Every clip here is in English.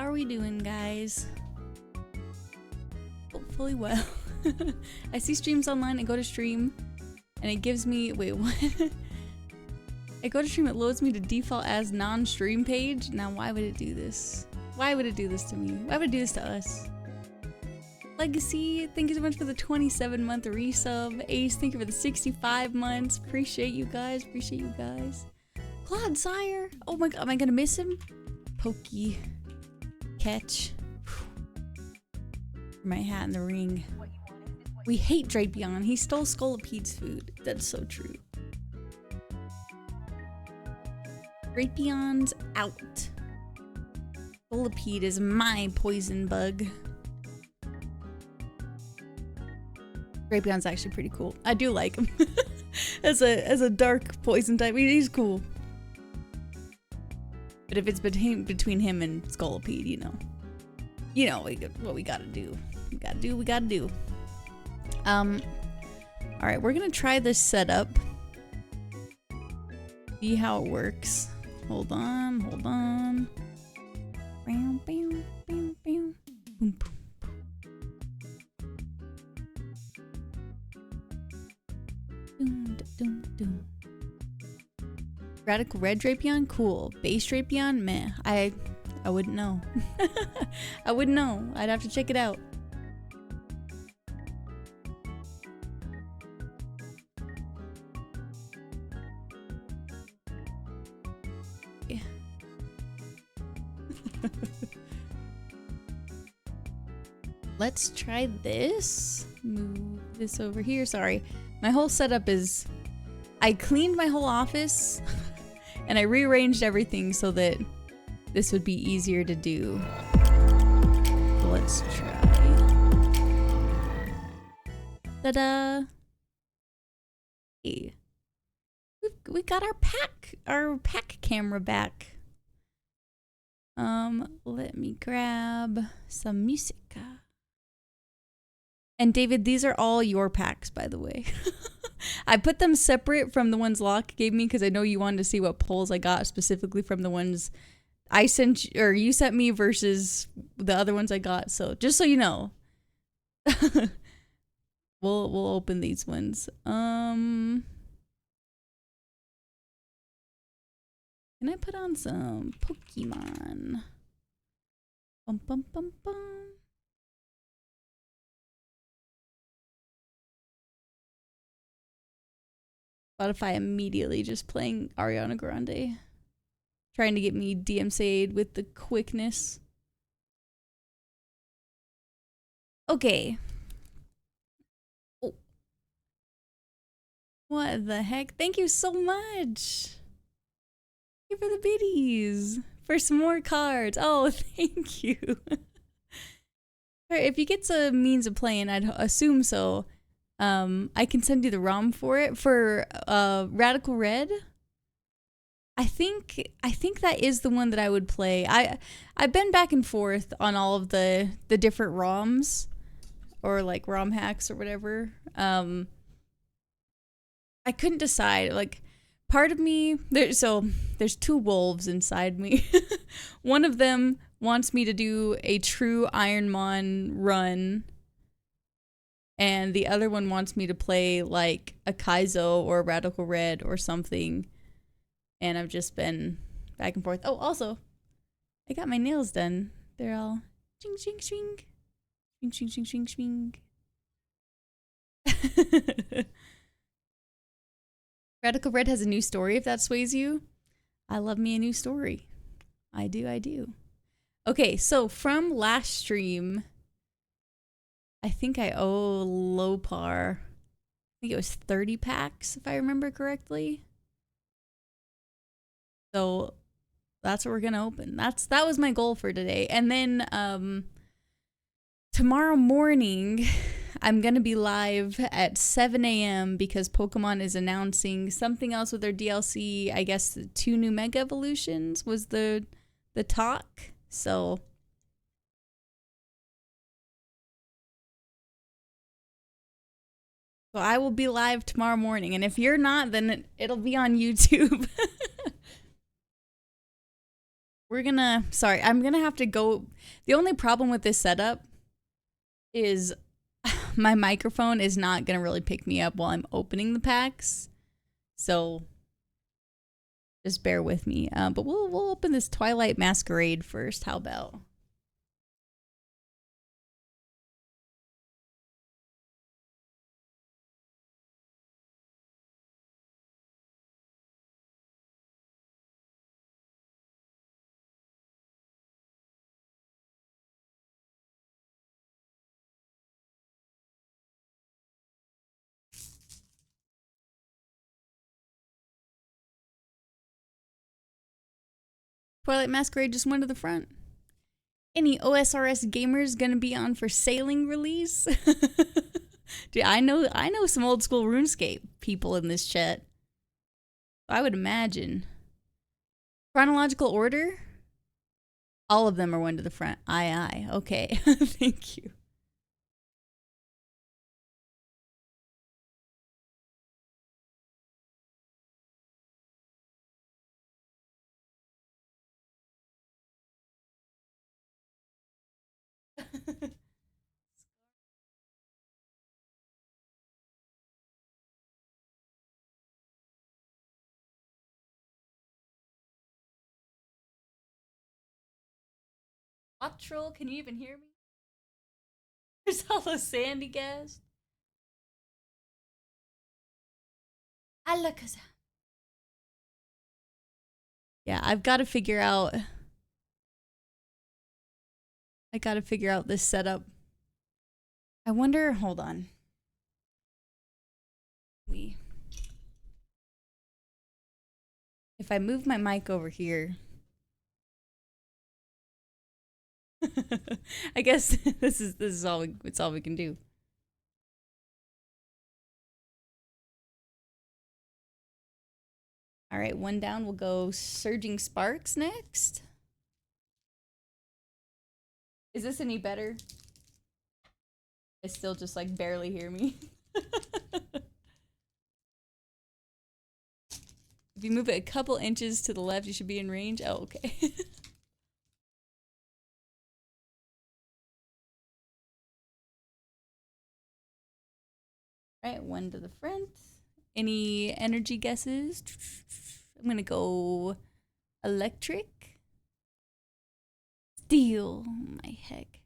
are we doing, guys? Hopefully well. I see streams online, I go to stream, and it gives me, wait, what? I go to stream, it loads me to default as non-stream page. Now, why would it do this? Why would it do this to me? Why would it do this to us? Legacy, thank you so much for the 27-month resub. Ace, thank you for the 65 months. Appreciate you guys. Appreciate you guys. Claude Sire. Oh my god, am I gonna miss him? Pokey. Catch. My hat in the ring. We hate Drapion. He stole Scoliped's food. That's so true. Drapion's out. Scolipede is my poison bug. Drapion's actually pretty cool. I do like him. as a dark poison type, he's cool. But if it's between him and Scolipede, you know what we gotta do. We gotta do. Alright, we're gonna try this setup. See how it works. Hold on. Bam, bam, bam, bam. Boom, boom. Dun, dun, dun. Radical Red Drapion? Cool. Base Drapion? Meh. I wouldn't know. I wouldn't know. I'd have to check it out. Yeah. Let's try this. Move this over here. Sorry. My whole setup is... I cleaned my whole office and I rearranged everything so that this would be easier to do. Let's try. Ta-da! Hey. We got our pack camera back. Let me grab some music. And David, these are all your packs, by the way. I put them separate from the ones Locke gave me because I know you wanted to see what polls I got specifically from the ones I sent or you sent me versus the other ones I got. So just so you know, we'll open these ones. Can I put on some Pokemon? Bum bum bum bum. Spotify immediately just playing Ariana Grande. Trying to get me DMCA'd with the quickness. Okay. Oh. What the heck? Thank you so much. Thank you for the biddies. For some more cards. Oh, thank you. Alright, if you get some means of playing, I'd assume so. I can send you the ROM for it. For Radical Red, I think that is the one that I would play. I've been back and forth on all of the different ROMs or like ROM hacks or whatever. I couldn't decide. Like, part of me there's two wolves inside me. One of them wants me to do a true Ironmon run. And the other one wants me to play like a Kaizo or a Radical Red or something. And I've just been back and forth. Oh, also, I got my nails done. They're all shing, shing, shing. Shing, shing, shing, shing, shing. Radical Red has a new story, if that sways you. I love me a new story. I do. Okay, so from last stream... I think I owe Lopar. I think it was 30 packs, if I remember correctly. So that's what we're gonna open. That was my goal for today. And then tomorrow morning, I'm gonna be live at 7 a.m. because Pokemon is announcing something else with their DLC. I guess the 2 new Mega Evolutions was the talk. So I will be live tomorrow morning, and if you're not, then it'll be on YouTube. Sorry, I'm gonna have to go. The only problem with this setup is my microphone is not gonna really pick me up while I'm opening the packs. So just bear with me. But we'll open this Twilight Masquerade first. How about? Twilight Masquerade just went to the front. Any OSRS gamers gonna be on for sailing release? Dude, I know some old school RuneScape people in this chat. I would imagine. Chronological order? All of them are one to the front. Aye. Okay. Thank you. Troll, can you even hear me? There's all the sandy gas. Alakaza. Yeah, I've got to figure out. I got to figure out this setup. I wonder. Hold on. If I move my mic over here. I guess this is all it's all we can do. All right, one down. We'll go Surging Sparks next. Is this any better? I still just like barely hear me. If you move it a couple inches to the left, you should be in range. Oh, okay. All right, one to the front. Any energy guesses? I'm gonna go electric. Steel. Oh my heck.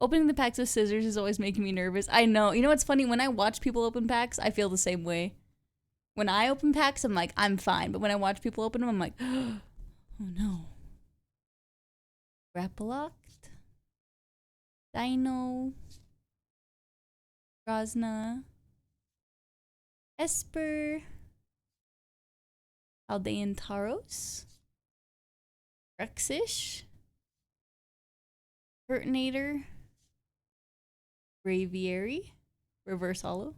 Opening the packs with scissors is always making me nervous. I know. You know what's funny? When I watch people open packs, I feel the same way. When I open packs, I'm like, I'm fine. But when I watch people open them, I'm like, oh no. Grapaloct. Dino. Rosna. Esper. Aldean Taros. Rexish. Pertinator. Braviary. Reverse Hollow.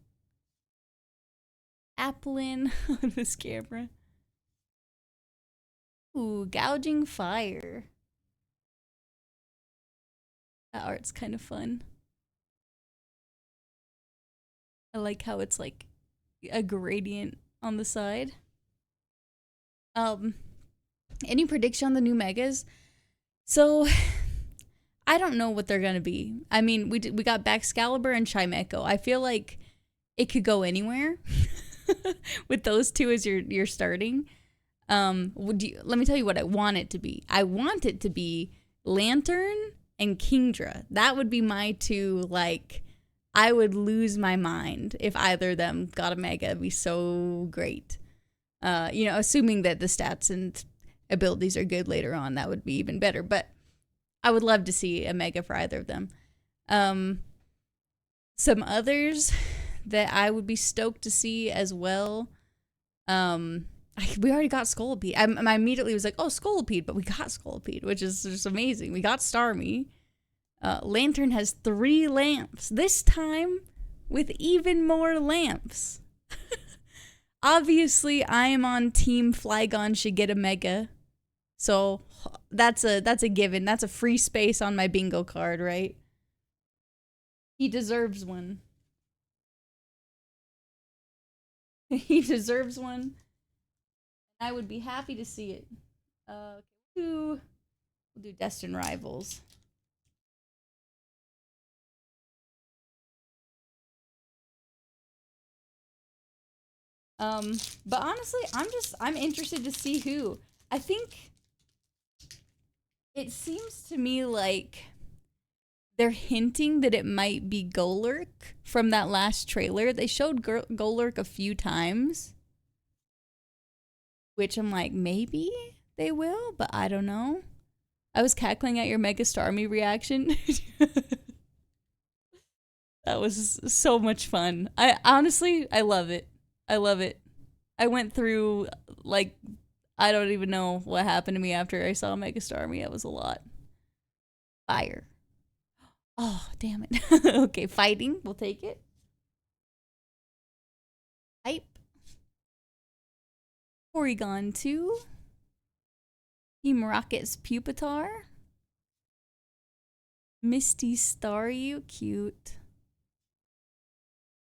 Applin on this camera. Ooh, Gouging Fire. That art's kind of fun. I like how it's like a gradient on the side. Any prediction on the new megas? So I don't know what they're gonna be. I mean, we got Baxcalibur and Chimecho. I feel like it could go anywhere with those two as you're starting. Let me tell you what I want it to be. I want it to be Lantern and Kingdra. That would be my two. Like, I would lose my mind if either of them got a mega. It'd be so great. You know, assuming that the stats and abilities are good later on, that would be even better. But I would love to see a mega for either of them. Some others that I would be stoked to see as well. We already got Scolipede. I immediately was like, oh, Scolipede, but we got Scolipede, which is just amazing. We got Starmie. Lantern has 3 lamps. This time with even more lamps. Obviously, I am on Team Flygon should get a mega. So that's a given. That's a free space on my bingo card, right? He deserves one. He deserves one. I would be happy to see it. We'll do Destined Rivals. But honestly, I'm interested to see who. I think it seems to me like they're hinting that it might be Golurk from that last trailer. They showed Golurk a few times, which I'm like, maybe they will, but I don't know. I was cackling at your Mega Starmie reaction. That was so much fun. I honestly, I love it. I love it. I went through, like, I don't even know what happened to me after I saw Mega Starmie. It was a lot. Fire. Oh, damn it. Okay, fighting. We'll take it. Hype. Porygon 2. Team Rocket's Pupitar. Misty Staryu. Cute.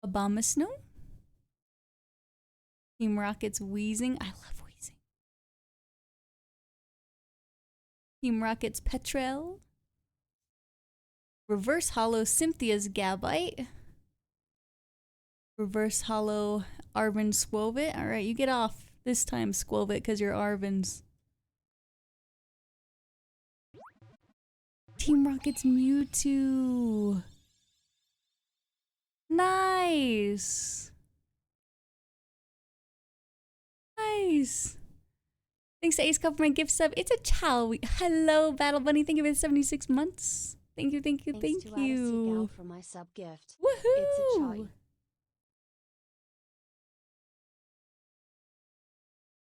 Abomasnow. Team Rocket's Weezing. I love Weezing. Team Rocket's Petrel. Reverse Hollow Cynthia's Gabite. Reverse Hollow Arven Squovit. Alright, you get off this time, Squovit, because you're Arven's. Team Rocket's Mewtwo. Nice. Nice. Thanks to Ace Cup for my gift sub. It's a chow. Hello, Battle Bunny. Thank you for the 76 months. Thank you, thank you, thank you. For my sub gift. Woohoo! It's a chow.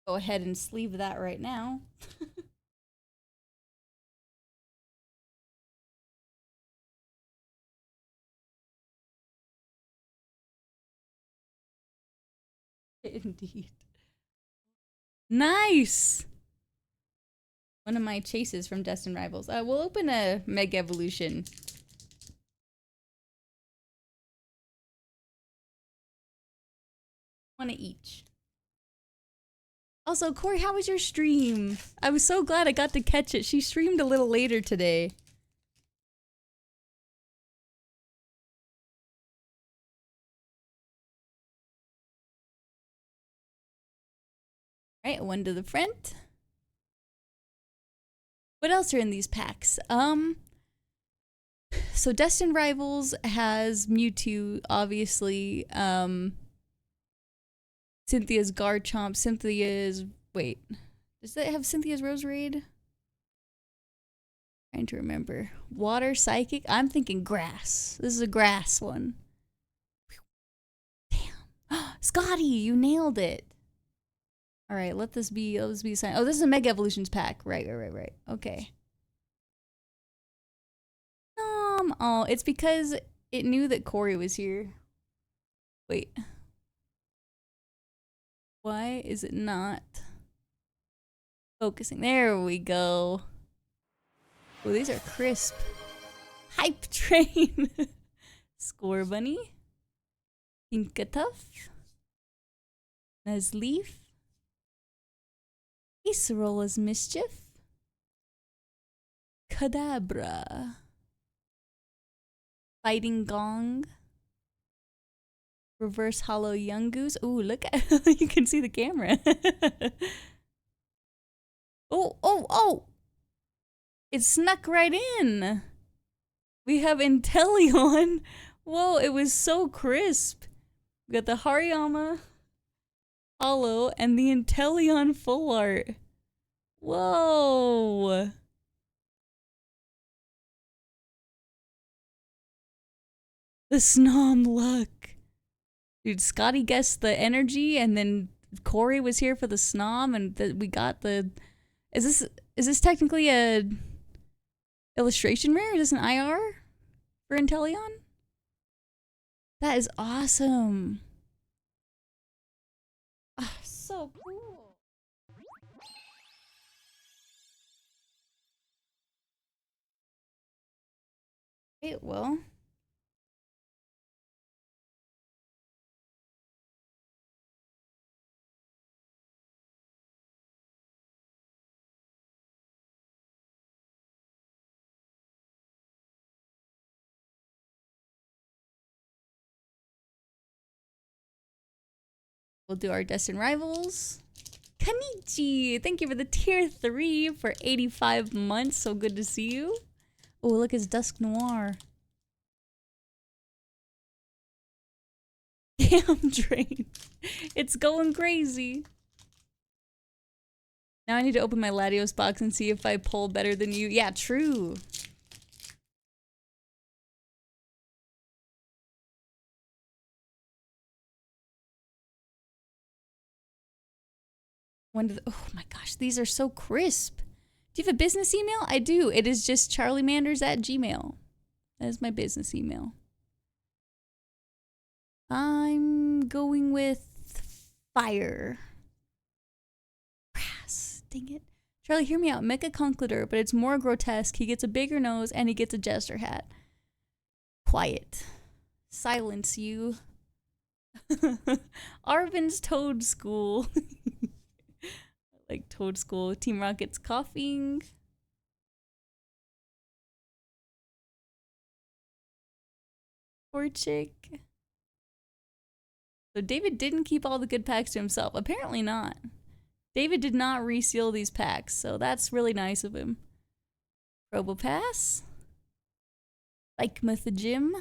Go ahead and sleeve that right now. Indeed. Nice! One of my chases from Destined Rivals. We'll open a Mega Evolution. One each. Also, Corey, how was your stream? I was so glad I got to catch it. She streamed a little later today. Alright, one to the front. What else are in these packs? So Destined Rivals has Mewtwo, obviously. Cynthia's Garchomp, Cynthia's... Wait. Does that have Cynthia's Roserade? Trying to remember. Water, Psychic? I'm thinking Grass. This is a Grass one. Damn. Scotty, you nailed it. Alright, let this be a sign. Oh, this is a Mega Evolutions pack. Right. Okay. Oh, it's because it knew that Corey was here. Wait. Why is it not focusing? There we go. Oh, these are crisp. Hype Train. Score Bunny. Inkatuff. Nuzleaf. Acerolas Mischief. Kadabra. Fighting Gong. Reverse Hollow Yungoos. Ooh, look at you can see the camera. Oh! It snuck right in. We have Inteleon. Whoa, it was so crisp. We got the Hariyama Hollow and the Inteleon full art. Whoa. The Snom luck. Dude, Scotty guessed the energy, and then Corey was here for the Snom, and we got the... Is this technically a illustration rare? Is this an IR for Inteleon? That is awesome. Ah, so cool. It will. We'll do our Destined Rivals. Kanichi, thank you for the tier 3 for 85 months. So good to see you. Oh, look, it's Dusk Noir. Damn Drain. It's going crazy. Now I need to open my Latios box and see if I pull better than you. Yeah, true. Oh my gosh, these are so crisp. Do you have a business email? I do. It is just charliemanders@gmail.com. That is my business email. I'm going with fire. Brass. Dang it. Charlie, hear me out. Mecha Conkleder, but it's more grotesque. He gets a bigger nose and he gets a jester hat. Quiet. Silence you. Arvin's Toad School. Like Toad School. Team Rocket's coughing. Poor chick. So David didn't keep all the good packs to himself. Apparently not. David did not reseal these packs, so that's really nice of him. Probopass. Like Mythogym.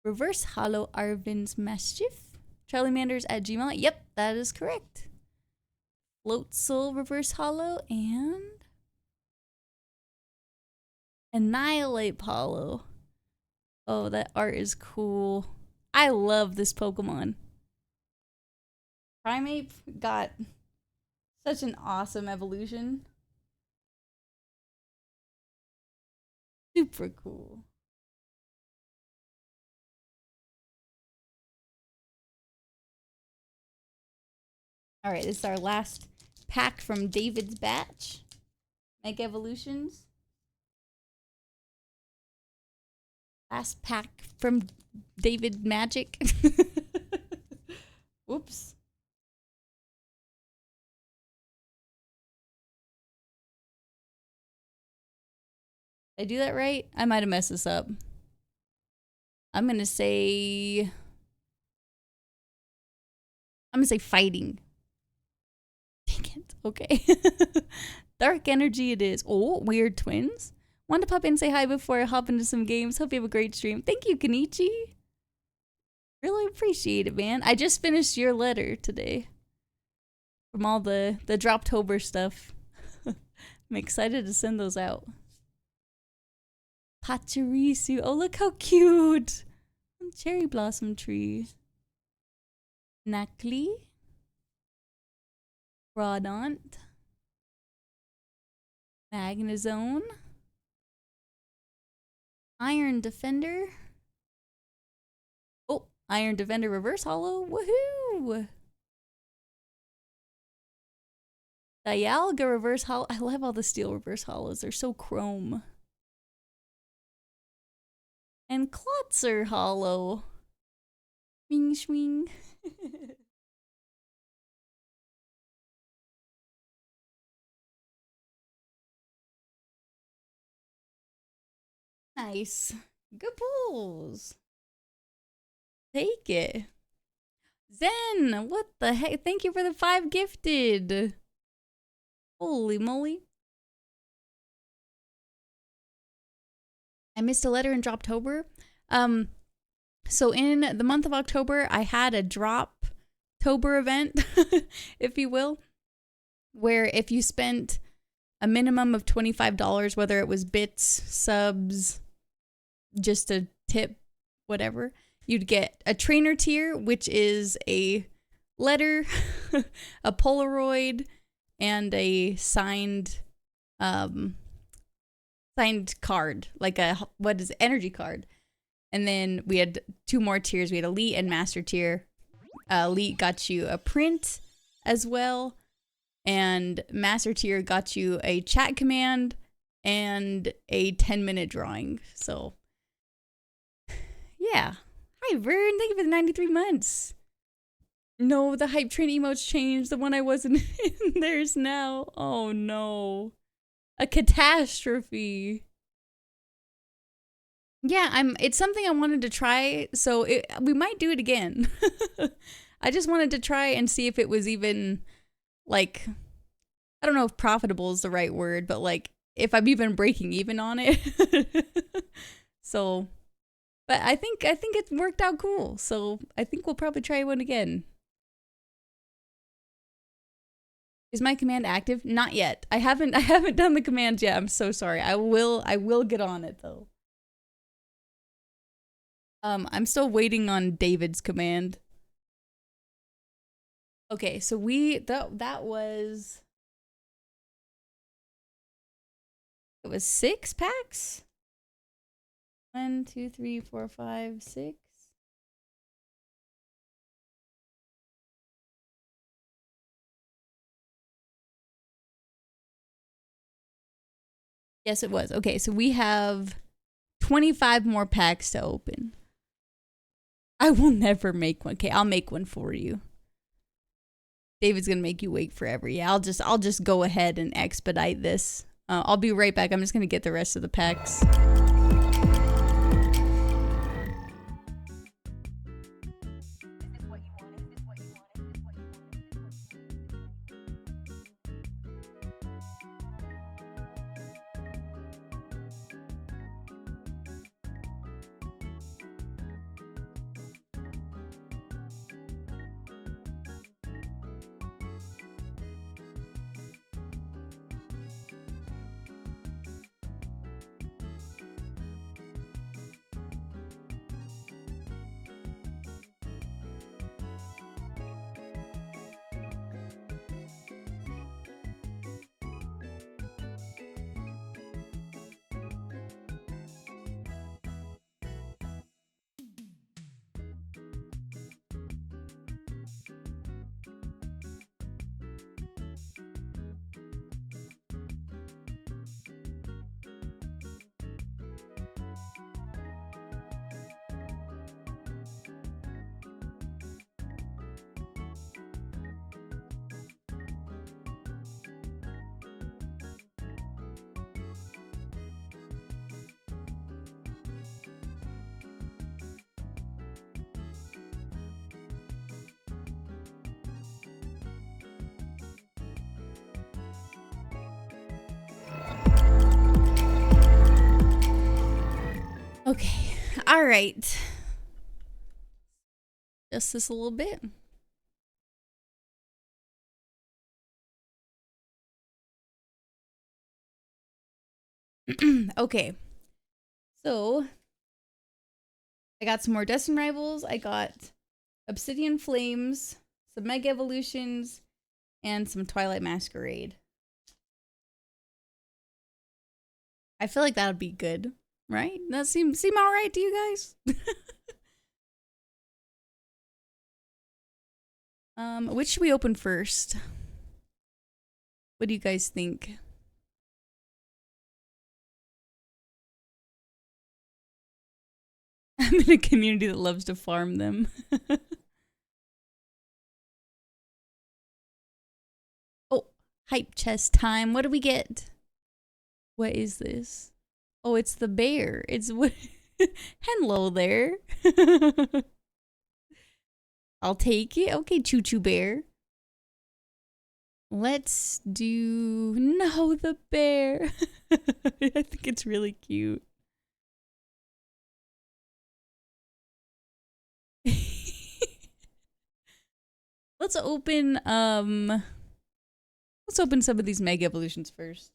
Reverse Hollow Arvin's Mischief. charliemanders@gmail.com. Yep, that is correct. Floatzel Reverse Hollow and Annihilate Hollow. Oh, that art is cool. I love this Pokemon. Primeape got such an awesome evolution. Super cool. Alright, this is our last pack from David's batch. Mega Evolutions. Last pack from David Magic. Whoops. Did I do that right? I might have messed this up. I'm gonna say fighting. Dang it. Okay. Dark Energy it is. Oh, Weird Twins. Want to pop in and say hi before I hop into some games. Hope you have a great stream. Thank you, Kenichi. Really appreciate it, man. I just finished your letter today. From all the Droptober stuff. I'm excited to send those out. Pachirisu. Oh, look how cute. Cherry Blossom Tree. Nakli. Rodont. Magnezone. Iron Defender. Oh, Iron Defender Reverse Hollow. Woohoo! Dialga Reverse Hollow. I love all the steel Reverse Hollows. They're so chrome. And Klotzer Hollow. Swing, swing. Nice. Good pulls. Take it. Zen, what the heck? Thank you for the 5 gifted. Holy moly. I missed a letter in Droptober. So in the month of October, I had a Droptober event, if you will, where if you spent a minimum of $25, whether it was bits, subs, just a tip, whatever, you'd get a trainer tier, which is a letter, a Polaroid, and a signed card, like a, what is it, energy card. And then we had 2 more tiers. We had Elite and Master tier. Elite got you a print as well. And Master tier got you a chat command and a 10-minute drawing. So, yeah. Hi, Vern. Thank you for the 93 months. No, the hype train emotes changed. The one I wasn't in, there's now. Oh, no. A catastrophe. Yeah, it's something I wanted to try, so we might do it again. I just wanted to try and see if it was even, like, I don't know if profitable is the right word, but like if I'm even breaking even on it. So, but I think it worked out cool. So I think we'll probably try one again. Is my command active? Not yet. I haven't done the command yet. I'm so sorry. I will get on it though. I'm still waiting on David's command. Okay, so that was, it was 6 packs? 1, 2, 3, 4, 5, 6. Yes, it was. Okay, so we have 25 more packs to open. I will never make one. Okay, I'll make one for you. David's gonna make you wait forever. Yeah, I'll just go ahead and expedite this. I'll be right back. I'm just gonna get the rest of the packs. Okay. All right. Just this a little bit. Okay. So, I got some more Destined Rivals. I got Obsidian Flames, some Mega Evolutions, and some Twilight Masquerade. I feel like that would be good, right? That seem all right to you guys? Which should we open first? What do you guys think? I'm in a community that loves to farm them. Oh, hype chest time. What do we get? What is this? Oh, it's the bear. It's what? Hello there. I'll take it. Okay, Choo Choo Bear. Let's do no the bear. I think it's really cute. Let's open some of these Mega Evolutions first.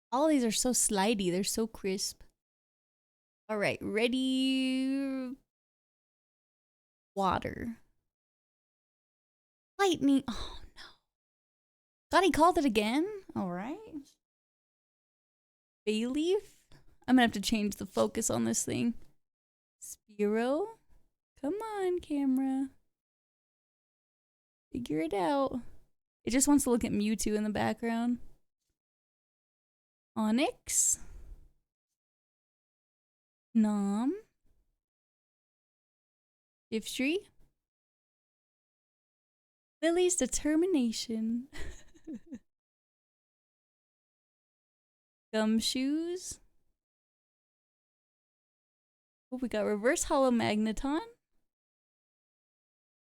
All these are so slidey. They're so crisp. All right, ready. Water. Lightning. Oh no. God, he called it again? All right. Bayleaf. I'm gonna have to change the focus on this thing. Spearow. Come on, camera. Figure it out. It just wants to look at Mewtwo in the background. Onyx. Nom. Shiftry. Lily's determination. Gumshoes. Oh, we got Reverse Hollow Magneton.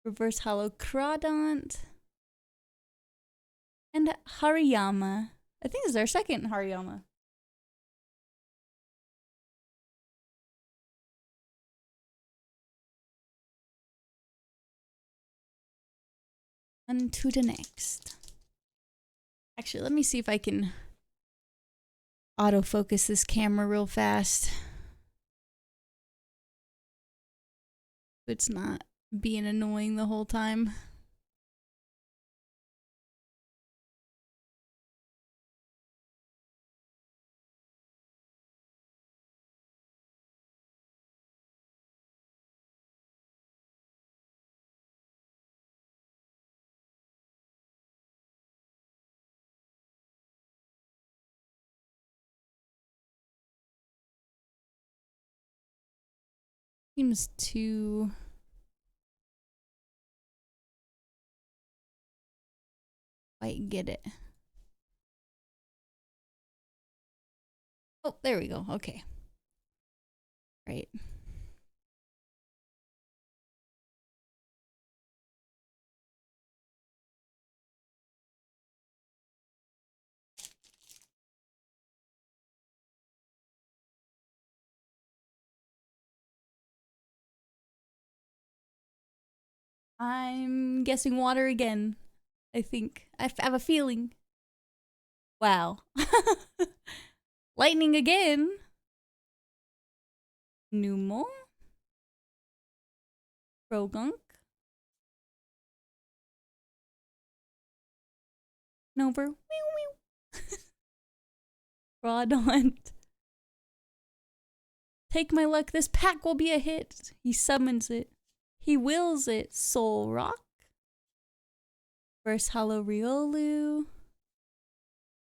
Reverse Hollow Crawdont. And Hariyama. I think this is our second Hariyama. On to the next. Actually, let me see if I can autofocus this camera real fast. It's not being annoying the whole time. Seems too... I get it. Oh, there we go. Okay. Right. I'm guessing water again. I think. I have a feeling. Wow. Lightning again. Numel. Rogunk. Nover. Wee wee. Rodont. Take my luck. This pack will be a hit. He summons it. He wills it. Solrock. Reverse Hollow Riolu.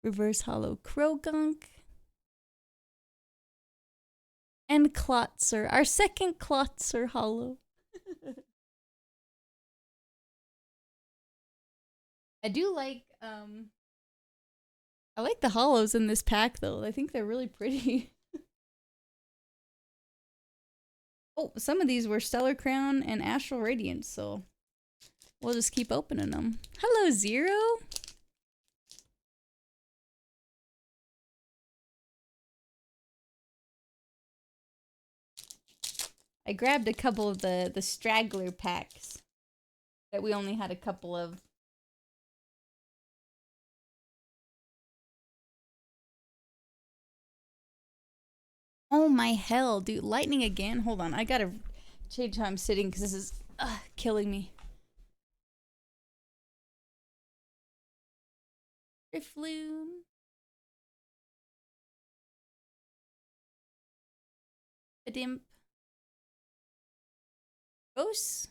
Reverse Hollow Krogunk. And Klotzer. Our second Klotzer Hollow. I do like, I like the hollows in this pack though. I think they're really pretty. Oh, some of these were Stellar Crown and Astral Radiance, so we'll just keep opening them. Hello, Zero. I grabbed a couple of the straggler packs that we only had a couple of. Oh my hell, dude. Lightning again? Hold on. I gotta change how I'm sitting because this is killing me. Riffloon. A Dimp. Ghost.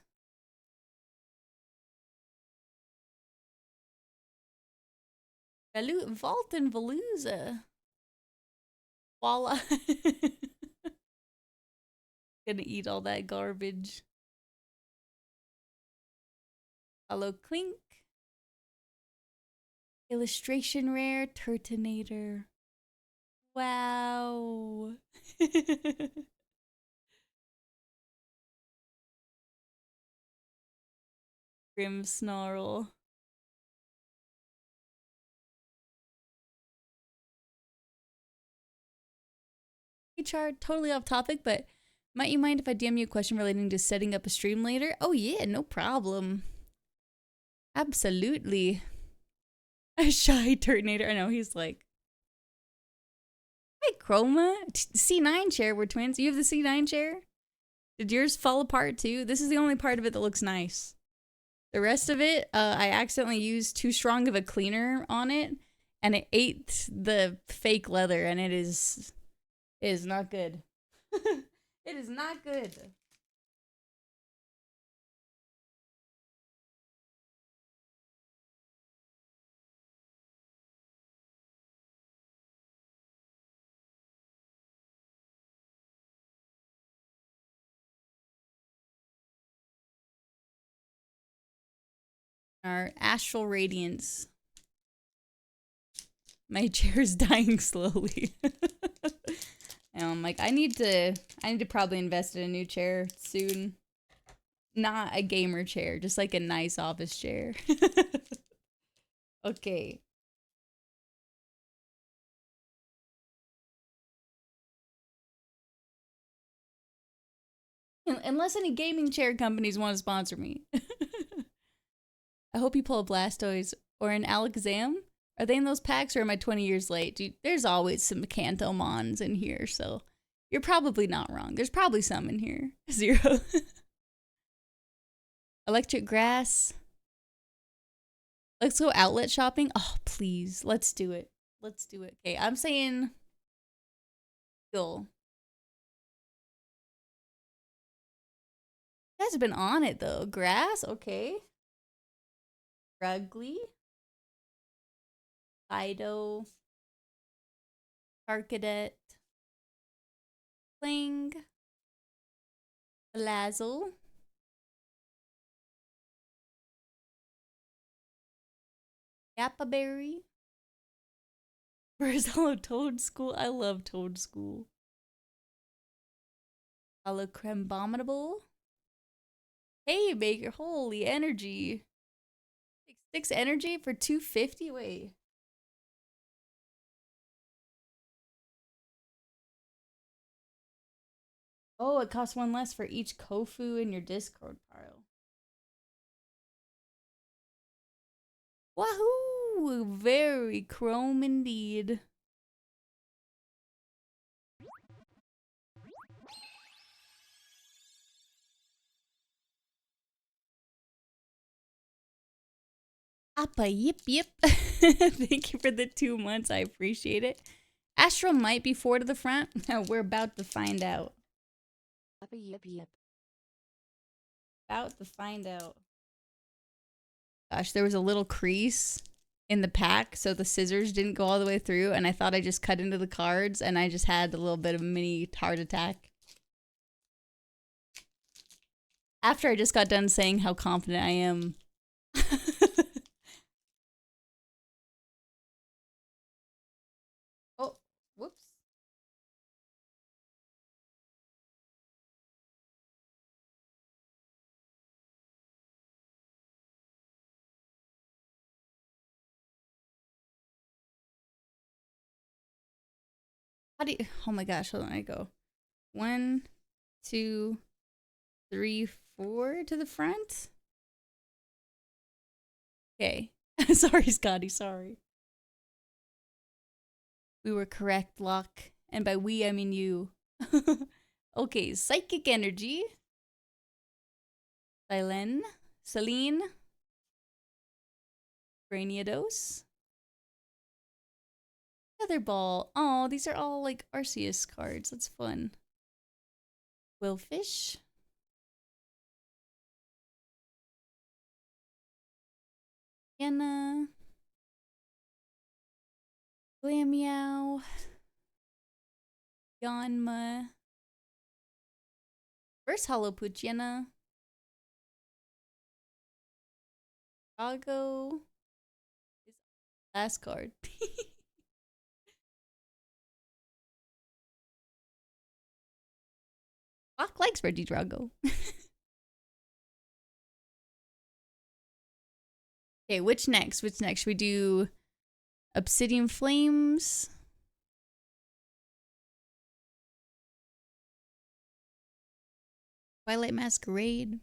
Vault and Veluza. Voila. Gonna eat all that garbage. Hello, Clink. Illustration Rare Turtonator. Wow. Grimmsnarl. Chart, totally off topic, but might you mind if I DM you a question relating to setting up a stream later? Oh yeah, no problem. Absolutely. A shy Turtonator. I know, he's like... Hi, Chroma. C9 chair, we're twins. You have the C9 chair? Did yours fall apart too? This is the only part of it that looks nice. The rest of it, I accidentally used too strong of a cleaner on it, and it ate the fake leather, and it is not good. It is not good. Our astral radiance. My chair's dying slowly. And I'm like, I need to probably invest in a new chair soon. Not a gamer chair, just like a nice office chair. Okay. Unless any gaming chair companies want to sponsor me. I hope you pull a Blastoise or an Alakazam. Are they in those packs or am I 20 years late? Dude, there's always some Canthomons in here, so you're probably not wrong. There's probably some in here. 0. Electric grass. Let's go outlet shopping. Oh, please. Let's do it. Let's do it. Okay, I'm saying go. You guys have been on it though. Grass, okay. Rugly. Fido. Arcadet. Kling. Lazzle. Yappa Berry. Where's hello Toad School? I love Toad School. Hello Crembominable. Hey Baker, holy energy. 6 energy for 250? Wait. Oh, it costs 1 less for each Kofu in your Discord pile. Wahoo! Very chrome indeed. Appa, yip, yip. Thank you for the 2 months. I appreciate it. Astral might be 4 to the front. We're about to find out. Appa, yip, yip. About to find out. Gosh, there was a little crease in the pack, so the scissors didn't go all the way through, and I thought I just cut into the cards, and I just had a little bit of a mini heart attack. After I just got done saying how confident I am. Oh, whoops. How do you, oh my gosh, hold on, I go 1, 2, 3, 4 to the front. Okay. Sorry, Scotty, sorry. We were correct, Locke. And by we, I mean you. Okay, Psychic Energy. Celine. Brainiados. Feather Ball. Oh, these are all like Arceus cards. That's fun. Willfish. Anna. Glameow. Yanma. First Hollow Poochyena. Drago. Last card. Locke likes Regidrago. Okay, which next? Which next? Should we do Obsidian Flames? Twilight Masquerade?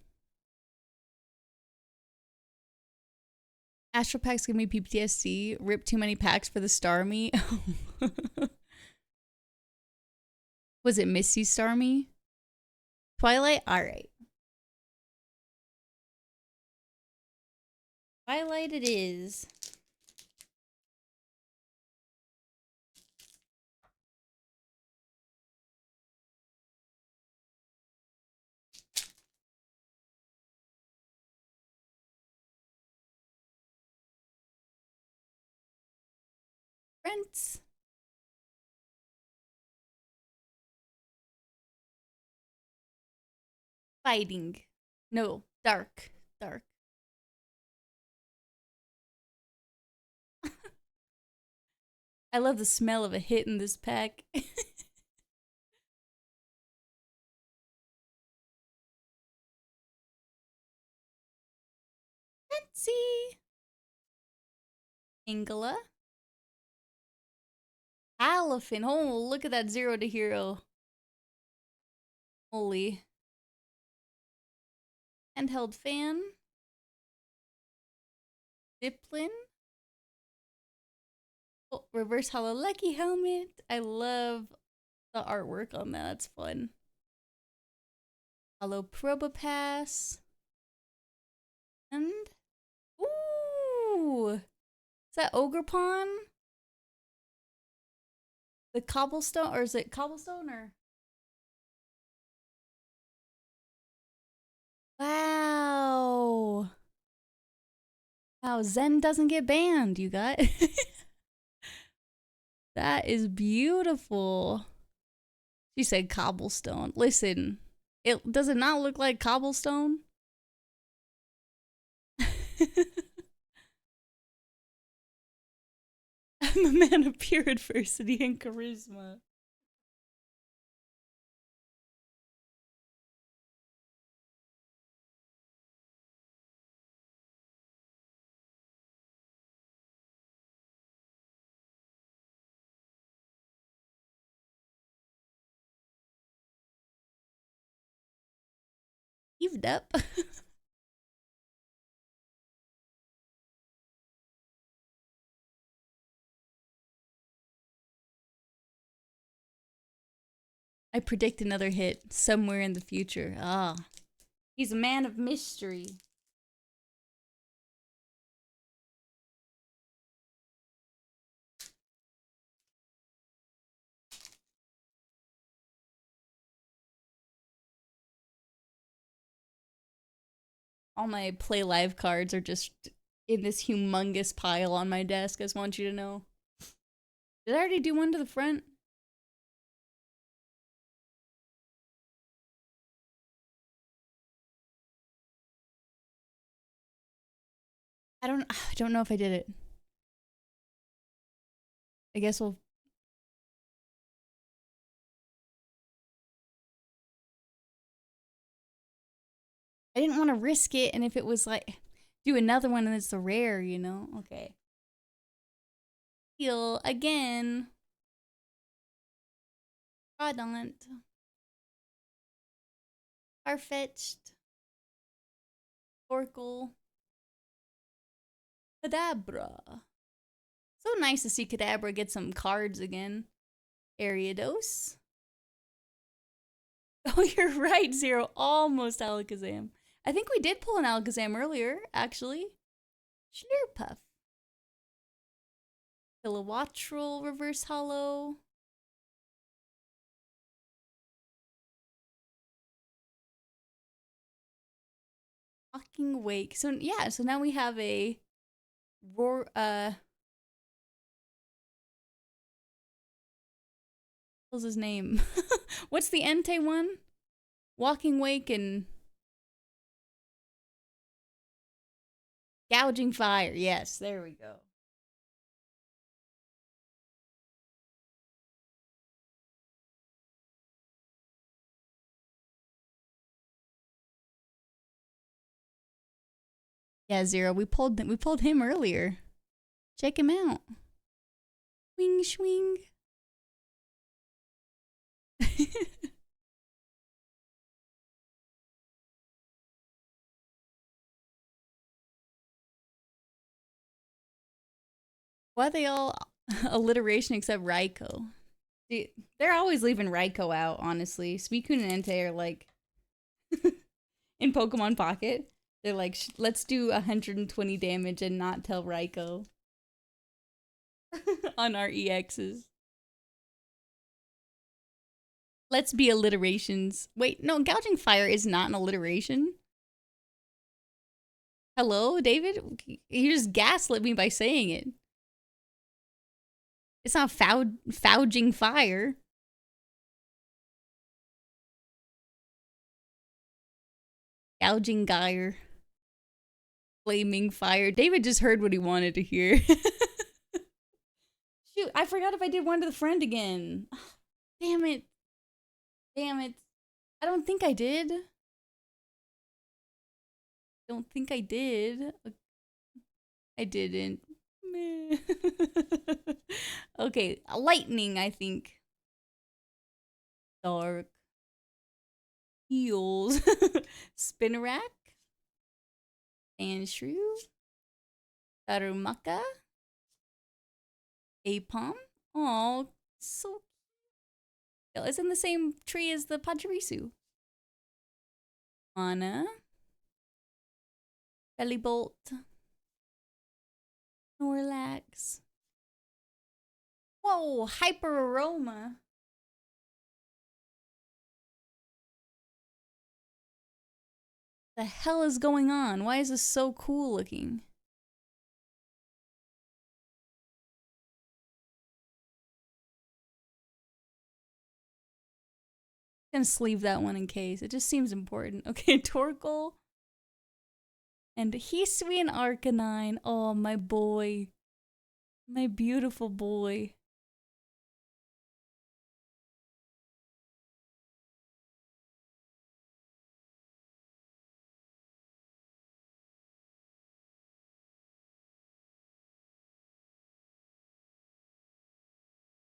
Astral packs give me PTSD. Rip too many packs for the Starmie. Was it Misty Starmie? Twilight? Alright. Twilight it is. Friends. Fighting. No, dark. Dark. I love the smell of a hit in this pack. Fancy. Ingela. Elephant. Oh, look at that 0 to hero. Holy. Handheld fan. Diplin. Oh, reverse hollow lucky helmet. I love the artwork on that. That's fun. Hollow Probopass. And ooh, is that Ogerpon? The cobblestone, or is it cobblestone or? Wow. Wow, Zen doesn't get banned, you got. That is beautiful. She said cobblestone. Listen, does it not look like cobblestone? I'm a man of pure adversity and charisma. Heaved up. I predict another hit somewhere in the future. Ah, he's a man of mystery. All my play live cards are just in this humongous pile on my desk. I just want you to know. Did I already do one to the front? I don't know if I did it. I guess we'll. I didn't want to risk it, and if it was like do another one and it's a rare, you know? Okay. Heal again. Rodont. Farfetch'd. Oracle. Kadabra. So nice to see Kadabra get some cards again. Ariados. Oh, you're right, Zero. Almost Alakazam. I think we did pull an Alakazam earlier, actually. Schlurpuff. Kilowattrel reverse hollow. Walking Wake. So yeah, so now we have a roar what's his name? What's the Entei one? Walking Wake and Gouging Fire. Yes, there we go. Yeah, Zero. We pulled him earlier. Check him out. Wing swing. Why are they all alliteration except Raikou? Dude, they're always leaving Raikou out, honestly. Suicune and Entei are like in Pokemon Pocket. They're like, let's do 120 damage and not tell Raikou on our EXs. Let's be alliterations. Wait, no, Gouging Fire is not an alliteration. Hello, David? You just gaslit me by saying it. It's not Fouging Fire. Gouging Gyre. Flaming Fire. David just heard what he wanted to hear. Shoot, I forgot if I did one to the friend again. Damn it. Damn it. I don't think I did. Don't think I did. I didn't. Meh. Okay, lightning, I think. Dark. Heels. Spinnerack. Sandshrew. Darumaka. Apom. Oh, so cute. It's in the same tree as the Pachirisu. Anna. Bellybolt. Snorlax. Whoa, Hyper Aroma. The hell is going on? Why is this so cool looking? I'm gonna sleeve that one in case. It just seems important. Okay, Torkoal. And Hisuian Arcanine. Oh, my boy. My beautiful boy.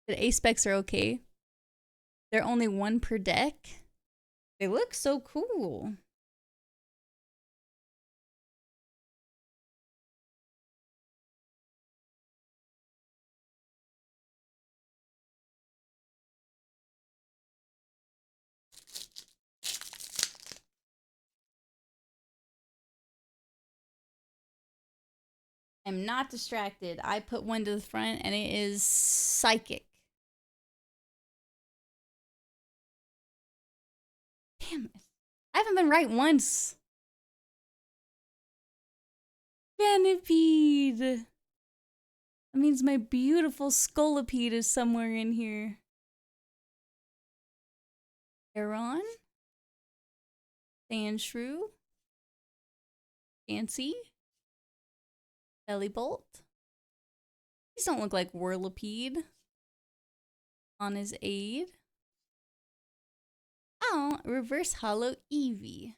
The A-Specs are okay. They're only one per deck. They look so cool. I'm not distracted. I put one to the front and it is Psychic. Damn it. I haven't been right once. Venipede. That means my beautiful Scolipede is somewhere in here. Aeron. Sandshrew. Fancy. Bellybolt. These don't look like Whirlipede. On his aid. Oh, Reverse Hollow Eevee.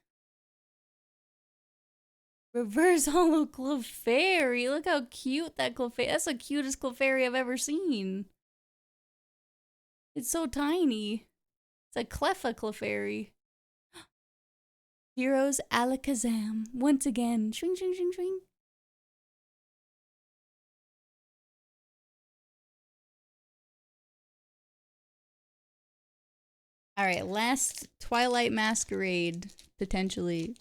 Reverse Hollow Clefairy. Look how cute that Clefairy. That's the cutest Clefairy I've ever seen. It's so tiny. It's a Cleffa Clefairy. Heroes Alakazam. Once again. Shring, shring, shring, shring. Alright, last Twilight Masquerade, potentially.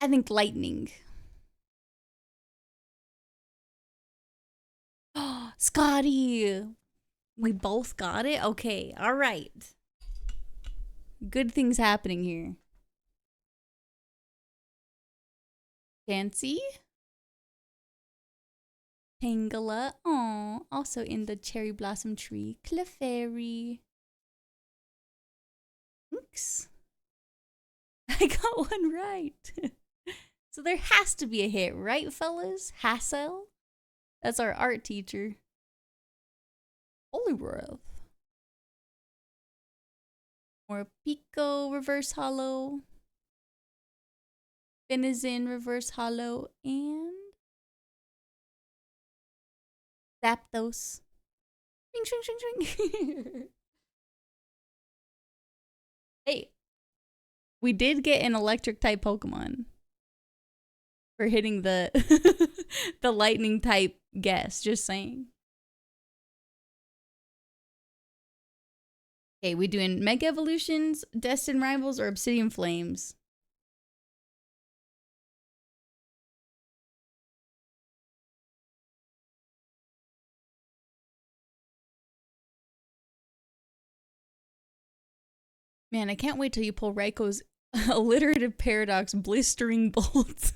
I think lightning. Oh, Scotty! We both got it? Okay, alright. Good things happening here. Fancy. Tangela. Aw, also in the cherry blossom tree. Clefairy. Thanks. I got one right. So there has to be a hit, right, fellas? Hassel? That's our art teacher. Poliwrath. More Pico Reverse Hollow. Denizen Reverse Hollow. And Zapdos. Shing, shing, shing, shing. Hey. We did get an electric type Pokemon. For hitting the the lightning type guess, just saying. Okay, we doing Mega Evolutions, Destined Rivals, or Obsidian Flames? Man, I can't wait till you pull Raikou Alliterative paradox, blistering bolt.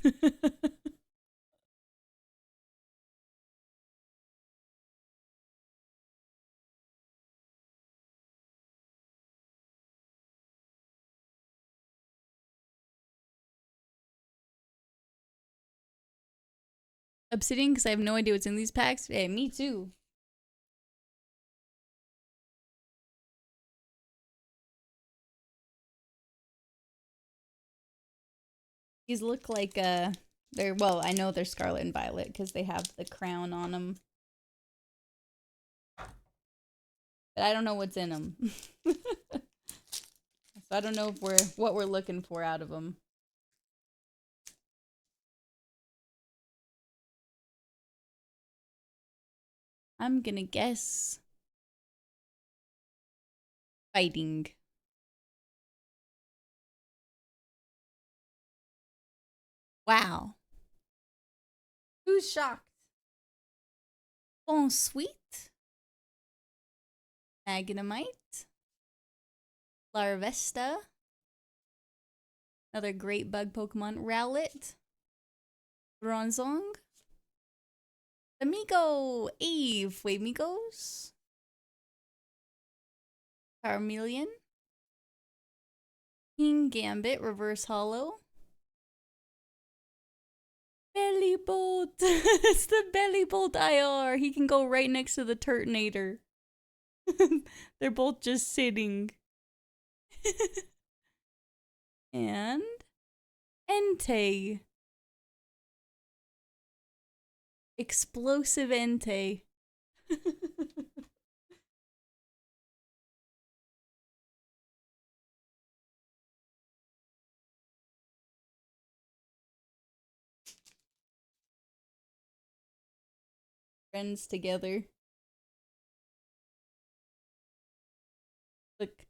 Obsidian, because I have no idea what's in these packs. Hey, me too. These look like they're, well, I know they're Scarlet and Violet because they have the crown on them. But I don't know what's in them. So I don't know if what we're looking for out of them. I'm gonna guess fighting. Wow. Who's shocked? Sweet. Magnemite. Larvesta. Another great bug Pokemon. Rowlet. Bronzong. Amigo. Eve. Wait, Migos. Charmeleon. King Gambit. Reverse Hollow. Bellybolt. It's the Bellybolt IR. He can go right next to the Turtonator. They're both just sitting. And Entei. Explosive Entei. Friends together. Look,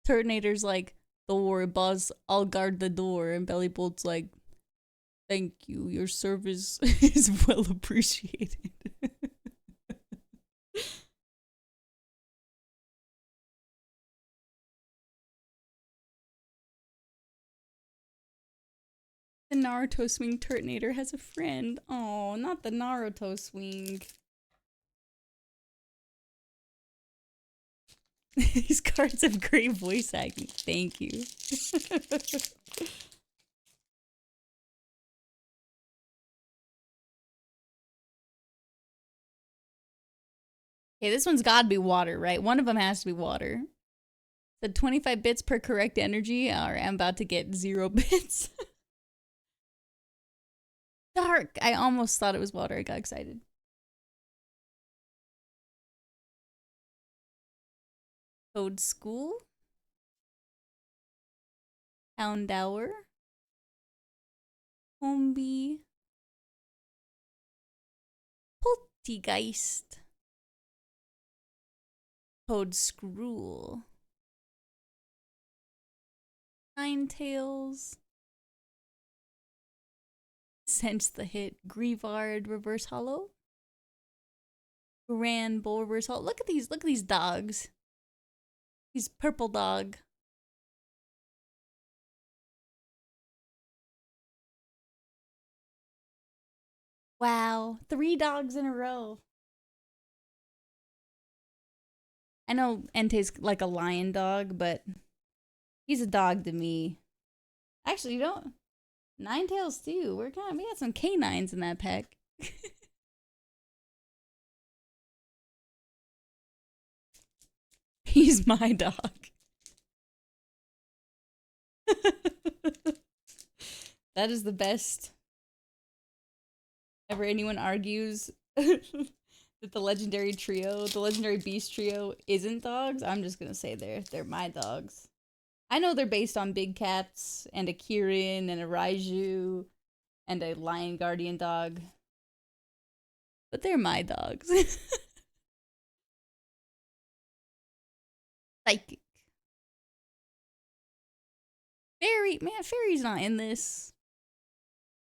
Turtonator's like, don't worry, boss, I'll guard the door. And Bellybolt's like, thank you, your service is well appreciated. The Naruto swing Turtonator has a friend. Oh, not the Naruto swing. These cards have great voice acting. Thank you. Okay, this one's gotta be water, right? One of them has to be water. The 25 bits per correct energy. Alright, I'm about to get 0 bits. Dark. I almost thought it was water. I got excited. Code School. Houndour. Homebee. Poltegeist. Code Scrool. Ninetales. Sense the Hit. Grievard Reverse Hollow. Granbull Reverse Hollow. Look at these dogs. He's purple dog. Wow, 3 dogs in a row. I know Entei's like a lion dog, but he's a dog to me. Actually, you don't. Ninetales too. We got some canines in that pack. He's my dog. That is the best. Ever anyone argues that the legendary beast trio isn't dogs, I'm just gonna say they're my dogs. I know they're based on big cats and a Kirin and a Raiju and a lion guardian dog, but they're my dogs. Psychic. Fairy, man, Fairy's not in this.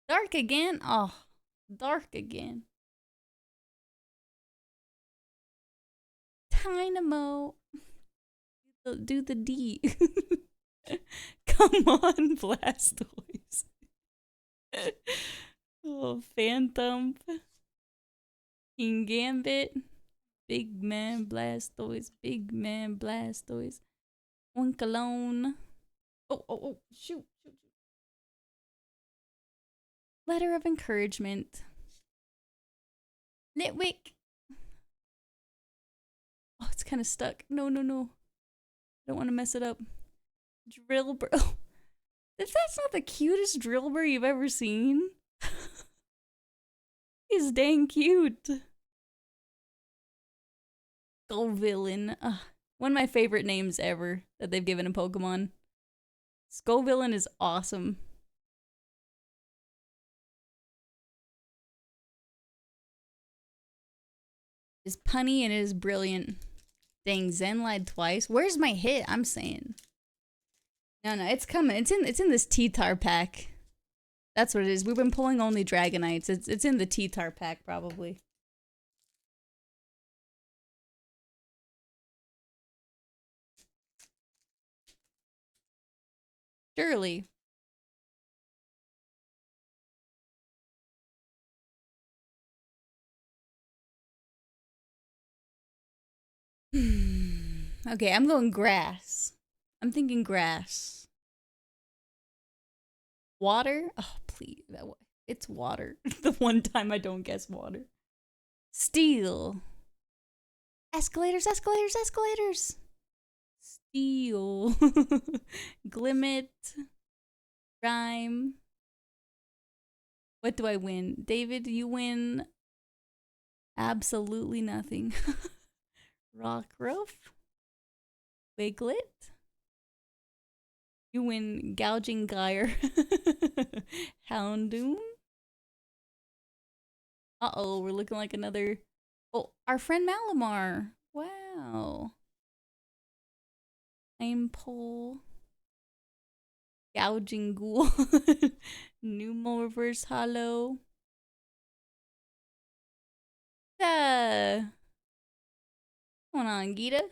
Dark again? Oh, dark again. Dynamo. Do the D. Come on, Blastoise. Oh, Phantom. King Gambit. Big man Blastoise. Big man Blastoise. Oinkologne. Oh, shoot. Letter of encouragement. Litwick. Oh, it's kind of stuck. No. I don't want to mess it up. Drillbur. Oh, if that's not the cutest Drillbur you've ever seen. He's dang cute. Scovillain. One of my favorite names ever that they've given a Pokemon. Scovillain is awesome. It's punny and it is brilliant. Dang, Zenlide twice. Where's my hit? I'm saying. No, it's coming. It's in this T-Tar pack. That's what it is. We've been pulling only Dragonites. It's in the T-Tar pack probably. Surely. Okay, I'm going grass. I'm thinking grass. Water? Oh, please. It's water. The one time I don't guess water. Steel. Escalators. Steel. Glimmet. Rhyme. What do I win? David, you win absolutely nothing. Rockruff. Wiglet. You win Gouging Gyre. Houndoom. Uh-oh, we're looking like another... Oh, our friend Malamar. Wow. Aimpole. Gouging Ghoul. Numel Reverse Hollow. What's going on, Gita?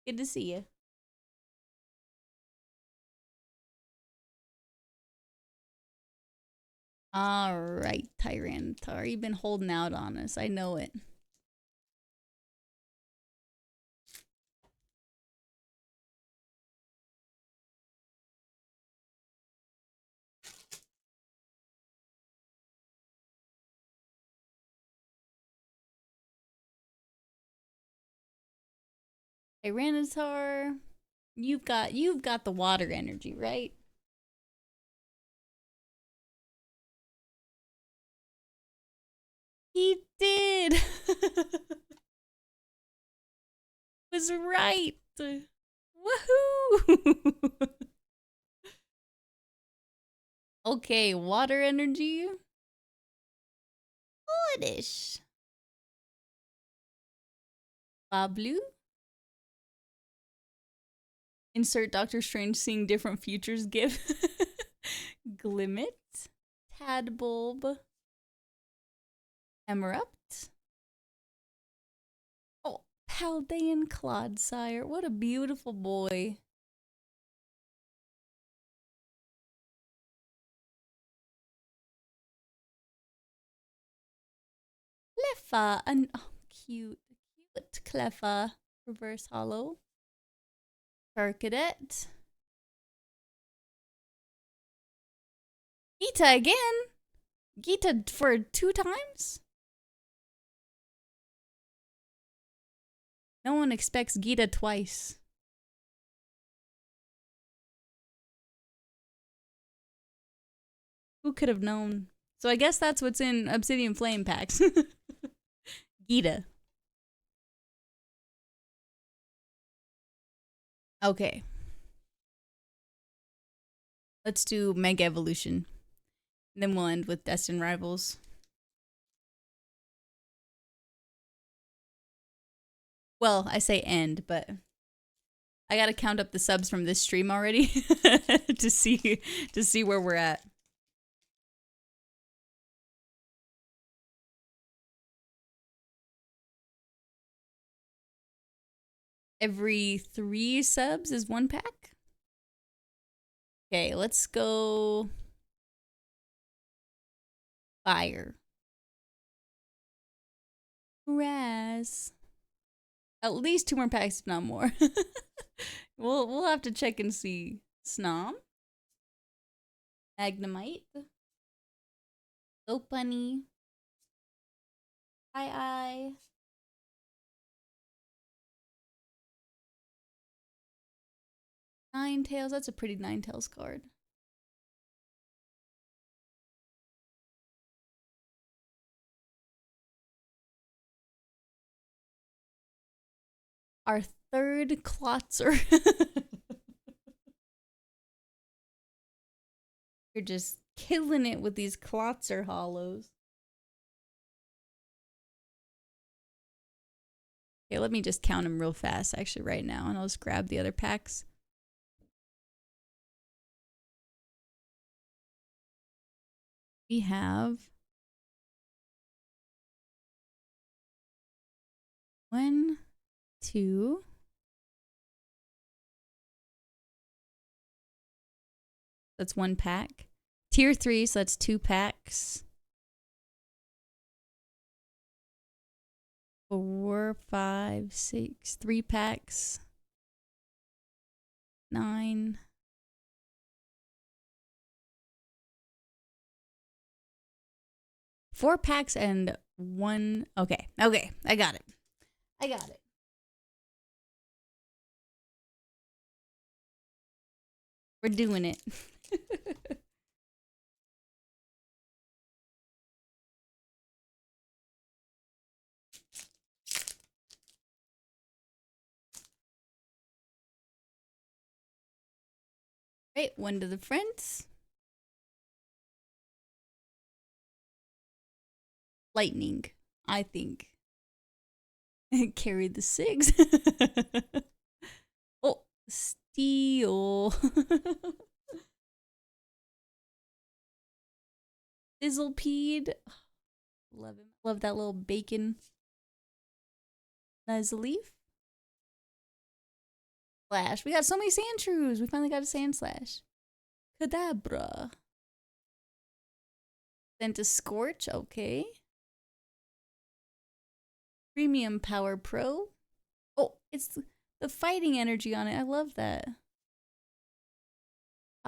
Good to see you. Alright, Tyranitar. You've been holding out on us. I know it. Tyranitar. You've got the water energy, right? He did. Was right. Woohoo! Okay, water energy. Oddish. Bablu. Insert Doctor Strange seeing different futures give. Glimmet. Tadbulb. Emerupt. Oh, Paldean Clodsire. What a beautiful boy. Cleffa. Cute Cleffa. Reverse Hollow. Charcadet. Gita again? Gita for 2 times? No one expects Gita twice. Who could have known? So I guess that's what's in Obsidian Flame packs. Gita. Okay. Let's do Mega Evolution. Then we'll end with Destined Rivals. Well, I say end, but I gotta count up the subs from this stream already to see where we're at. Every 3 subs is 1 pack? Okay, let's go fire. Grass. At least 2 more packs, if not more. We'll have to check and see. Snom. Magnemite. Lopunny. Eye. Ninetales. That's a pretty Ninetales card. Our third Klotzer. You're just killing it with these Klotzer hollows. Okay, let me just count them real fast actually right now, and I'll just grab the other packs. We have 1, 2, that's 1 pack. Tier 3, so that's 2 packs. 4, 5, 6, 3 packs. 9. Four packs and 1. Okay, I got it. We're doing it. Right, 1 to the front. Lightning, I think. Carried the 6. Oh, steel. Sizzlepede. Love him. Love that little bacon. Nuzleaf. Slash. We got so many Sandshrews. We finally got a Sandslash. Kadabra. Then to Scorch. Okay. Premium Power Pro. Oh, it's the fighting energy on it. I love that.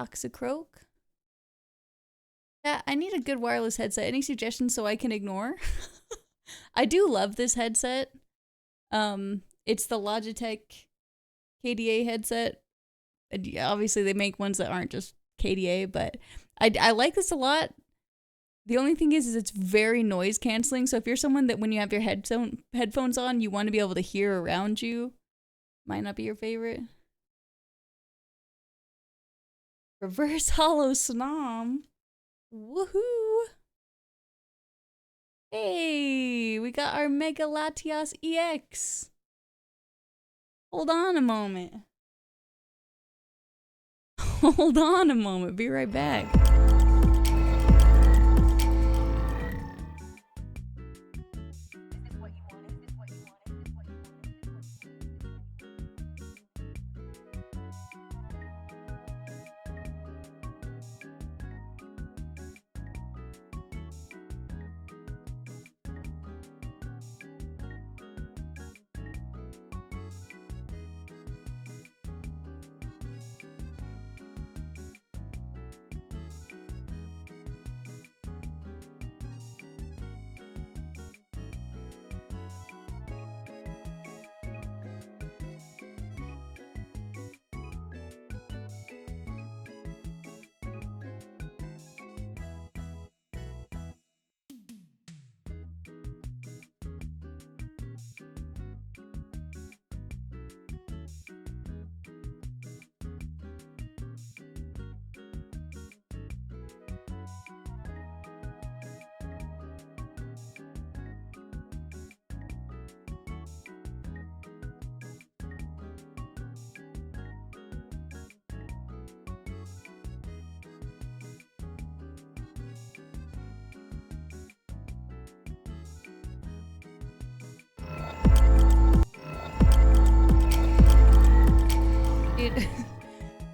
Toxicroak. Yeah, I need a good wireless headset. Any suggestions so I can ignore? I do love this headset. It's the Logitech KDA headset. Obviously, they make ones that aren't just KDA, but I like this a lot. The only thing is it's very noise canceling. So if you're someone that when you have your headphones on, you want to be able to hear around you, might not be your favorite. Reverse Hollow Snom. Woohoo! Hey, we got our Mega Latias EX. Hold on a moment. Hold on a moment. Be right back.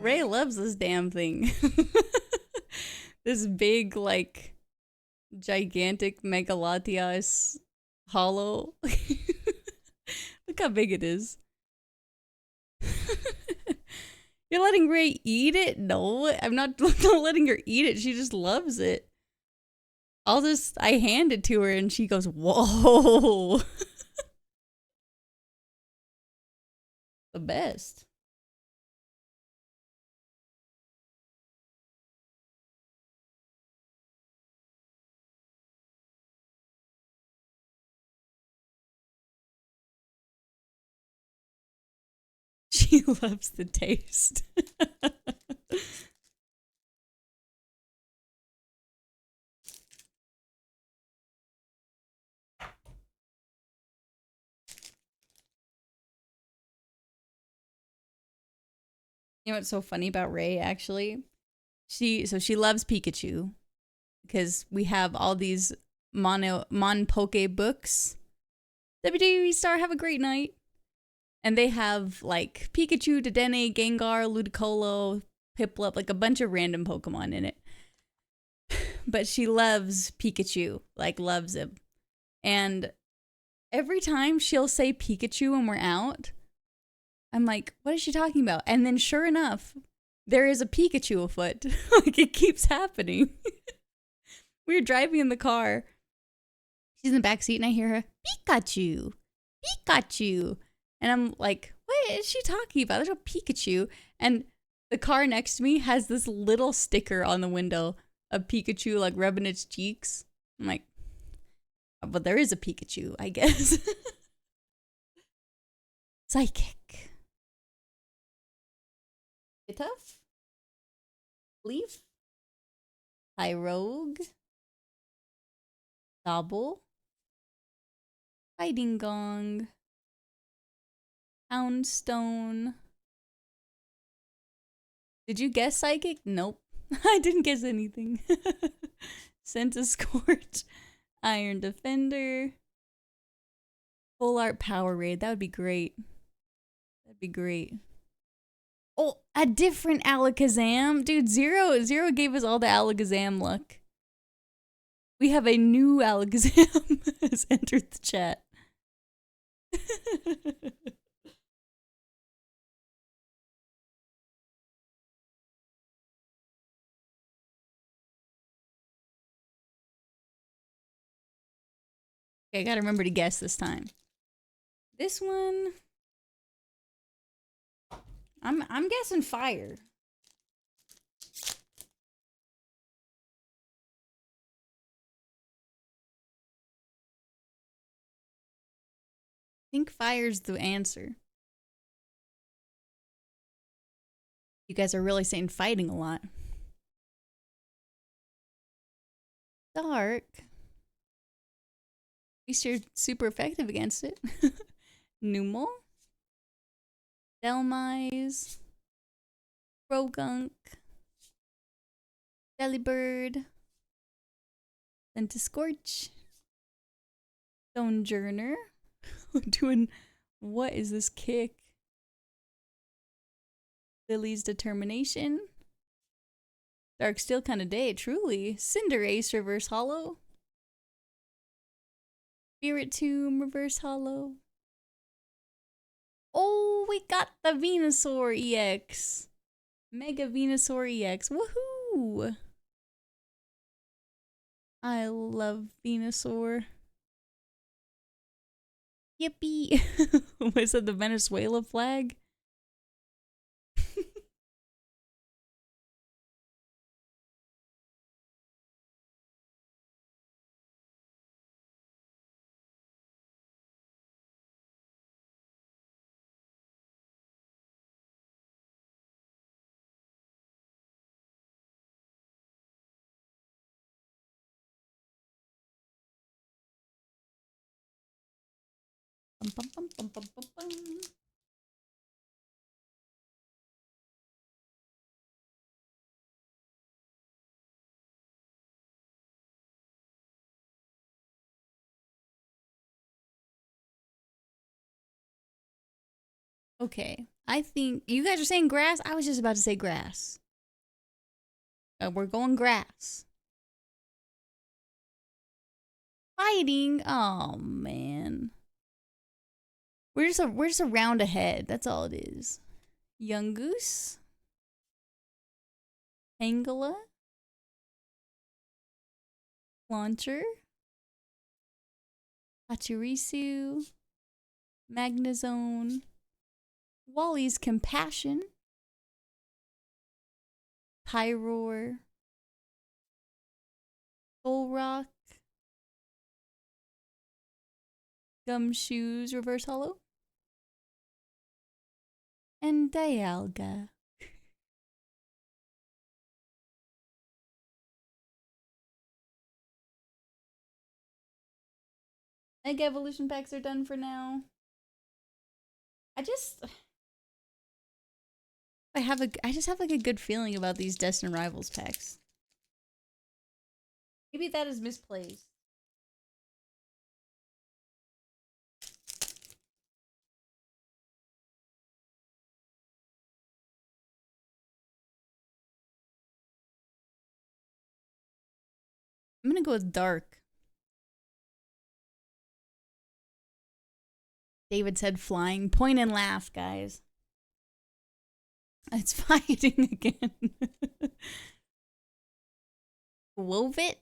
Ray loves this damn thing. This big, like, gigantic Megalatias hollow. Look how big it is. You're letting Ray eat it? No, I'm not letting her eat it. She just loves it. I hand it to her and she goes, whoa. The best. She loves the taste. You know what's so funny about Ray, actually? She loves Pikachu because we have all these Mon Poke books. WWE Star, have a great night. And they have like Pikachu, Dedenne, Gengar, Ludicolo, Piplup, like a bunch of random Pokemon in it. But she loves Pikachu, like loves him. And every time she'll say Pikachu when we're out, I'm like, what is she talking about? And then sure enough, there is a Pikachu afoot. Like it keeps happening. We were driving in the car. She's in the back seat and I hear her, Pikachu, Pikachu. And I'm like, what is she talking about? There's no Pikachu. And the car next to me has this little sticker on the window of Pikachu like rubbing its cheeks. I'm like, but there is a Pikachu, I guess. Psychic. Pitough? Leaf? Pyrogue? Double? Fighting Gong? Houndstone? Did you guess Psychic? Nope. I didn't guess anything. Centiskorch? Iron Defender? Full Art Power Raid. That would be great. That'd be great. Oh, a different Alakazam? Dude, Zero gave us all the Alakazam luck. We have a new Alakazam has entered the chat. Okay, I gotta remember to guess this time. This one, I'm guessing fire. I think fire's the answer. You guys are really saying fighting a lot. Dark. At least you're super effective against it. Numel. Delmise. Rogunk. Delibird. Centiskorch. Stonejourner. Doing, what is this kick? Lily's Determination. Dark Steel kind of day, truly. Cinderace Reverse Hollow. Spiritomb Reverse Hollow. Oh, we got the Venusaur EX. Mega Venusaur EX. Woohoo! I love Venusaur. Yippee! Was that the Venezuela flag? Bum, bum, bum, bum, bum, bum. Okay, I think you guys are saying grass. I was just about to say grass. We're going grass. Fighting. Oh man. We're just a round ahead. That's all it is. Young Goose. Angela. Launcher. Pachirisu. Magnezone. Wally's Compassion. Pyroar. Bullrock. Gumshoes Reverse Hollow. And Dialga. Egg evolution packs are done for now. I just have like a good feeling about these Destined Rivals packs. Maybe that is misplaced. I'm gonna go with dark. David said flying. Point and laugh, guys. It's fighting again. Wovit.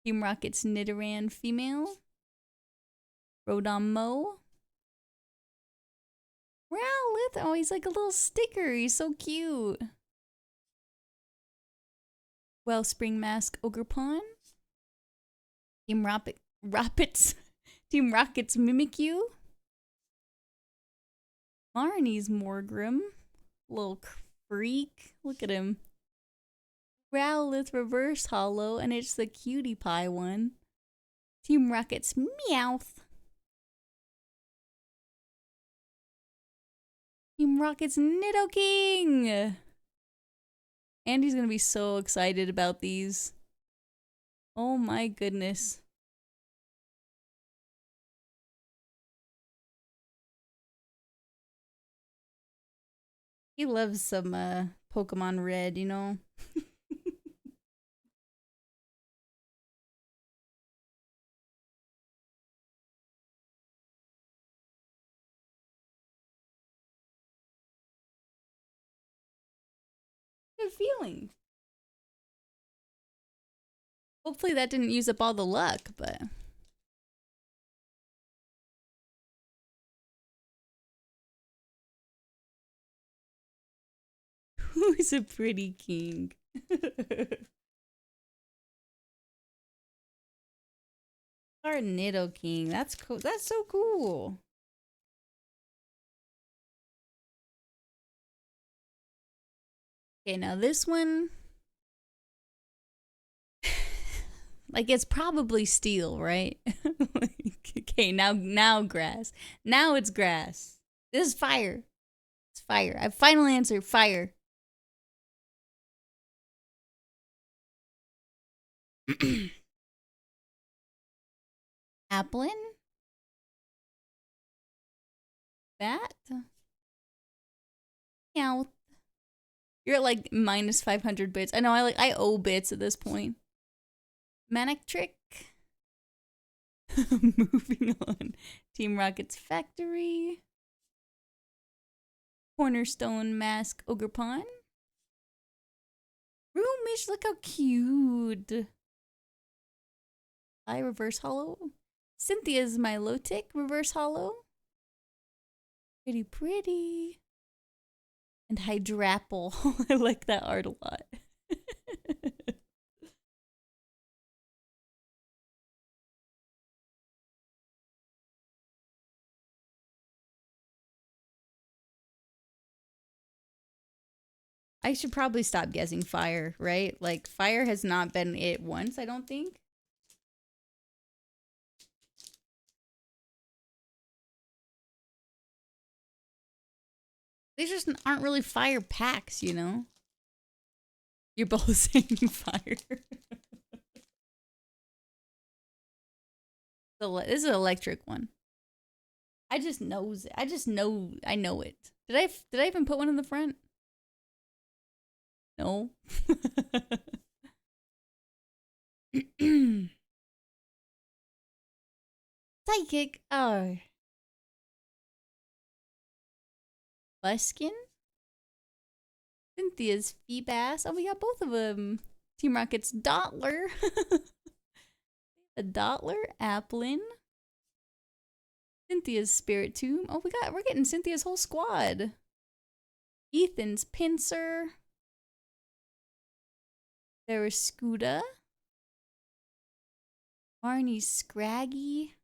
Team Rocket's Nidoran female. Rotom-Mow. Rowlith. Oh, he's like a little sticker. He's so cute. Wellspring Mask Ogerpon. Team Rocket's Team Rocket's Mimikyu. Marnie's Morgrem. Little freak. Look at him. Rowlith Reverse Hollow, and it's the Cutie Pie one. Team Rocket's Meowth. Team Rocket's Nidoking. Andy's gonna be so excited about these. Oh my goodness. He loves some Pokemon Red, you know? Good feeling. Hopefully that didn't use up all the luck, but... Who's a pretty king? Our Nidoking. That's cool. That's so cool. Okay, now this one... like, it's probably steel, right? Okay, now grass. Now it's grass. This is fire. It's fire. I have final answer. Fire. Applin? Bat? Meowth. You're at like minus 500 bits. I know I owe bits at this point. Manectric. Moving on. Team Rocket's Factory. Cornerstone Mask Ogerpon. Roomish, look how cute. I Reverse Hollow. Cynthia's Milotic Reverse Hollow. Pretty. And Hydrapple. I like that art a lot. I should probably stop guessing fire, right? Like, fire has not been it once, I don't think. These just aren't really fire packs, you know? You're both saying fire. This is an electric one. I just knows it. I just know I know it. Did I even put one in the front? No. Psychic. Oh. Buskin? Cynthia's Feebass. Oh, we got both of them. Team Rocket's Dottler. The Dottler, Applin. Cynthia's Spiritomb. Oh, we're getting Cynthia's whole squad. Ethan's Pinsir. There was Scooda. Marnie's Scraggy.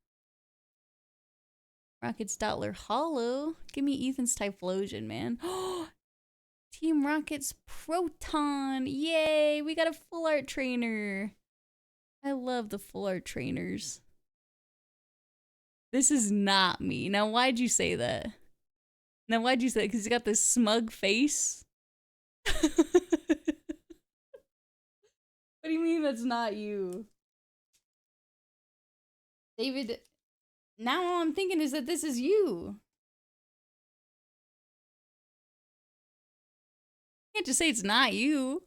Rocket's Dottler Hollow. Give me Ethan's Typhlosion, man. Team Rocket's Proton. Yay, we got a full art trainer. I love the full art trainers. This is not me. Now, why'd you say that? Now, why'd you say that? Because he's got this smug face? What do you mean that's not you? David, now all I'm thinking is that this is you. You can't just say it's not you.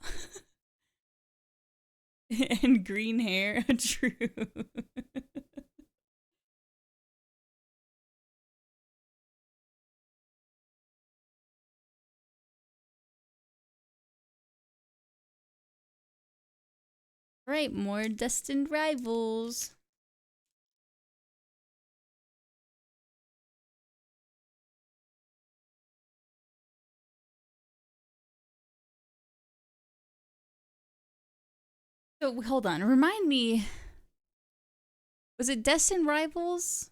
And green hair, true. Right, more destined rivals. So hold on, remind me. Was it Destined Rivals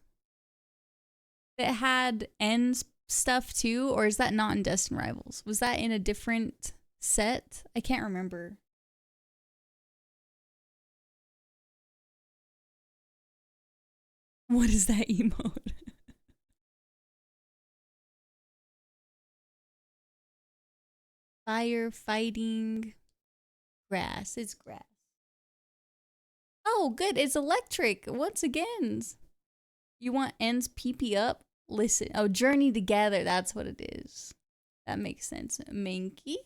that had ends stuff too, or is that not in Destined Rivals? Was that in a different set? I can't remember. What is that emote? Fire, fighting, grass. It's grass. Oh, good. It's electric. Once again. You want ends PP up? Listen. Oh, journey together. That's what it is. That makes sense. Minky.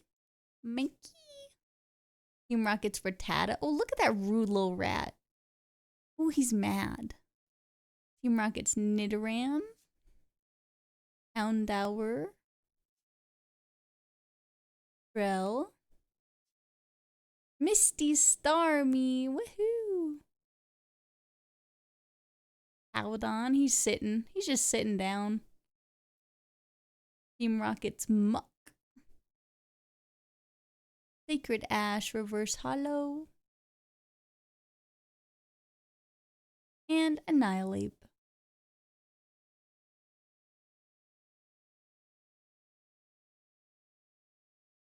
Minky. Team Rocket's Rattata. Oh, look at that rude little rat. Oh, he's mad. Team Rocket's Nidoran. Houndour. Rel. Misty Starmie. Woohoo. Howdon. He's sitting. He's just sitting down. Team Rocket's Muck. Sacred Ash. Reverse Hollow. And Annihilate.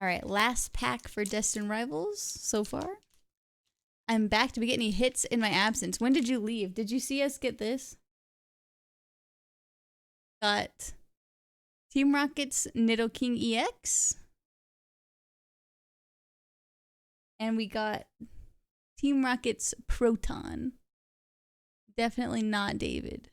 Alright, last pack for Destined Rivals so far. I'm back. Did we get any hits in my absence? When did you leave? Did you see us get this? Got Team Rocket's Nidoking EX. And we got Team Rocket's Proton. Definitely not David.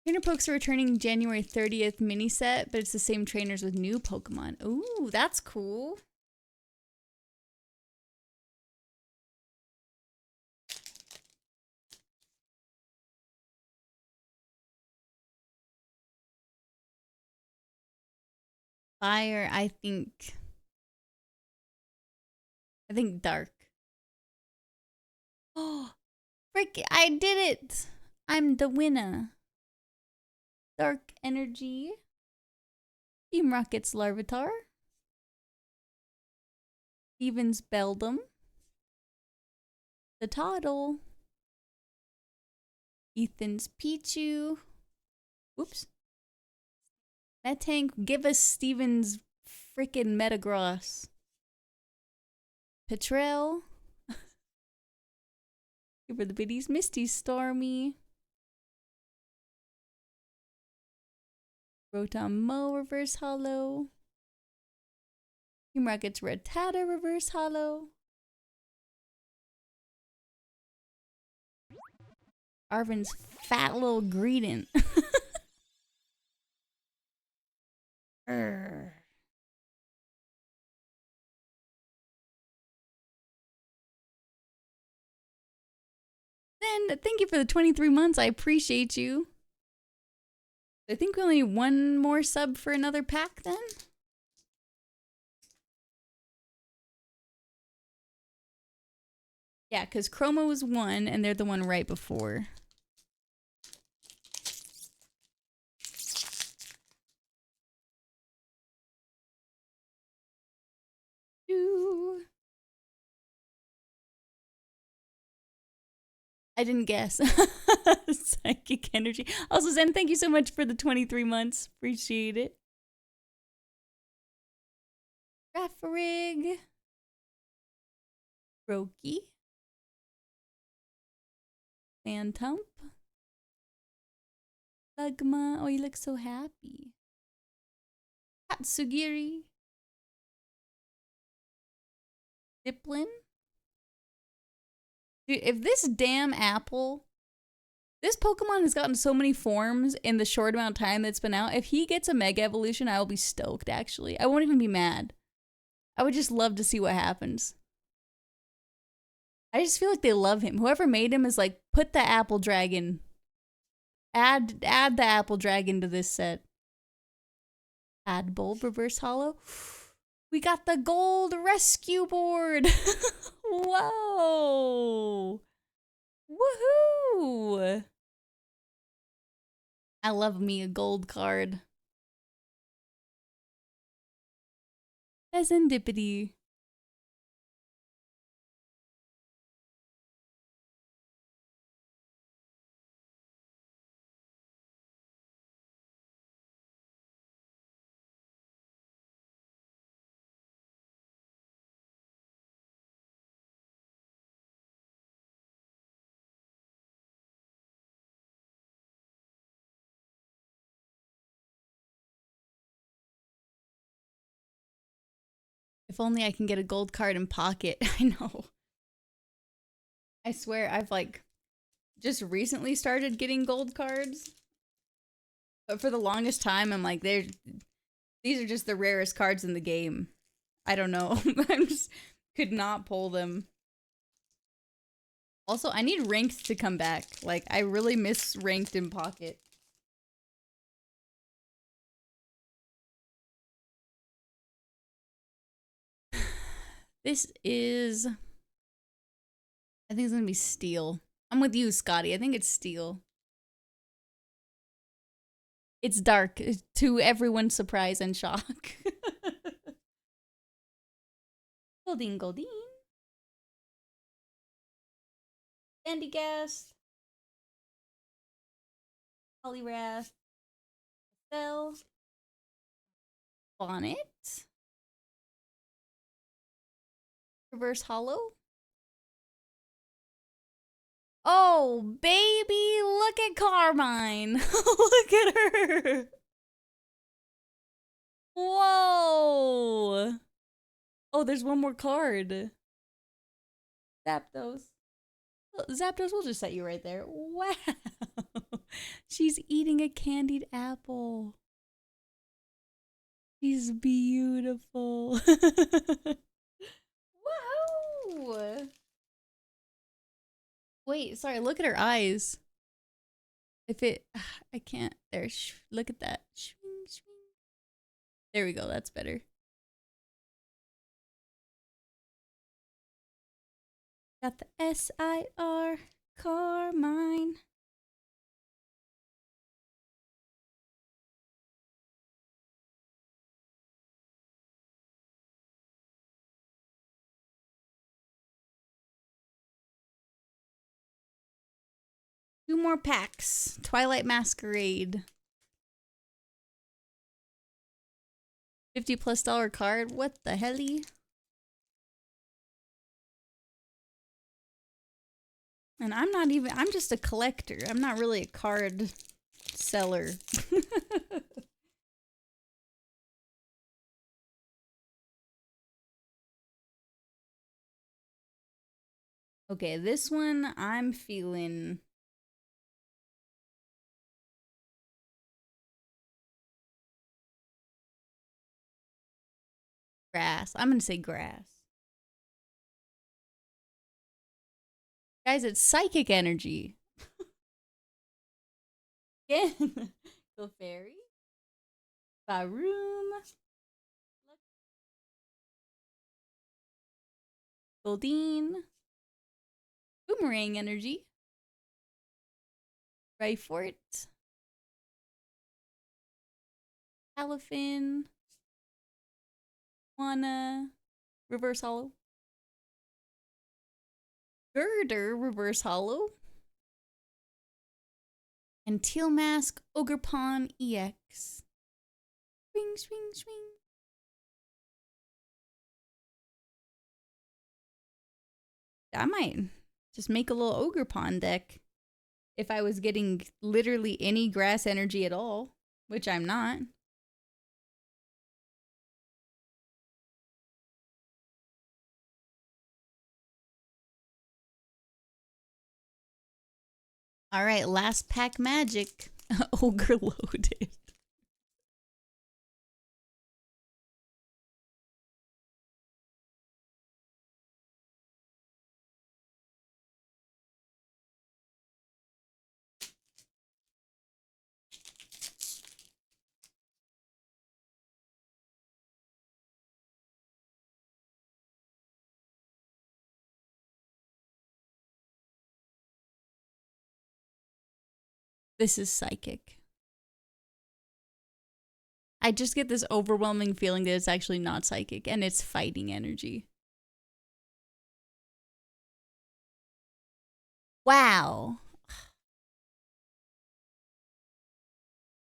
Trainer Pokes are returning January 30th mini set, but it's the same trainers with new Pokemon. Ooh, that's cool. Fire, I think dark. Oh, frick, I did it. I'm the winner. Dark Energy. Team Rocket's Larvitar. Steven's Beldum. The Toddle. Ethan's Pichu. Whoops. Metang, give us Steven's frickin' Metagross. Petrel. Give her the biddies. Misty Stormy. Rotom Mo Reverse Hollow. Team Rocket's Rattata Reverse Hollow. Arvin's fat little greeting. Then thank you for the 23 months. I appreciate you. I think we only need one more sub for another pack then. Yeah, because Chroma was 1 and they're the one right before. I didn't guess. Psychic energy. Also, Zen, thank you so much for the 23 months. Appreciate it. Raffarig. Roki. Phantump. Lugma. Oh, you look so happy. Tatsugiri. Diplin. Dude, if this damn apple... This Pokemon has gotten so many forms in the short amount of time that it's been out. If he gets a Mega Evolution, I will be stoked, actually. I won't even be mad. I would just love to see what happens. I just feel like they love him. Whoever made him is like, put the Apple Dragon. Add the Apple Dragon to this set. Add Bulb Reverse Hollow. We got the gold rescue board. Whoa. Woohoo. I love me a gold card. Serendipity. If only I can get a gold card in pocket. I know. I swear I've like just recently started getting gold cards. But for the longest time I'm like these are just the rarest cards in the game. I don't know. I just could not pull them. Also, I need ranked to come back. Like I really miss ranked in pocket. This is... I think it's gonna be steel. I'm with you, Scotty. I think it's steel. It's dark, to everyone's surprise and shock. Goldeen, Goldeen. Sandygast. Poliwrath. Cell. Bonnet. Reverse Hollow. Oh, baby, look at Carmine. Look at her. Whoa. Oh, there's one more card. Zapdos. Zapdos, we'll just set you right there. Wow. She's eating a candied apple. She's beautiful. Whoa. Wait, sorry, look at her eyes. If it... I can't. There, look at that. There we go, that's better. Got the S-I-R, Carmine. Two more packs. Twilight Masquerade. $50+ card. What the helly? And I'm not even... I'm just a collector. I'm not really a card seller. Okay, this one I'm feeling... Grass. I'm gonna say grass. Guys, it's psychic energy. Again. Clefairy. Faroom. Goldeen. Boomerang energy. Rhyfort. Palafin. Wanna. Reverse Hollow. Girder, Reverse Hollow. And Teal Mask, Ogerpon EX. Swing, swing, swing. I might just make a little Ogerpon deck if I was getting literally any grass energy at all, which I'm not. All right, last pack magic. Ogre loaded. This is psychic. I just get this overwhelming feeling that it's actually not psychic and it's fighting energy. Wow.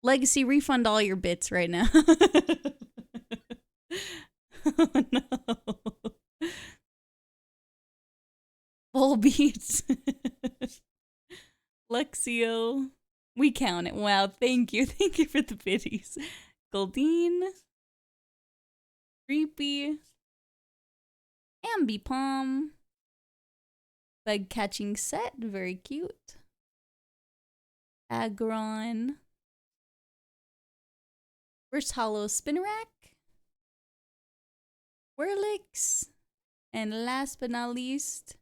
Legacy, refund all your bits right now. Oh no. Full beats. Lexio. We count it. Wow, thank you. Thank you for the biddies. Goldeen. Creepy. Ambipom. Bug catching set. Very cute. Aggron. Reverse Hollow Spinarak. Whirlix. And last but not least,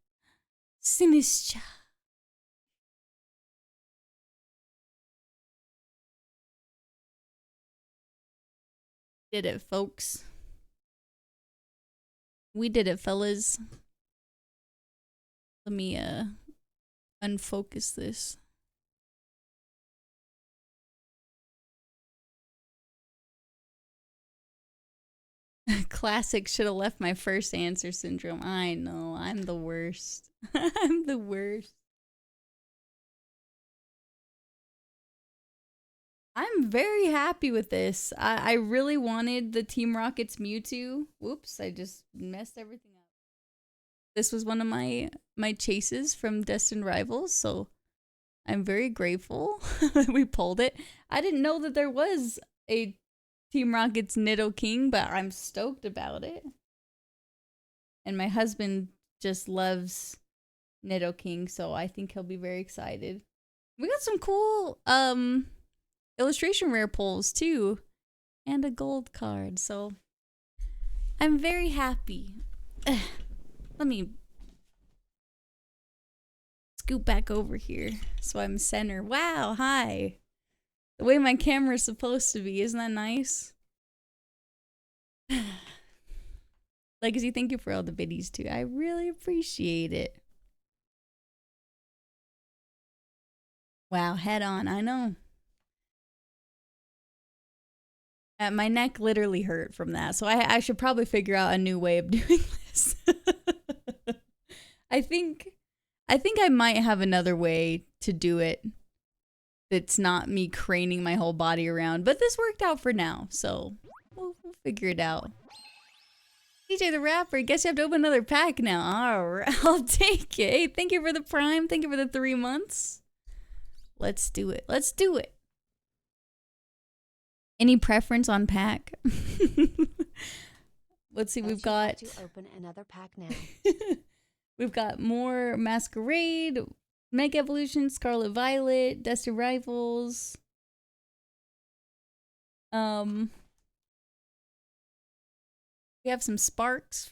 Sinistra. Did it, folks. We did it, fellas. Let me unfocus this. Classic should have left my first answer syndrome. I know, I'm the worst. I'm the worst. I'm very happy with this. I really wanted the Team Rocket's Mewtwo. Whoops, I just messed everything up. This was one of my chases from Destined Rivals, so I'm very grateful we pulled it. I didn't know that there was a Team Rocket's Nidoking, but I'm stoked about it. And my husband just loves Nidoking, so I think he'll be very excited. We got some cool illustration rare pulls too, and a gold card, so I'm very happy. Let me scoot back over here so I'm center. Wow, hi. The way my camera's supposed to be, isn't that nice? Legacy, thank you for all the biddies too. I really appreciate it. Wow, head on, I know. My neck literally hurt from that, so I should probably figure out a new way of doing this. I think I might have another way to do it that's not me craning my whole body around, but this worked out for now, so we'll figure it out. DJ the Rapper, guess you have to open another pack now. Alright, I'll take it. Hey, thank you for the Prime, thank you for the 3 months. Let's do it. Let's do it. Any preference on pack? Let's see, we've got to open another pack now. We've got more Masquerade, Mega Evolution, Scarlet Violet, Destined Rivals. We have some sparks.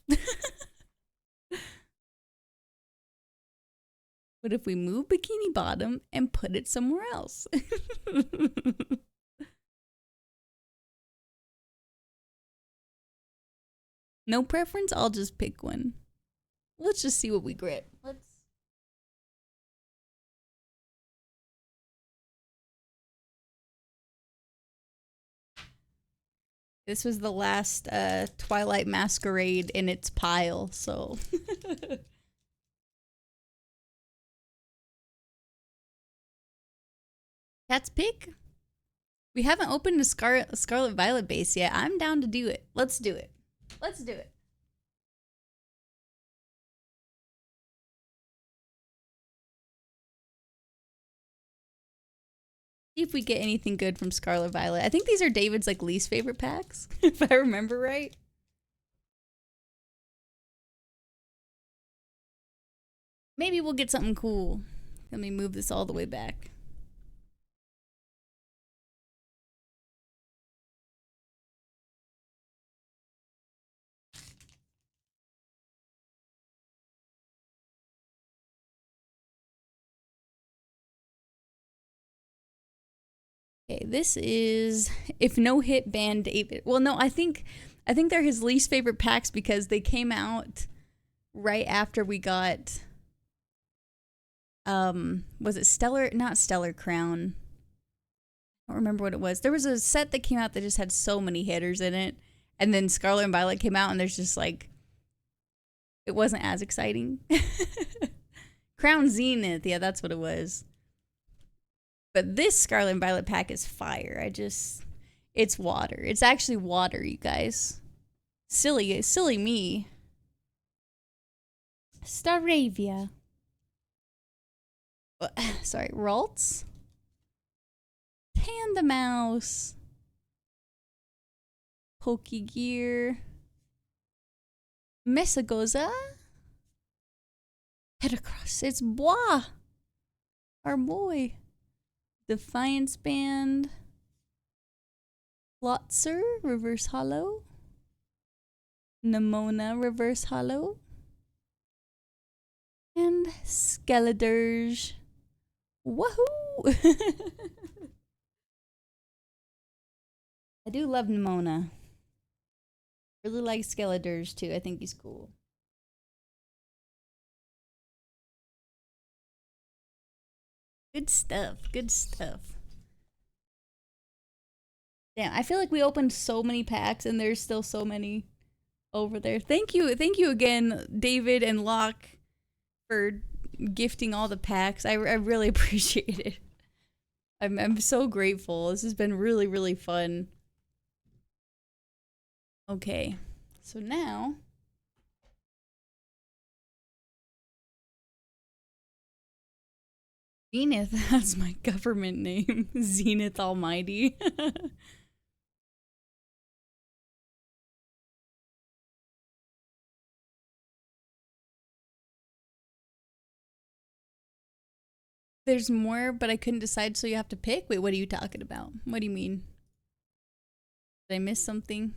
What if we move Bikini Bottom and put it somewhere else? No preference? I'll just pick one. Let's just see what we grip. This was the last Twilight Masquerade in its pile, so... Cat's pick? We haven't opened a Scarlet Violet base yet. I'm down to do it. Let's do it. Let's do it. See if we get anything good from Scarlet Violet. I think these are David's like least favorite packs, if I remember right. Maybe we'll get something cool. Let me move this all the way back. Okay, this is if no hit ban David. Well, no, I think they're his least favorite packs because they came out right after we got was it Stellar, not Stellar Crown. I don't remember what it was. There was a set that came out that just had so many hitters in it, and then Scarlet and Violet came out and there's just like it wasn't as exciting. Crown Zenith, yeah, that's what it was. But this Scarlet and Violet pack is fire. It's water. It's actually water, you guys. Silly me. Staravia. Sorry, Ralts. Panda Mouse. Pokegear. Mesagoza. Heracross. It's Bois. Our boy. Defiance Band. Lotzer, Reverse Hollow. Nemona, Reverse Hollow. And Skeledirge. Woohoo! I do love Nemona. Really like Skeledirge too. I think he's cool. Good stuff. Good stuff. Damn, I feel like we opened so many packs and there's still so many over there. Thank you again, David and Locke, for gifting all the packs. I really appreciate it. I'm so grateful. This has been really, really fun. Okay, so now... Zenith, that's my government name. Zenith Almighty. There's more, but I couldn't decide, so you have to pick? Wait, what are you talking about? What do you mean? Did I miss something?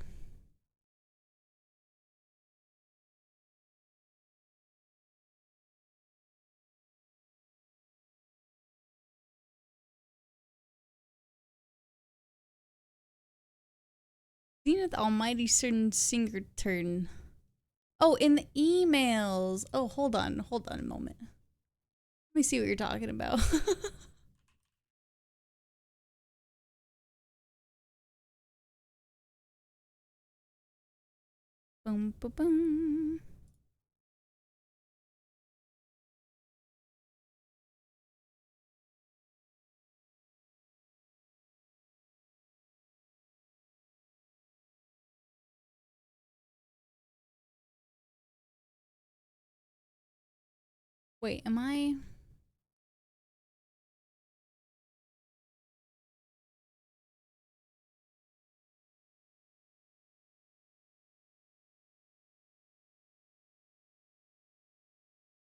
Zenith Almighty certain singer turn. Oh, in the emails. Oh, hold on a moment. Let me see what you're talking about. Boom, boom, boom. Wait, am I...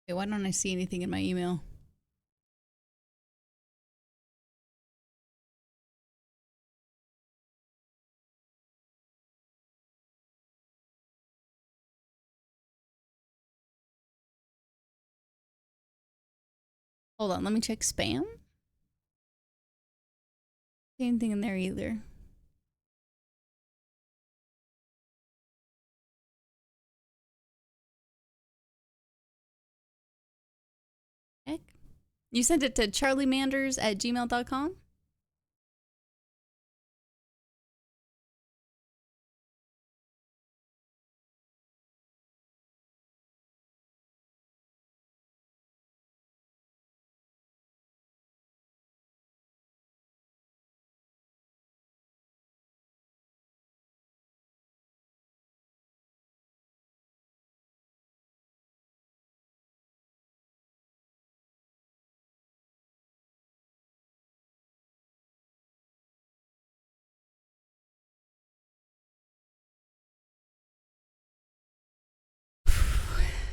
Wait, why don't I see anything in my email? Hold on, let me check spam. Anything in there either. Heck. You sent it to charliemanders@gmail.com?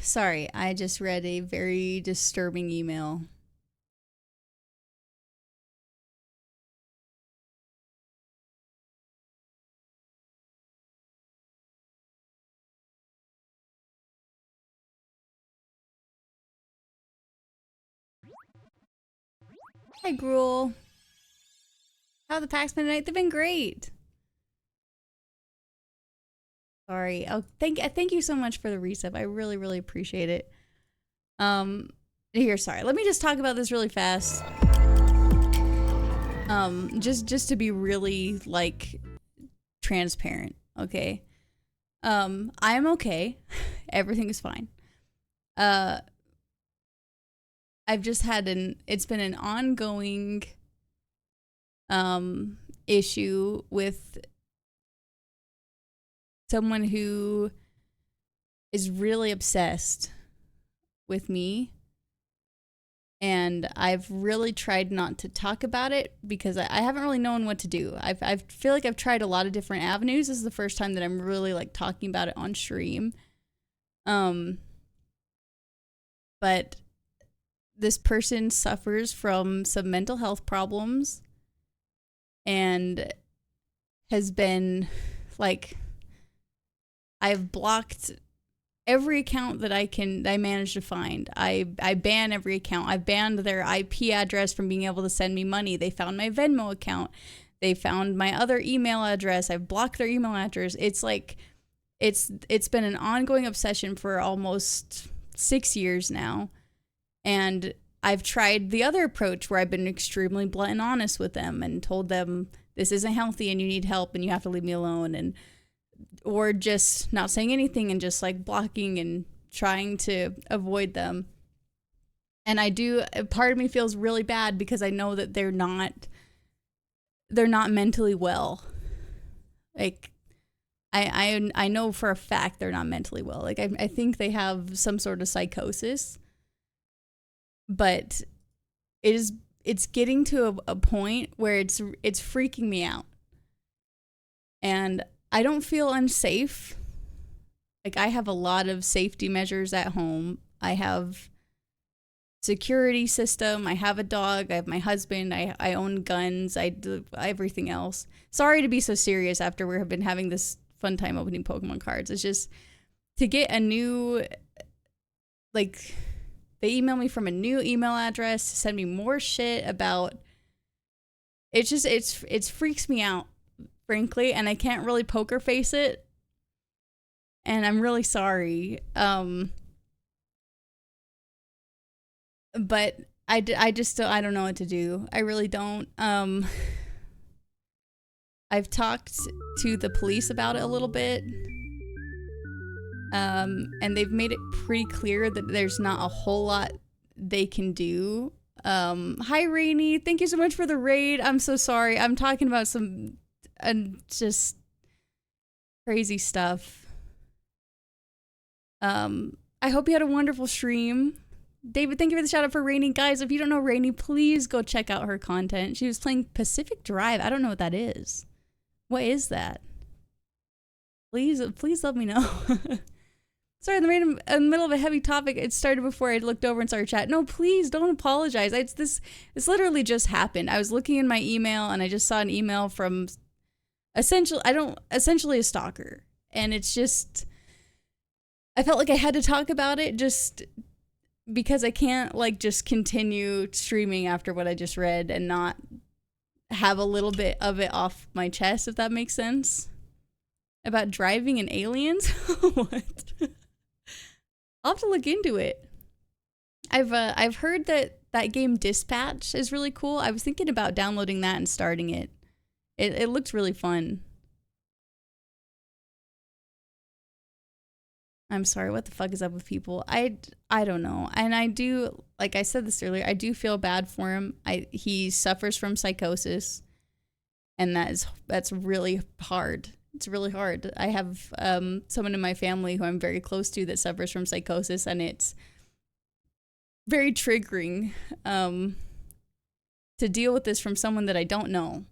Sorry, I just read a very disturbing email. Hi, Gruel. How are the packs been tonight? They've been great. Sorry. Oh, thank you so much for the resub. I really, really appreciate it. Here, sorry. Let me just talk about this really fast. Just to be really, like, transparent, okay? I am okay. Everything is fine. I've just had it's been an ongoing issue with someone who is really obsessed with me, and I've really tried not to talk about it because I haven't really known what to do. I feel like I've tried a lot of different avenues. This is the first time that I'm really like talking about it on stream. But this person suffers from some mental health problems and has been like, I've blocked every account that I managed to find. I ban every account. I've banned their IP address from being able to send me money. They found my Venmo account. They found my other email address. I've blocked their email address. It's like, it's been an ongoing obsession for almost 6 years now. And I've tried the other approach where I've been extremely blunt and honest with them and told them this isn't healthy and you need help and you have to leave me alone, or just not saying anything and just like blocking and trying to avoid them. And part of me feels really bad because I know that they're not mentally well. Like, I know for a fact they're not mentally well. Like, I think they have some sort of psychosis. But it's getting to a point where it's freaking me out. And I don't feel unsafe. Like, I have a lot of safety measures at home. I have security system. I have a dog. I have my husband. I own guns. I do everything else. Sorry to be so serious after we have been having this fun time opening Pokemon cards. It's just to get a new, like, they email me from a new email address to send me more shit about. It's just it freaks me out, frankly, and I can't really poker face it. And I'm really sorry. But I just still, I don't know what to do. I really don't. I've talked to the police about it a little bit. And they've made it pretty clear that there's not a whole lot they can do. Hi, Rainy. Thank you so much for the raid. I'm so sorry. I'm talking about some just crazy stuff. I hope you had a wonderful stream. David, thank you for the shout out for Rainy. Guys, if you don't know Rainy, please go check out her content. She was playing Pacific Drive. I don't know what that is. What is that? Please let me know. Sorry, in the middle of a heavy topic, it started before I looked over and started chat. No, please don't apologize. This literally just happened. I was looking in my email and I just saw an email from essentially a stalker. And it's just, I felt like I had to talk about it just because I can't like just continue streaming after what I just read and not have a little bit of it off my chest, if that makes sense. About driving and aliens? What? I'll have to look into it. I've heard that game Dispatch is really cool. I was thinking about downloading that and starting it. It looks really fun. I'm sorry, what the fuck is up with people? I don't know. And I do, like I said this earlier, I do feel bad for him. He suffers from psychosis, and that's really hard. It's really hard. I have someone in my family who I'm very close to that suffers from psychosis, and it's very triggering to deal with this from someone that I don't know.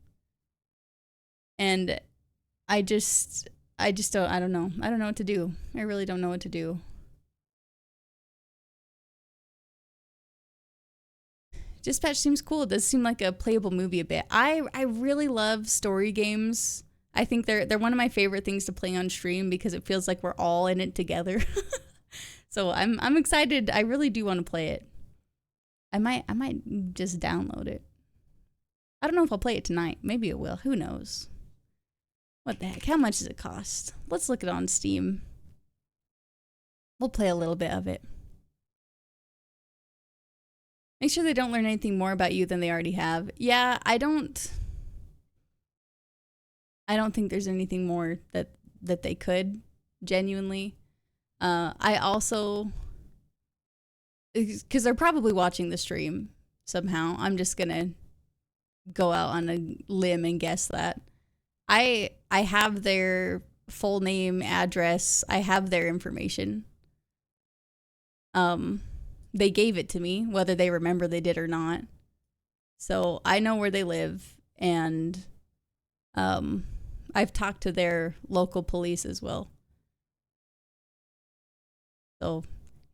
And I don't know. I don't know what to do. I really don't know what to do. Dispatch seems cool. It does seem like a playable movie a bit. I really love story games. I think they're one of my favorite things to play on stream because it feels like we're all in it together. So I'm excited. I really do want to play it. I might just download it. I don't know if I'll play it tonight. Maybe it will. Who knows? What the heck? How much does it cost? Let's look it on Steam. We'll play a little bit of it. Make sure they don't learn anything more about you than they already have. Yeah, I don't think there's anything more that they could, genuinely. I also, because they're probably watching the stream somehow. I'm just gonna go out on a limb and guess that. I have their full name, address. I have their information. They gave it to me, whether they remember they did or not. So I know where they live, and I've talked to their local police as well. So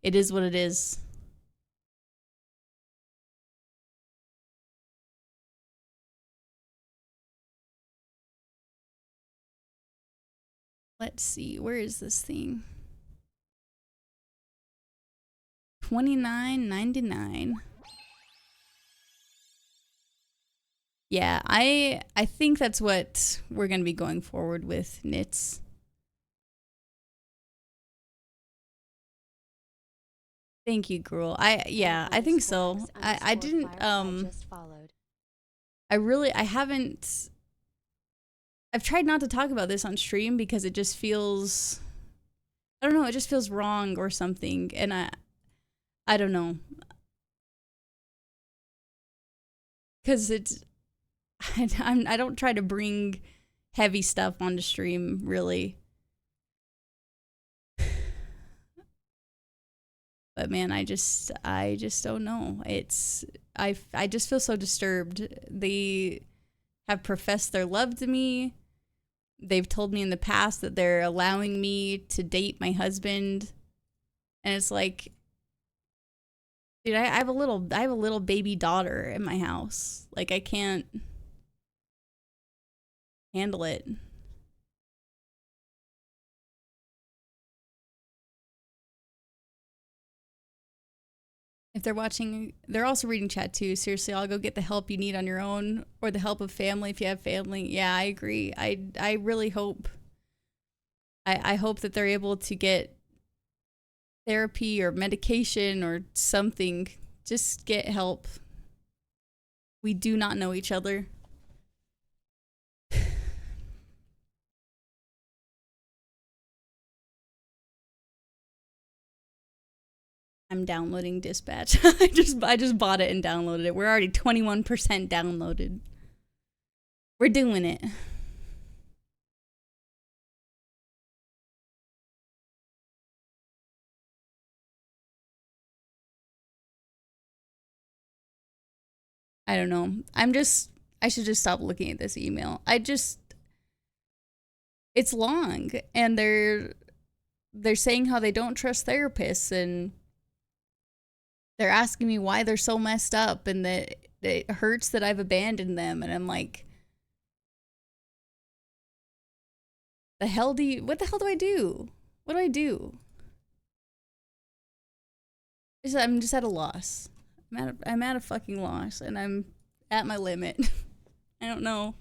it is what it is. Let's see, where is this thing? $29.99. Yeah, I think that's what we're gonna be going forward with, Nits. Thank you, Gruel. I think so. I didn't I've tried not to talk about this on stream because it just feels, I don't know, it just feels wrong or something, and I don't know. Cuz I don't try to bring heavy stuff onto stream, really. But man, I just don't know. I just feel so disturbed. They have professed their love to me. They've told me in the past that they're allowing me to date my husband. And it's like, dude, I have a little baby daughter in my house. Like, I can't handle it. If they're watching, they're also reading chat too. Seriously, I'll go get the help you need on your own, or the help of family if you have family. Yeah, I agree. I really hope. I hope that they're able to get therapy or medication or something. Just get help. We do not know each other. I'm downloading Dispatch. I just bought it and downloaded it. We're already 21% downloaded. We're doing it. I don't know. I should just stop looking at this email. It's long, and they're saying how they don't trust therapists, and they're asking me why they're so messed up, and that it hurts that I've abandoned them. And I'm like, what the hell do I do? What do I do? I'm just at a loss. I'm at a fucking loss, and I'm at my limit. I don't know.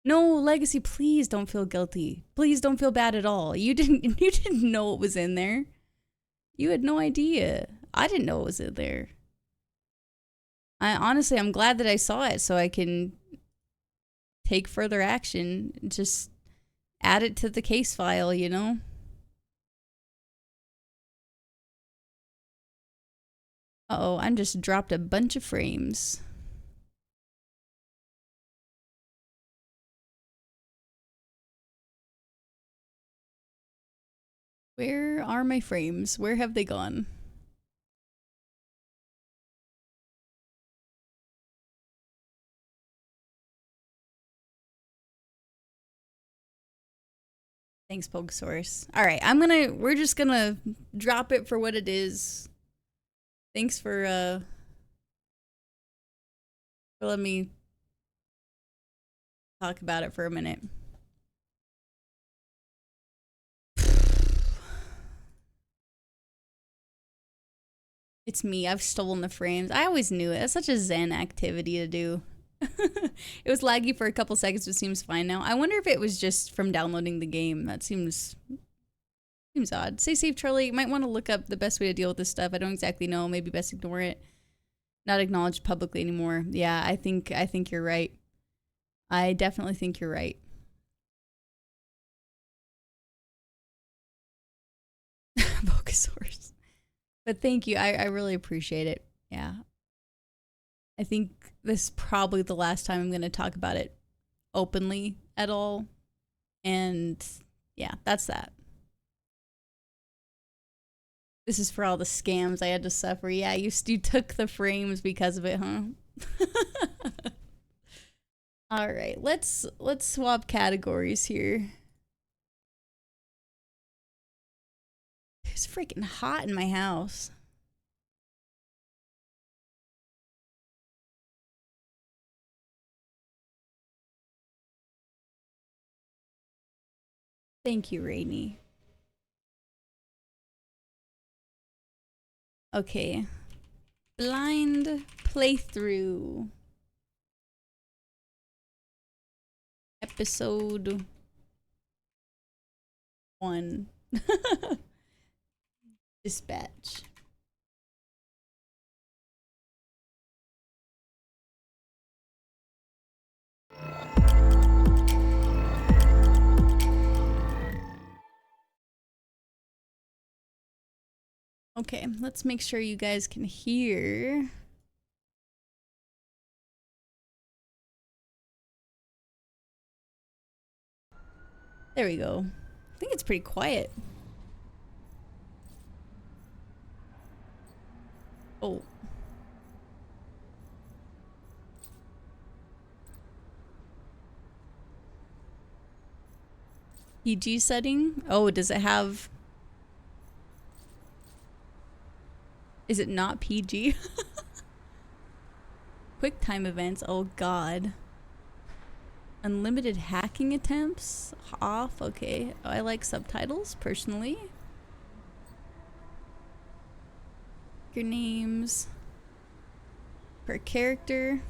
No, Legacy, please don't feel guilty. Please don't feel bad at all. You didn't know what was in there. You had no idea. I didn't know what was in there. I'm glad that I saw it so I can take further action. Just add it to the case file, you know? Uh-oh, I just dropped a bunch of frames. Where are my frames? Where have they gone? Thanks, Pokesaurus. All right, we're just gonna drop it for what it is. Thanks for letting me talk about it for a minute. It's me. I've stolen the frames. I always knew it. That's such a Zen activity to do. It was laggy for a couple seconds, but seems fine now. I wonder if it was just from downloading the game. That seems odd. Stay safe, Charlie. You might want to look up the best way to deal with this stuff. I don't exactly know. Maybe best ignore it. Not acknowledged publicly anymore. Yeah, I think you're right. I definitely think you're right. Vocasaurus. But thank you. I really appreciate it. Yeah. I think this is probably the last time I'm going to talk about it openly at all. And yeah, that's that. This is for all the scams I had to suffer. Yeah, you took the frames because of it, huh? All right, let's swap categories here. It's freaking hot in my house. Thank you, Rainy. Okay. Blind playthrough. Episode 1. Dispatch. Okay, let's make sure you guys can hear. There we go. I think it's pretty quiet. Oh. PG setting? Oh, does it have... Is it not PG? Quick time events. Oh god. Unlimited hacking attempts? Off. Okay. Oh, I like subtitles, personally. Your names. Per character.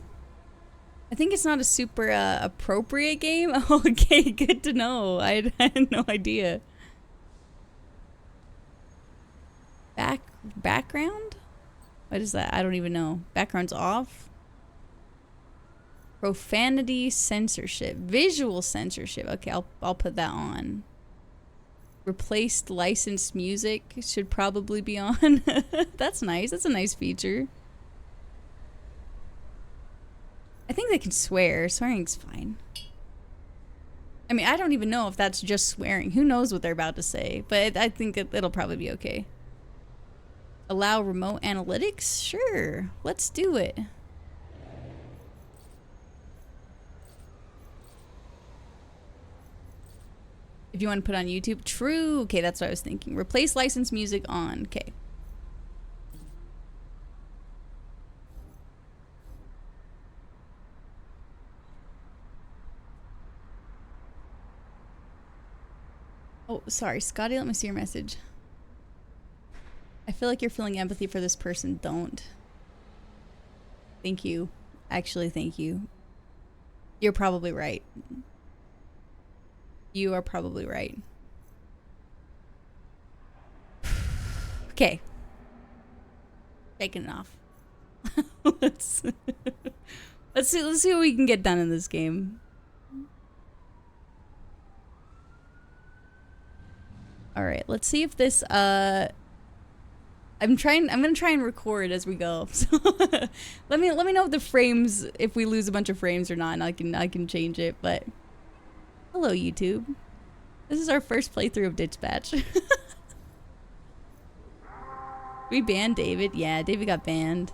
I think it's not a super appropriate game. Okay, good to know. I had no idea. Background? What is that? I don't even know. Background's off. Profanity censorship. Visual censorship. Okay, I'll put that on. Replaced licensed music should probably be on. That's nice. That's a nice feature. I think they can swear. Swearing's fine. I mean, I don't even know if that's just swearing. Who knows what they're about to say? But I think it'll probably be okay. Allow remote analytics? Sure. Let's do it. If you want to put on YouTube. True. Okay, that's what I was thinking. Replace licensed music on. Okay. Oh, sorry, Scotty, let me see your message. I feel like you're feeling empathy for this person. Don't. Thank you. Actually, thank you. You're probably right. You are probably right. Okay. Taking it off. let's see what we can get done in this game. All right, let's see if this I'm gonna try and record as we go. So let me know if the frames, if we lose a bunch of frames or not, and I can change it. But hello YouTube. This is our first playthrough of Dispatch. We banned David. Yeah, David got banned.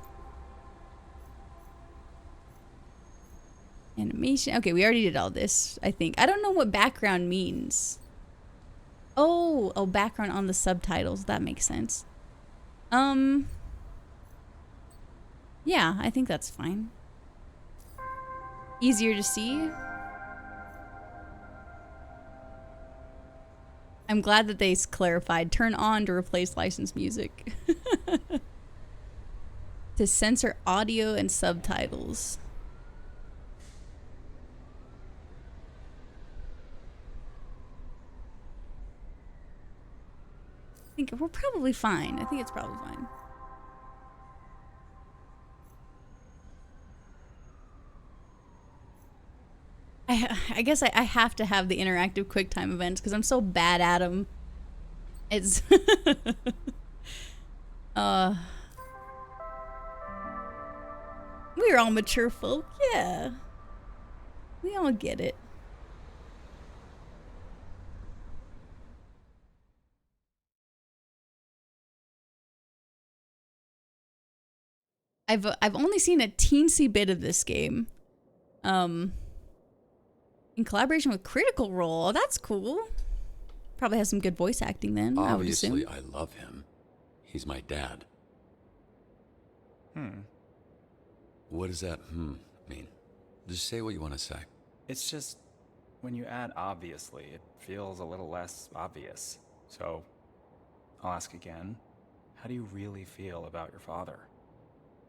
Animation. Okay, we already did all this, I think. I don't know what background means. Oh, background on the subtitles. That makes sense. Yeah, I think that's fine. Easier to see. I'm glad that they clarified. Turn on to replace licensed music. To censor audio and subtitles. I think we're probably fine. I think it's probably fine. I guess I have to have the interactive QuickTime events because I'm so bad at them. It's we're all mature folk, yeah. We all get it. I've only seen a teensy bit of this game. In collaboration with Critical Role. Oh, that's cool. Probably has some good voice acting then. Obviously, I love him. He's my dad. What does that mean? Just say what you want to say. It's just, when you add obviously, it feels a little less obvious. So, I'll ask again. How do you really feel about your father?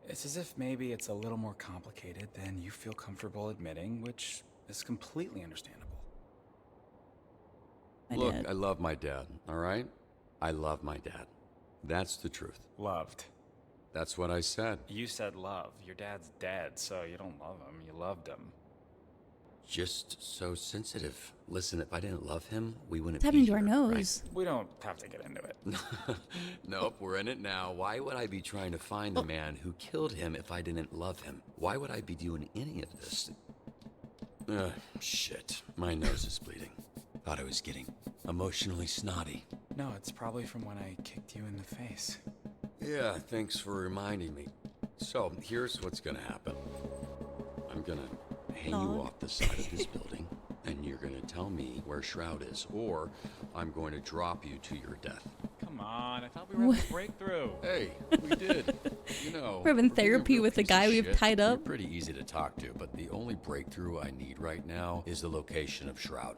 It's as if maybe it's a little more complicated than you feel comfortable admitting, which is completely understandable. Look, I love my dad, all right? I love my dad. That's the truth. Loved. That's what I said. You said love. Your dad's dead, so you don't love him. You loved him. Just so sensitive. Listen, if I didn't love him, we wouldn't What's happening be to our here, nose? We don't have to get into it. Nope, we're in it now. Why would I be trying to find the man who killed him if I didn't love him? Why would I be doing any of this? Shit. My nose is bleeding. Thought I was getting emotionally snotty. No, it's probably from when I kicked you in the face. Yeah, thanks for reminding me. So, here's what's gonna happen. I'm gonna hang you off the side of this building, and you're gonna tell me where Shroud is, or I'm going to drop you to your death. Come on, I thought we were having a breakthrough. Hey, we did. You know, We're having for being a therapy real with the piece guy of we've shit, tied up. You're pretty easy to talk to, but the only breakthrough I need right now is the location of Shroud.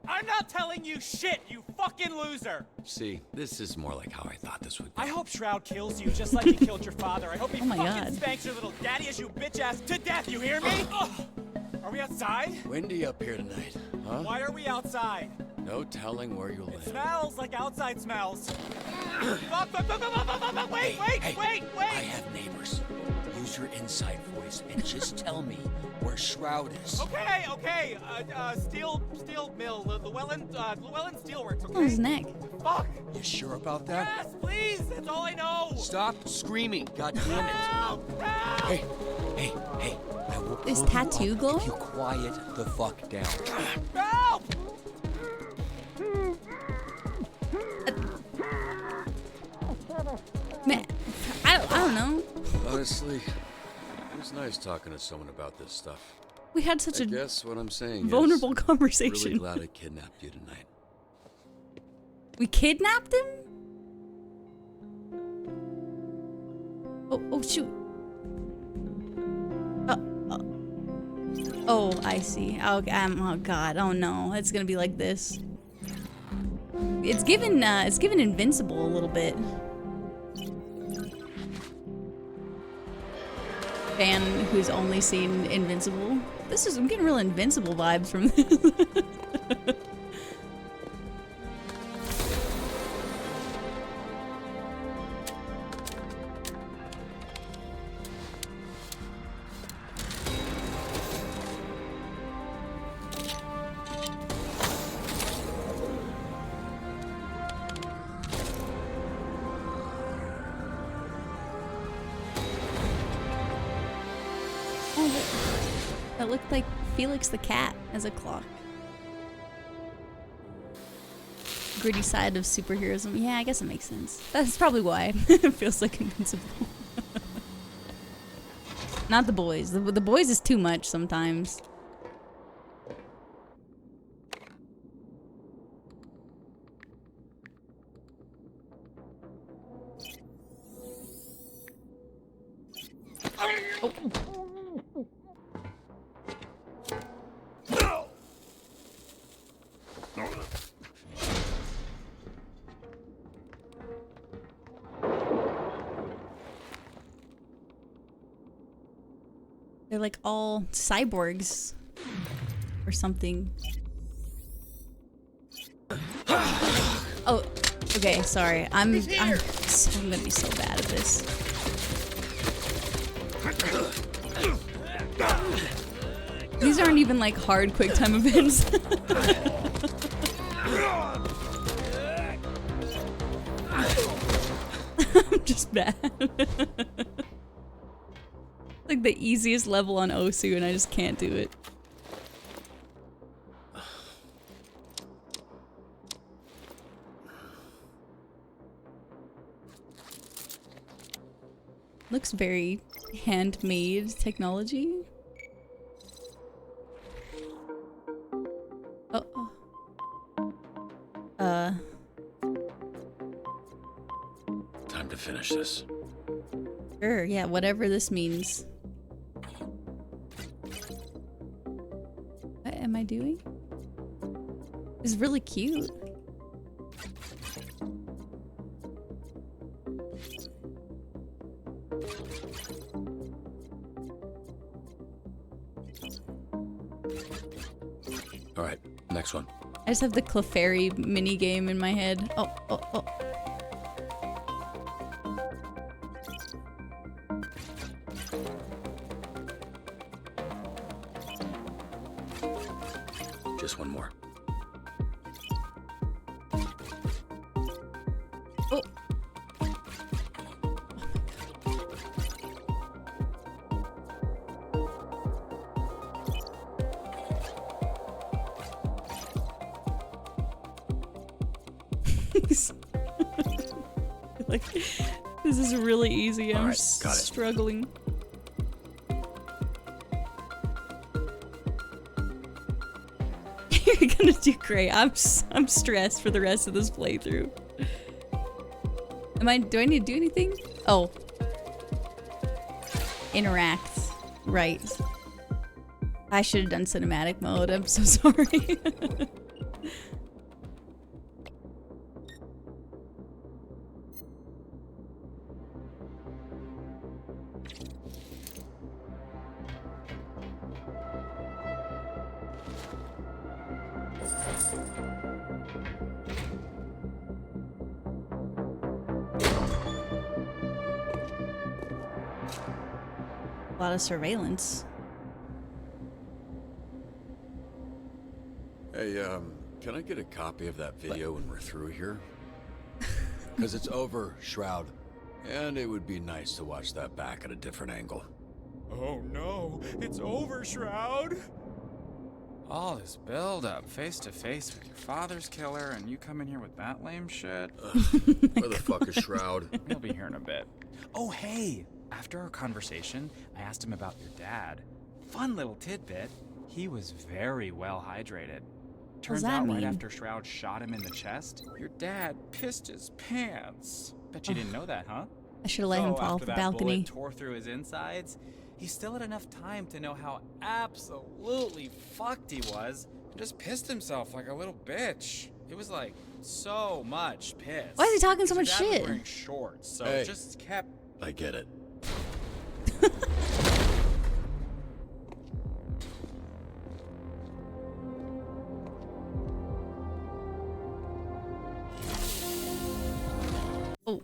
I'm not telling you shit, you fucking loser! See, this is more like how I thought this would be. I hope Shroud kills you just like he killed your father. I hope he Oh my fucking God. spanks your little daddy as you bitch ass to death, you hear me? Are we outside? Windy up here tonight, huh? Why are we outside? No telling where you'll land. Smells like outside smells. Fuck, wait, Hey, wait! I have neighbors. Use your inside voice and just tell me where Shroud is. Okay. Steel mill, Llewellyn Steelworks, okay? Oh, his neck. Fuck! You sure about that? Yes, please! That's all I know! Stop screaming, God damn it. Help! Help! Hey, I will Is pull you tattoo up glowing? if you quiet the fuck down. Help! Man, I don't know. Honestly, it was nice talking to someone about this stuff. We had such I a guess what I'm saying vulnerable is, conversation. really glad I kidnapped you tonight. We kidnapped him? Oh shoot. Oh, I see. Okay, oh god, oh no, it's gonna be like this. It's given Invincible a little bit. Fan who's only seen Invincible. I'm getting real Invincible vibes from this. That looked like Felix the cat as a clock. Gritty side of superheroism. Yeah, I guess it makes sense. That's probably why it feels like Invincible. Not the boys. The boys is too much sometimes. Oh. They're like all cyborgs or something. Oh, okay, sorry. I'm gonna be so bad at this. These aren't even like hard quick time events. I'm just bad. Like the easiest level on Osu and I just can't do it. Looks very handmade technology. Oh. Time to finish this. Sure, yeah, whatever this means. What am I doing? It's really cute. All right, next one. I just have the Clefairy mini game in my head. Oh. Just one more. Oh. Like, this is really easy. I'm All right, got it. struggling. You're gonna do great. I'm stressed for the rest of this playthrough. Do I need to do anything? Oh. Interact. Right. I should have done cinematic mode. I'm so sorry. A lot of surveillance. Hey, can I get a copy of that video when we're through here? Because it's over, Shroud. And it would be nice to watch that back at a different angle. Oh no, it's over, Shroud. All this build-up, face to face with your father's killer, and you come in here with that lame shit? Where the fuck is Shroud? He'll be here in a bit. Oh, hey! After our conversation, I asked him about your dad. Fun little tidbit. He was very well hydrated. Turns that out right mean? after Shroud shot him in the chest, your dad pissed his pants. Bet you didn't know that, huh? I should have let him So fall off after the that balcony. bullet tore through his insides, he still had enough time to know how absolutely fucked he was and just pissed himself like a little bitch. It was like so much piss. Why is he talking so Your much dad was shit? wearing shorts, so Hey. it just kept. I get it. Oh,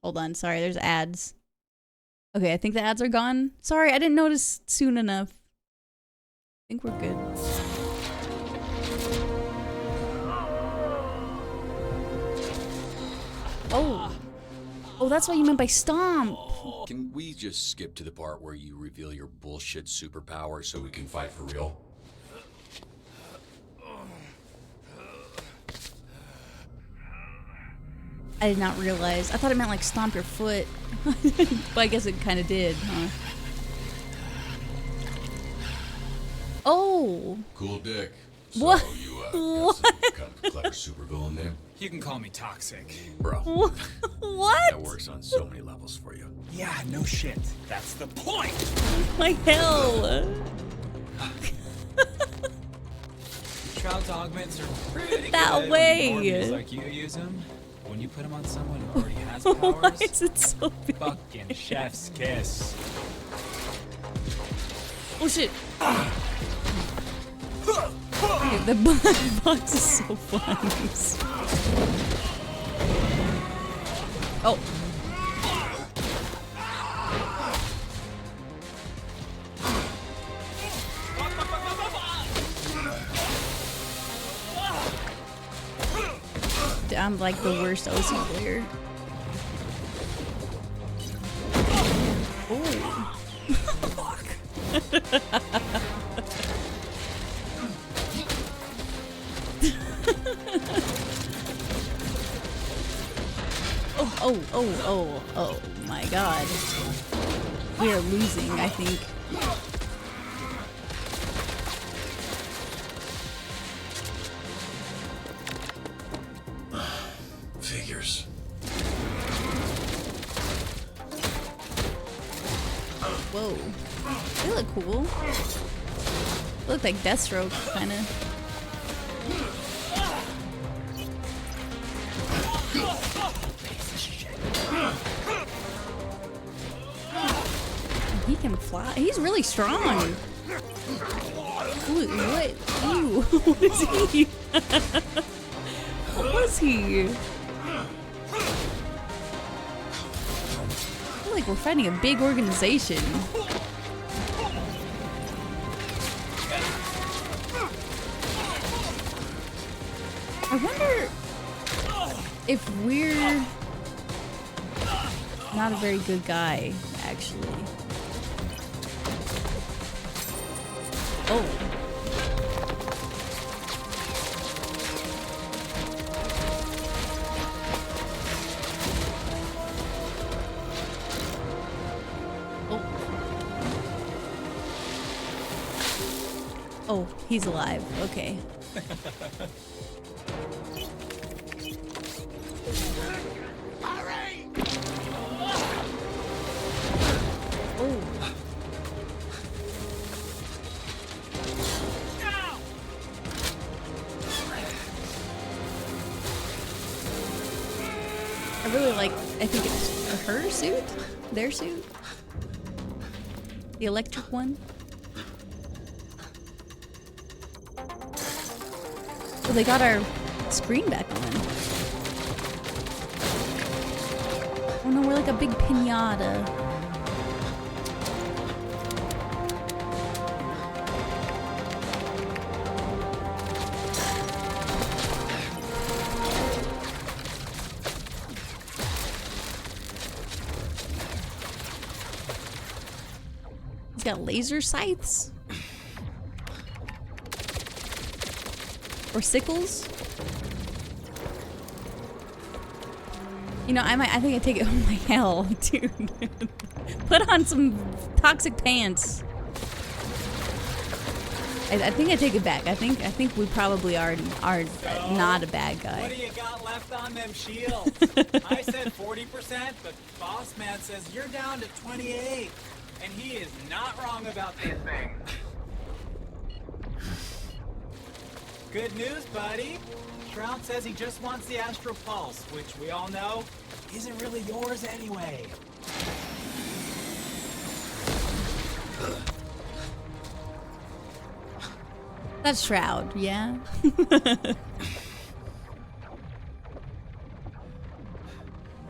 hold on. Sorry, there's ads. Okay, I think the ads are gone. Sorry, I didn't notice soon enough. I think we're good. Oh. Oh, that's what you meant by stomp. Can we just skip to the part where you reveal your bullshit superpower so we can fight for real? I did not realize. I thought it meant like stomp your foot. But I guess it kind of did, huh? Oh. Cool dick. So What? you got some kind of clever supervillain name? You can call me toxic. Bro, What? that works on so many levels for you. Yeah, no shit. That's the point. My hell. Shroud's augments are pretty that good way. when normies like you use them. When you put them on someone who already has Why powers, is it so big? fucking chef's kiss. Oh shit. Okay, the box is so fun. Oh. I'm like the worst OC player. Oh. Oh my god. We are losing, I think. Figures. Whoa. They look cool. They look like Deathstroke, kinda. He can fly. He's really strong. Ooh, what? Ew. What is he? What was he? I feel like we're fighting a big organization. I wonder if we're not a very good guy, actually. Oh. Oh. Oh, he's alive. Okay. Oh. I really like, I think it's her suit? Their suit? The electric one? Oh, they got our screen back on. Oh no, we're like a big pinata. He's got laser scythes? Or sickles? You know, I think I take it. Oh my hell, dude. Put on some toxic pants. I think I take it back. I think we probably are not a bad guy. What do you got left on them shields? I said 40%, but Boss Man says you're down to 28. And he is not wrong about this thing. Good news, buddy. Shroud says he just wants the Astral Pulse, which we all know isn't really yours anyway. That's Shroud, yeah?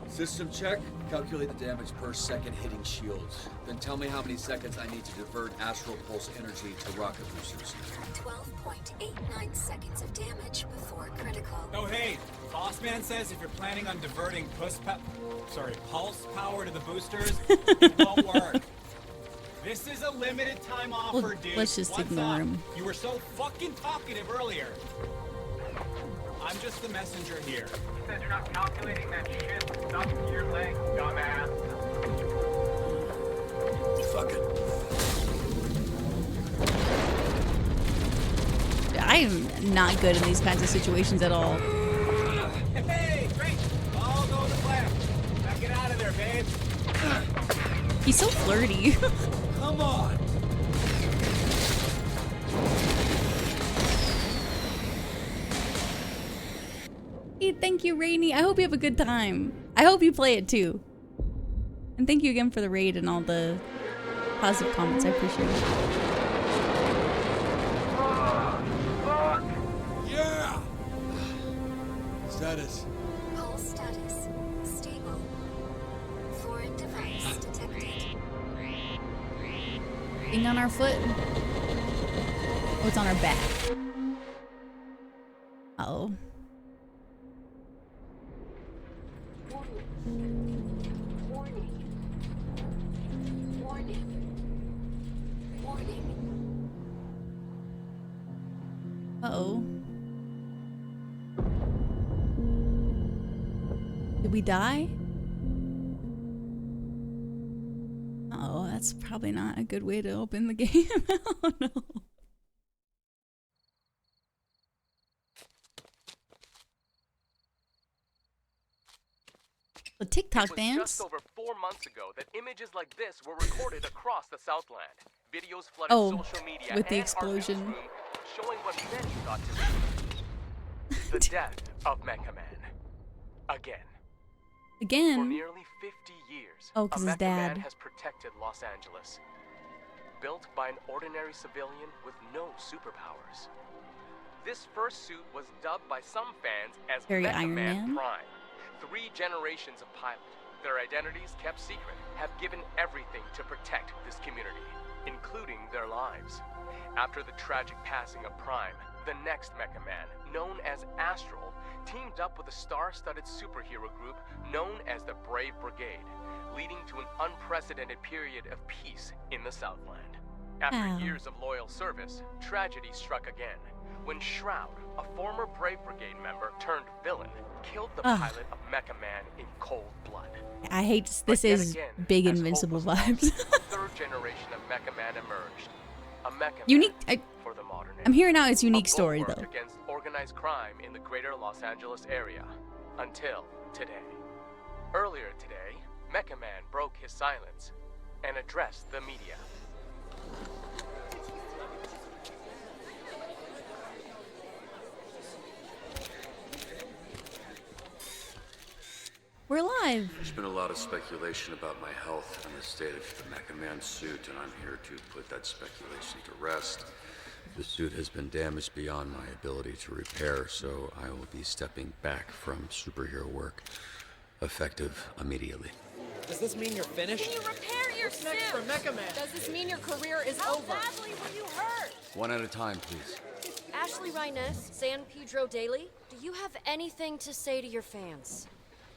System check. Calculate the damage per second hitting shields. Then tell me how many seconds I need to divert astral pulse energy to rocket boosters. 12.89 seconds of damage before critical. Oh hey, Bossman says if you're planning on diverting pulse power to the boosters, it won't work. This is a limited time offer, Well, dude. let's just What's ignore up? him. You were so fucking talkative earlier. I'm just the messenger here. He said you're not calculating that shit stuck to your leg, dumbass. Fuck it. I'm not good in these kinds of situations at all. Hey, great. All go to plan. Now get out of there, babe. He's so flirty. Come on. Hey, thank you, Rainy. I hope you have a good time. I hope you play it too. And thank you again for the raid and all the positive comments. I appreciate it. Yeah. Status. Pulse status stable. Foreign device detected. Thing on our foot. Oh, it's on our back. Uh-oh. Warning. Warning. Warning. Uh-oh. Did we die? Uh-oh, that's probably not a good way to open the game. Oh no. The TikTok It was dance. just over 4 months ago that images like this were recorded across the Southland. Videos flooded Oh, social media with the and explosion. our newsroom, showing what many thought to be the death of Mecha Man. Again. For Again. nearly 50 years, Oh, 'cause his a Mecha Man dad. has protected Los Angeles. Built by an ordinary civilian with no superpowers. This first suit was dubbed by some fans as Very Mecha Iron Man Man. Prime. 3 generations of pilot, their identities kept secret, have given everything to protect this community, including their lives. After the tragic passing of Prime, the next Mecha Man, known as Astral, teamed up with a star-studded superhero group known as the Brave Brigade, leading to an unprecedented period of peace in the Southland. After Wow. years of loyal service, tragedy struck again when Shroud, a former Brave Brigade member turned villain, killed the Ugh. pilot of Mecha Man in cold blood. I hate this. But yet Is again, big as hope Invincible was lost, vibes. a third generation of Mecha Man emerged. A Mecha Unique. Man for the modern I'm age. hearing out its unique A story bulwark though. against organized crime in the greater Los Angeles area. Until today. Earlier today, Mecha Man broke his silence and addressed the media. We're live. There's been a lot of speculation about my health and the state of the Mecha Man suit, and I'm here to put that speculation to rest. The suit has been damaged beyond my ability to repair, so I will be stepping back from superhero work, effective immediately. Does this mean you're finished? Can you repair your suit? Next for Mecha Man. Does this mean your career is How over? badly were you hurt? One at a time, please. Ashley Rhiness, San Pedro Daily. Do you have anything to say to your fans?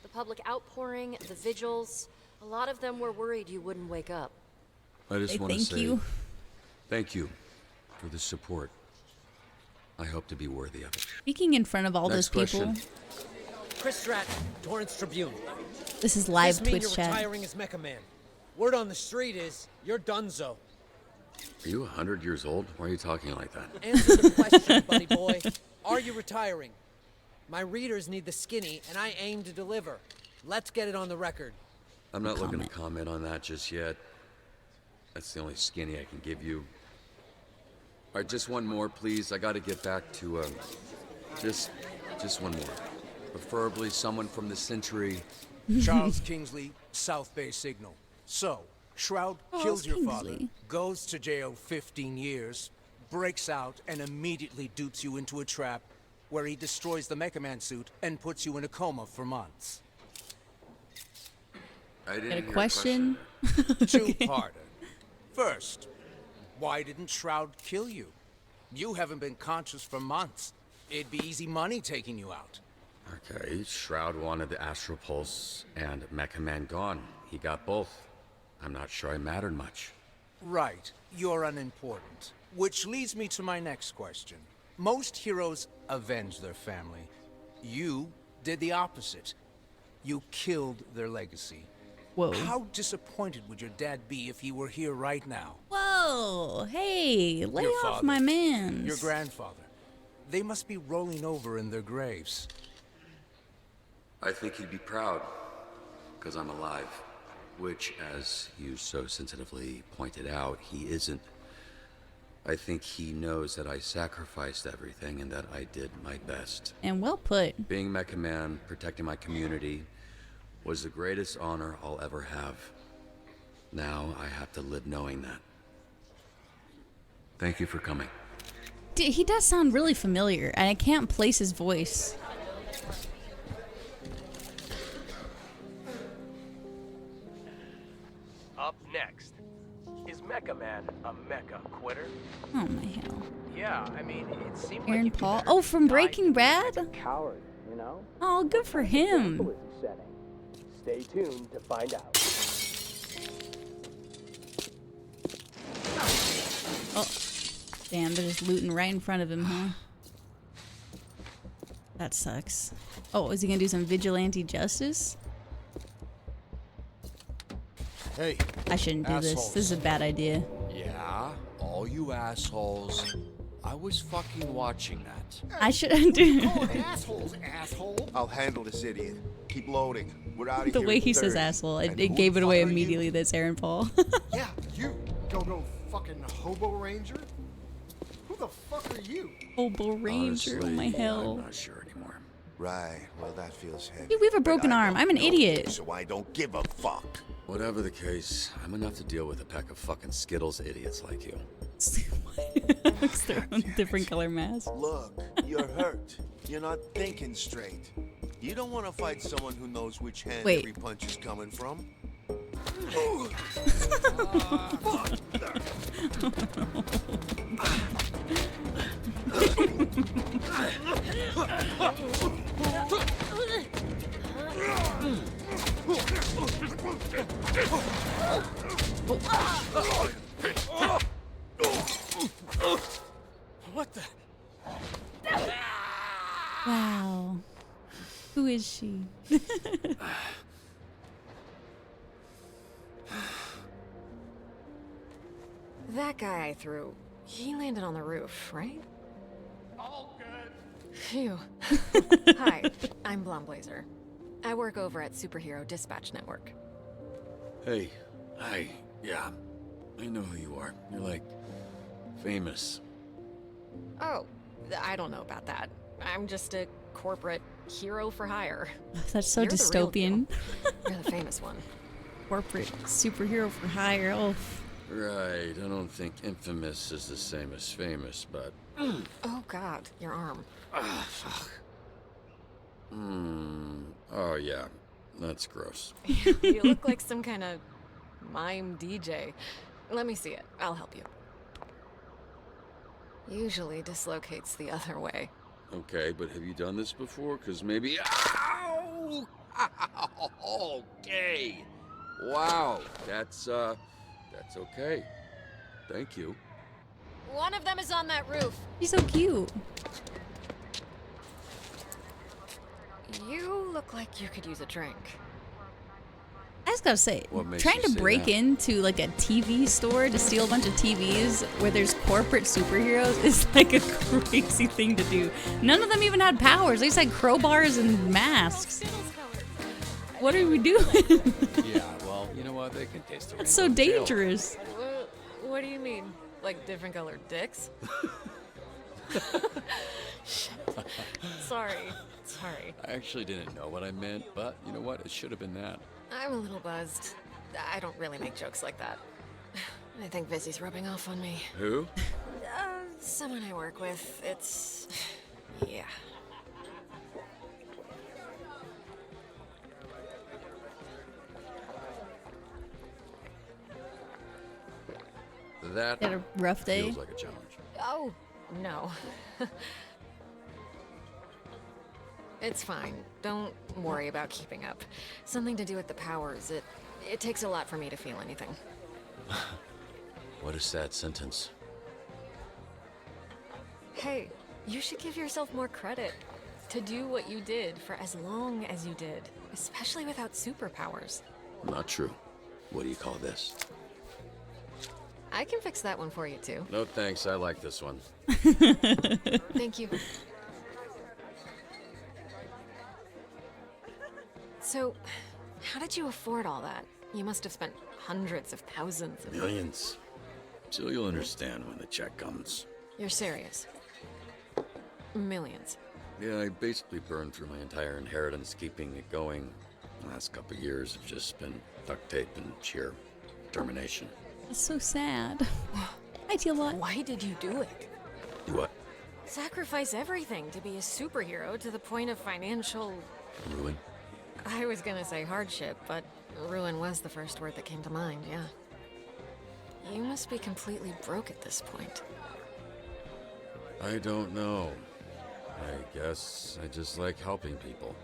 The public outpouring, the vigils. A lot of them were worried you wouldn't wake up. I just Say want to thank say you. thank you for the support. I hope to be worthy of it. Speaking in front of all Next those people. question. Chris Stratton, Torrance Tribune. This is live Does this mean Twitch you're chat. retiring as Mecha Man? Word on the street is you're donezo. Are you 100 years old? Why are you talking like that? Answer the question, buddy boy. Are you retiring? My readers need the skinny, and I aim to deliver. Let's get it on the record. I'm not looking to comment on that just yet. That's the only skinny I can give you. All right, just one more, please. I got to get back to just just one more. Preferably someone from the Century. Charles Kingsley, South Bay Signal. So, Shroud kills your father, goes to jail 15 years, breaks out, and immediately dupes you into a trap where he destroys the Mecha Man suit and puts you in a coma for months. I didn't Got a hear question? Two-parter. First, why didn't Shroud kill you? You haven't been conscious for months. It'd be easy money taking you out. Okay, Shroud wanted the Astral Pulse and Mecha Man gone. He got both. I'm not sure I mattered much. Right, you're unimportant. Which leads me to my next question. Most heroes avenge their family. You did the opposite. You killed their legacy. Whoa. How disappointed would your dad be if he were here right now? Whoa, hey, lay Your off father, my man. Your grandfather. They must be rolling over in their graves. I think he'd be proud, because I'm alive. Which, as you so sensitively pointed out, he isn't. I think he knows that I sacrificed everything and that I did my best. And well put. Being Mecha Man, protecting my community, was the greatest honor I'll ever have. Now I have to live knowing that. Thank you for coming. Dude, he does sound really familiar, and I can't place his voice. Up next, is Mecha Man a mecha quitter? Oh my hell. Yeah, I mean, it seemed Aaron like Paul? Oh, from Breaking Bad? Coward, you know? Oh, good for him. What was he setting? Stay tuned to find out. Oh, damn, they're just looting right in front of him, huh? That sucks. Oh, is he gonna do some vigilante justice? Hey, I shouldn't do this. assholes. This is a bad idea. Yeah, all you assholes. I was fucking watching that. I shouldn't do assholes, asshole. I'll handle this idiot. Keep loading. We're out of the here. way in he says 30. asshole. And It who gave the it away fuck are you? immediately. That's Aaron Paul. Yeah, you. Go fucking hobo ranger. Who the fuck are you? Hobo Ranger, oh my hell. I'm not sure anymore. Right. Well, that feels heavy. Dude, we have a But broken I arm. don't I'm an know, idiot. So I don't give a fuck. Whatever the case, I'm enough to deal with a pack of fucking Skittles idiots like you. Looks through a different color mask. Look, you're hurt. You're not thinking straight. You don't want to fight someone who knows which hand Wait. every punch is coming from. What the? Wow. Who is she? That guy I threw, he landed on the roof, right? All good. Phew. Hi, I'm Blonde Blazer. I work over at Superhero Dispatch Network. Hey, hi, yeah, I know who you are. You're like, famous. Oh, I don't know about that. I'm just a corporate hero for hire. That's so You're the real dystopian. You're the famous one. Corporate superhero for hire. Oh, Right, I don't think infamous is the same as famous, but... Oh god, your arm. Ah, fuck. Oh yeah, that's gross. You look like some kind of mime DJ. Let me see it. I'll help you. Usually dislocates the other way. Okay, but have you done this before? Because maybe... Ow! Okay. Wow, that's okay. Thank you. One of them is on that roof. he's so cute. You look like you could use a drink. I just gotta say, What makes trying you to say break that? into like a TV store to steal a bunch of TVs where there's corporate superheroes is like a crazy thing to do. None of them even had powers. They just had crowbars and masks. What are we doing? Yeah, well, you know what? They can taste the That's so rainbow too. dangerous. What do you mean? Like different colored dicks? Sorry. I actually didn't know what I meant, but you know what? It should have been that. I'm a little buzzed. I don't really make jokes like that. I think Vizzy's rubbing off on me. Who? Someone I work with. It's... yeah. That Had a rough day? feels like a challenge. Oh, no. It's fine. Don't worry about keeping up. Something to do with the powers. It takes a lot for me to feel anything. What a sad sentence. Hey, you should give yourself more credit. To do what you did for as long as you did. Especially without superpowers. Not true. What do you call this? I can fix that one for you, too. No thanks, I like this one. Thank you. So, how did you afford all that? You must have spent hundreds of thousands of... Millions. So you'll understand when the check comes. You're serious? Millions. Yeah, I basically burned through my entire inheritance keeping it going. The last couple of years have just been duct tape and sheer determination. That's so sad. I feel a lot. Why did you do it? Do what? Sacrifice everything to be a superhero to the point of financial... Ruin? I was gonna say hardship, but ruin was the first word that came to mind, yeah. You must be completely broke at this point. I don't know. I guess I just like helping people.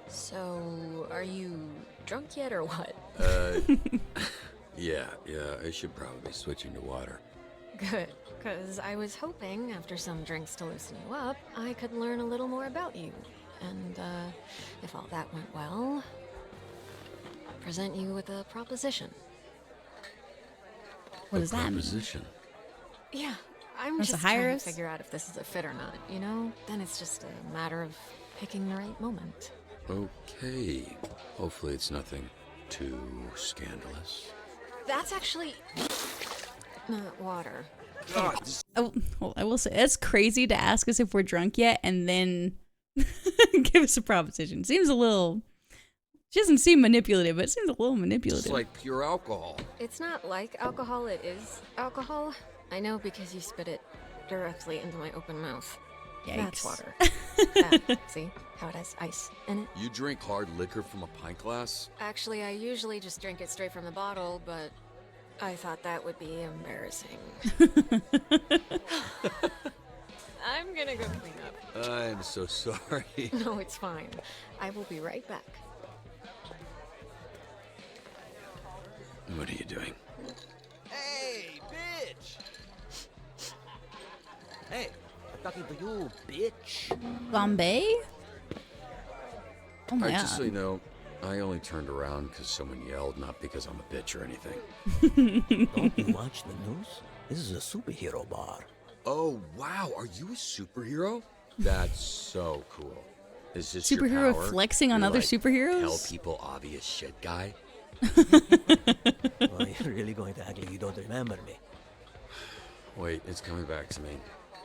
So, are you drunk yet or what? Yeah, I should probably be switching to water. Good, because I was hoping, after some drinks to loosen you up, I could learn a little more about you. And, if all that went well, present you with a proposition. What does that mean? Proposition? Yeah, I'm Wants just to hire trying us? to figure out if this is a fit or not, you know? Then it's just a matter of picking the right moment. Okay. Hopefully it's nothing too scandalous. That's actually... not water. Oh, well, I will say, it's crazy to ask us if we're drunk yet and then give us a proposition. Seems a little... She doesn't seem manipulative, but it seems a little manipulative. It's like pure alcohol. It's not like alcohol, it is alcohol. I know because you spit it directly into my open mouth. Yikes. That's water. See how it has ice in it? You drink hard liquor from a pint glass? Actually, I usually just drink it straight from the bottle, but I thought that would be embarrassing. I'm gonna go clean up. I'm so sorry. No, it's fine. I will be right back. What are you doing? Hey, bitch! Hey, I'm talking to you, bitch. Bombay? Oh my Just so god. you know, I only turned around because someone yelled, not because I'm a bitch or anything. Don't you watch the news? This is a superhero bar. Oh, wow. Are you a superhero? That's so cool. Is this Superhero your power? flexing on You're other like, superheroes? Tell people obvious shit guy? Well, you're really going to act like you don't remember me. Wait, it's coming back to me.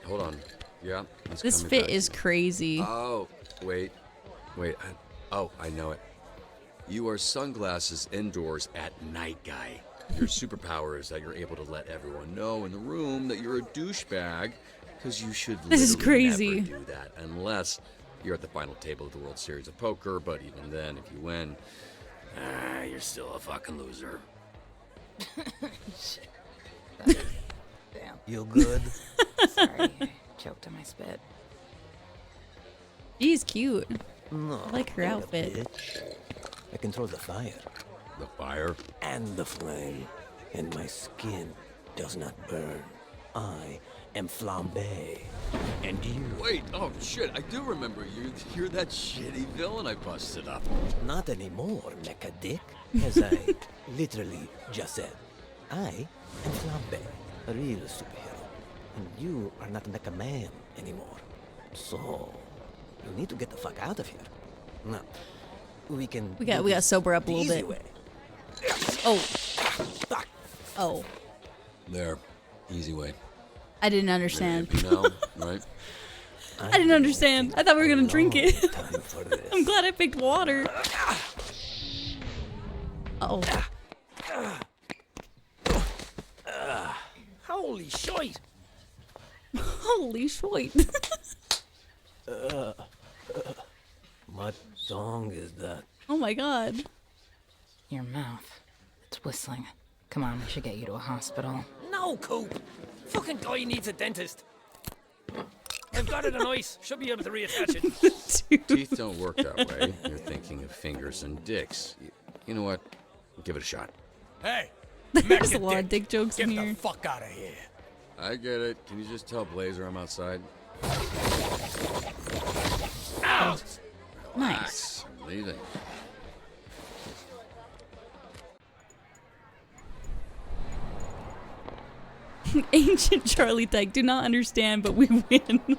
Hold on. Yeah, it's This coming fit back is to me. crazy. Oh, wait. I know it. You are sunglasses indoors at night guy. Your superpower is that you're able to let everyone know in the room that you're a douchebag, because you should This is literally crazy. never do that unless you're at the final table of the World Series of Poker, but even then, if you win, you're still a fucking loser. Damn. You good? Sorry, I choked on my spit. She's cute. No. I like her not a outfit. bitch. I control the fire. The fire? And the flame. And my skin does not burn. I am Flambe. And you... Wait, oh shit, I do remember you. You're that shitty villain I busted up. Not anymore, mecha dick. As I literally just said. I am Flambe, a real superhero. And you are not Mecha Man anymore. So, you need to get the fuck out of here. Now, we can... We got do to this sober up a the little easy bit. way. Oh. Oh. There. Easy way. I didn't understand. Maybe now, right? I didn't understand. I thought we were gonna drink it. I'm glad I picked water. Uh-oh. Holy shite! Holy shit. What song is that? Oh my god. Your mouth. It's whistling. Come on, we should get you to a hospital. No, Coop! Fucking guy needs a dentist. I've got it on ice. Should be able to reattach it. Teeth don't work that way. You're thinking of fingers and dicks. You know what? Give it a shot. Hey! There's a lot of dick jokes in here. Get the fuck out of here. I get it. Can you just tell Blazer I'm outside? Ow! Nice. I'm leaving. Ancient Charlie Dyke. Do not understand, but we win.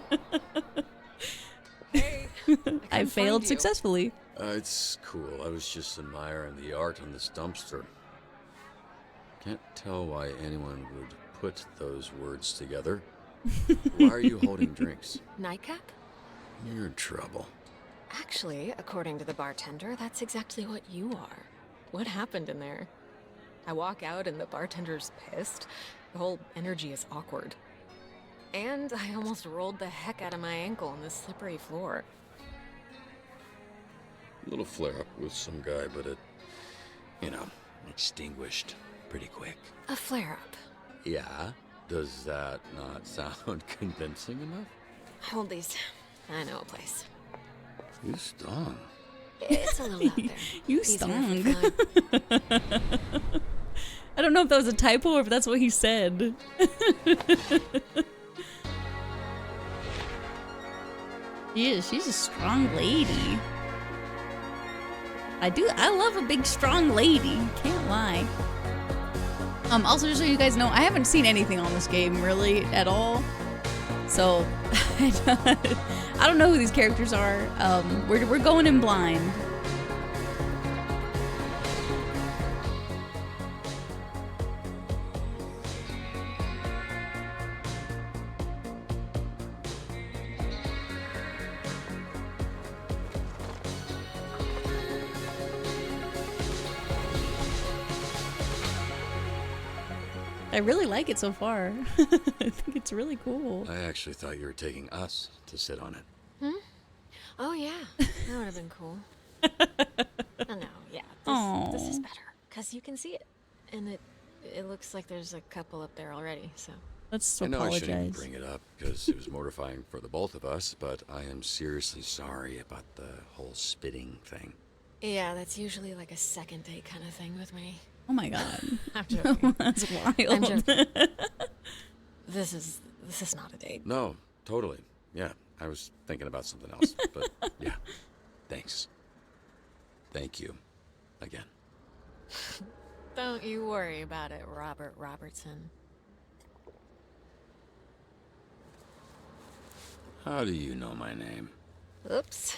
I failed successfully. It's cool. I was just admiring the art on this dumpster. Can't tell why anyone would put those words together. Why are you holding drinks? Nightcap? You're in trouble. Actually, according to the bartender, that's exactly what you are. What happened in there? I walk out and the bartender's pissed. The whole energy is awkward. And I almost rolled the heck out of my ankle on this slippery floor. A little flare-up with some guy, but it, extinguished pretty quick. A flare-up. Yeah? Does that not sound convincing enough? Hold these. I know a place. You stung. It's a little out there. You Easier stung. if you climb. I don't know if that was a typo or if that's what he said. She's a strong lady. I love a big strong lady. Can't lie. Also, just so you guys know, I haven't seen anything on this game really at all. So I don't know who these characters are. We're going in blind. I really like it so far. I think it's really cool. I actually thought you were taking us to sit on it. Hmm? Oh yeah, that would have been cool. Oh no, yeah, this is better because you can see it, and it looks like there's a couple up there already. So let's I know apologize. I shouldn't even bring it up because it was mortifying for the both of us, but I am seriously sorry about the whole spitting thing. yeah, that's usually like a second date kind of thing with me. Oh my god. I'm joking. That's wild. I'm joking. This is not a date. No, totally. Yeah, I was thinking about something else, but yeah. Thanks. Thank you. Again. Don't you worry about it, Robert Robertson. How do you know my name? Oops.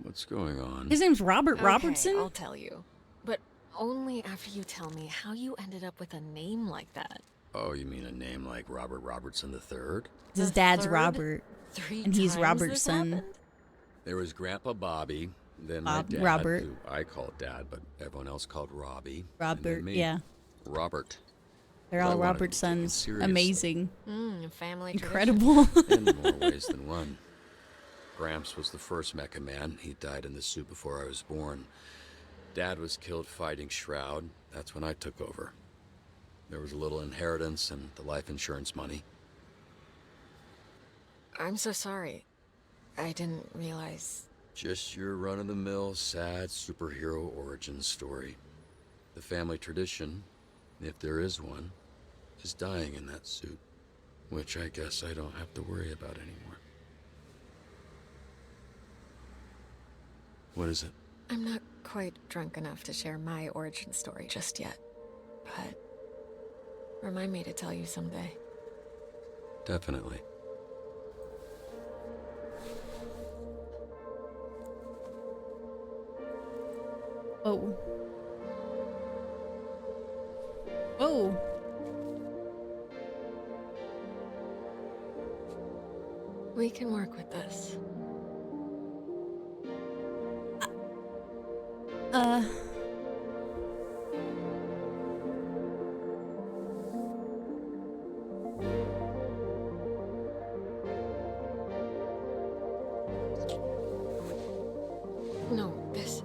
What's going on? His name's Robert Okay, Robertson? I'll tell you. But only after you tell me how you ended up with a name like that. Oh, you mean a name like Robert Robertson III? His dad's third? Robert. 3 And he's times Robert's this son. happened? There was Grandpa Bobby, then my Bob, dad, Robert. who I called Dad, but everyone else called Robbie. and Robert, then me. yeah. Robert. They're I all wanted Robert's to be taken sons. seriously. Amazing. Family Incredible. In more ways than one. Gramps was the first Mecha Man. He died in the suit before I was born. Dad was killed fighting Shroud. That's when I took over. There was a little inheritance and the life insurance money. I'm so sorry. I didn't realize. Just your run-of-the-mill, sad superhero origin story. The family tradition, if there is one, is dying in that suit. Which I guess I don't have to worry about anymore. What is it? I'm not quite drunk enough to share my origin story just yet. But remind me to tell you someday. Definitely. Oh. Oh. We can work with this. No, this...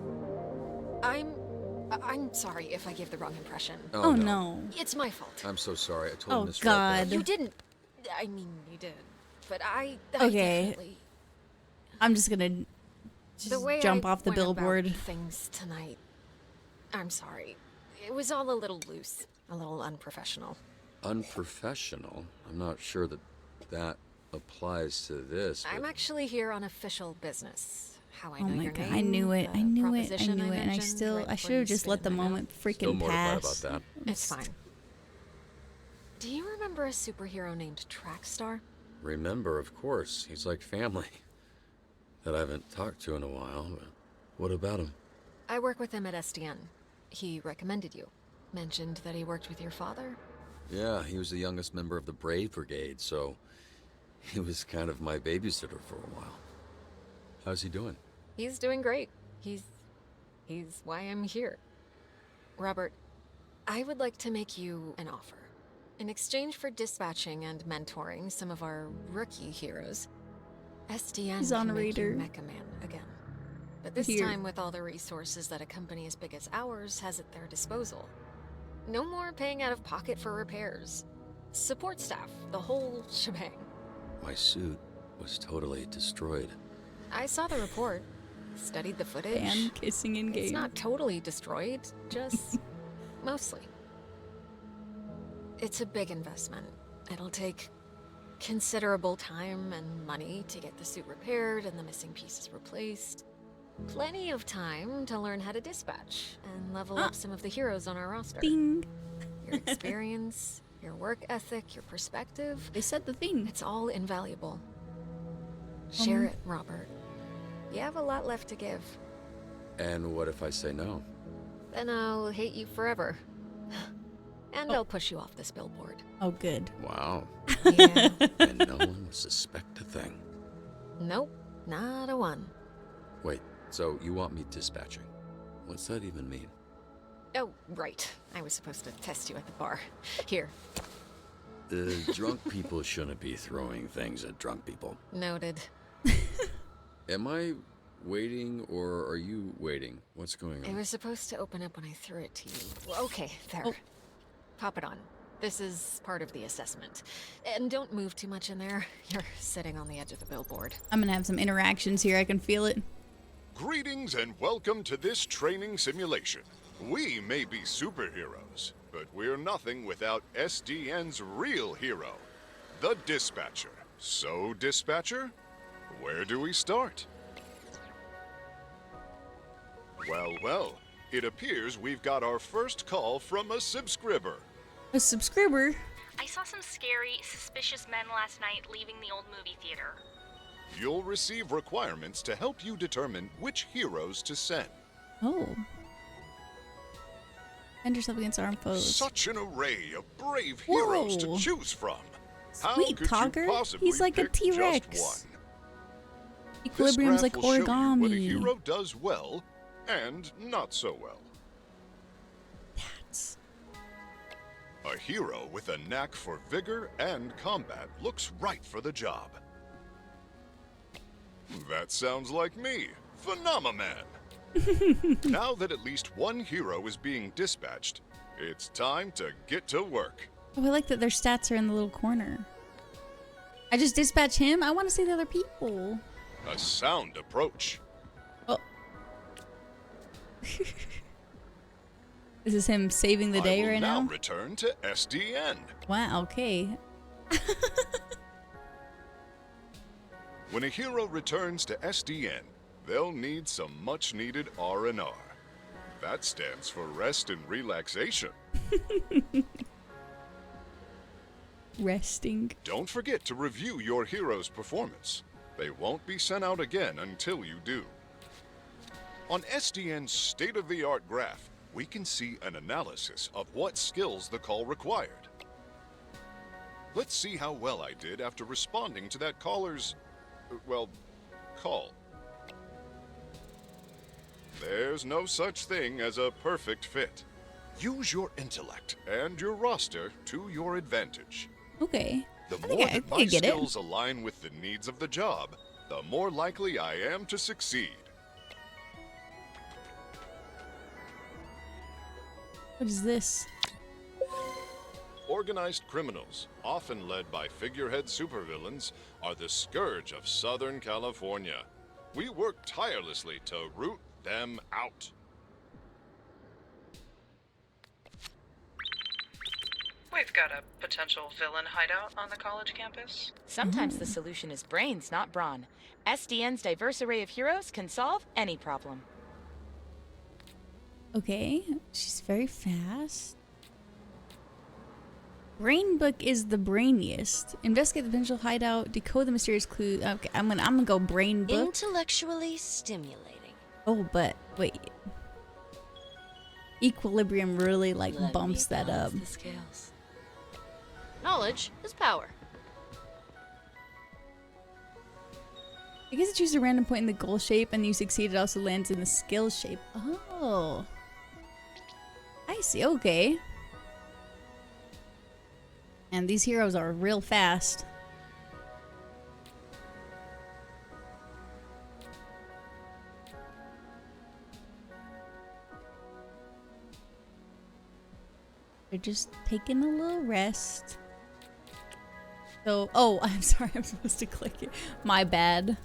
I'm sorry if I gave the wrong impression. Oh, no. It's my fault. I'm so sorry. I totally Oh, misread God. that. You didn't. I mean, you did. But I Okay. definitely... I'm just gonna The just way jump I off the went about billboard. things tonight. I'm sorry. It was all a little loose, a little unprofessional. Unprofessional? I'm not sure that that applies to this. I'm but- actually here on official business. How I Oh know my your god, name. I knew it. the I knew it. I proposition knew it. And I mentioned still, right I before should have you just spit let in the my mouth. moment Still freaking mortified pass. about that. It's fine. Do you remember a superhero named Trackstar? Remember, of course. He's like family. That I haven't talked to in a while. But what about him? I work with him at SDN. He recommended you. Mentioned that he worked with your father. Yeah, he was the youngest member of the Brave Brigade, so he was kind of my babysitter for a while. How's he doing? He's doing great. He's why I'm here. Robert, I would like to make you an offer. In exchange for dispatching and mentoring some of our rookie heroes, SDN He's can on make you Raider. Mecha Man again. But this Here. time with all the resources that a company as big as ours has at their disposal. No more paying out of pocket for repairs. Support staff, the whole shebang. My suit was totally destroyed. I saw the report, studied the footage. Fan kissing in game. It's not totally destroyed, just mostly. It's a big investment. It'll take considerable time and money to get the suit repaired and the missing pieces replaced. Plenty of time to learn how to dispatch and level up some of the heroes on our roster. Bing. Your experience, your work ethic, your perspective. They said the thing. It's all invaluable. Share it, Robert. You have a lot left to give. And what if I say no? Then I'll hate you forever. And I'll push you off this billboard. Oh, good. Wow. Yeah. And no one would suspect a thing. Nope, not a one. Wait, so you want me dispatching? What's that even mean? Oh, right. I was supposed to test you at the bar. Here. The drunk people shouldn't be throwing things at drunk people. Noted. Am I waiting or are you waiting? What's going It on? was supposed to open up when I threw it to you. Well, okay, there. Pop it on. This is part of the assessment. And don't move too much in there. You're sitting on the edge of the billboard. I'm gonna have some interactions here. I can feel it. Greetings and welcome to this training simulation. We may be superheroes, but we're nothing without SDN's real hero, the Dispatcher. So, Dispatcher, where do we start? Well, it appears we've got our first call from a subscriber. A subscriber? I saw some scary, suspicious men last night leaving the old movie theater. You'll receive requirements to help you determine which heroes to send. Oh. Defend yourself against armed foes. Such an array of brave heroes to Whoa. choose from. How Sweet could Togger. you possibly He's like a pick T-Rex. just one? Equilibrium's This like graph will show you what a origami. hero does well and not so well. A hero with a knack for vigor and combat looks right for the job. That sounds like me, Phenomaman. Now that at least one hero is being dispatched, it's time to get to work. Oh, I like that their stats are in the little corner. I just dispatch him? I want to see the other people. A sound approach. Oh. This is him saving the day I will right now now? return to SDN. Wow, okay. When a hero returns to SDN, they'll need some much-needed R&R. That stands for rest and relaxation. Resting. Don't forget to review your hero's performance. They won't be sent out again until you do. On SDN's state-of-the-art graph, we can see an analysis of what skills the call required. Let's see how well I did after responding to that caller's well, call. There's no such thing as a perfect fit. Use your intellect and your roster to your advantage. Okay. The I more think that I my get it. skills align with the needs of the job, the more likely I am to succeed. What is this? Organized criminals, often led by figurehead supervillains, are the scourge of Southern California. We work tirelessly to root them out. We've got a potential villain hideout on the college campus. Sometimes the solution is brains, not brawn. SDN's diverse array of heroes can solve any problem. Okay, she's very fast. Brain Book is the brainiest. Investigate the potential hideout, decode the mysterious clue. Okay, I'm gonna go Brain Book. Intellectually stimulating. Oh, but wait. Equilibrium really like Let bumps me that up. balance the scales. Knowledge is power. I guess you choose a random point in the goal shape and you succeed, it also lands in the skill shape. Oh. I see, okay. And these heroes are real fast. They're just taking a little rest. So, oh, I'm sorry, I'm supposed to click it. My bad.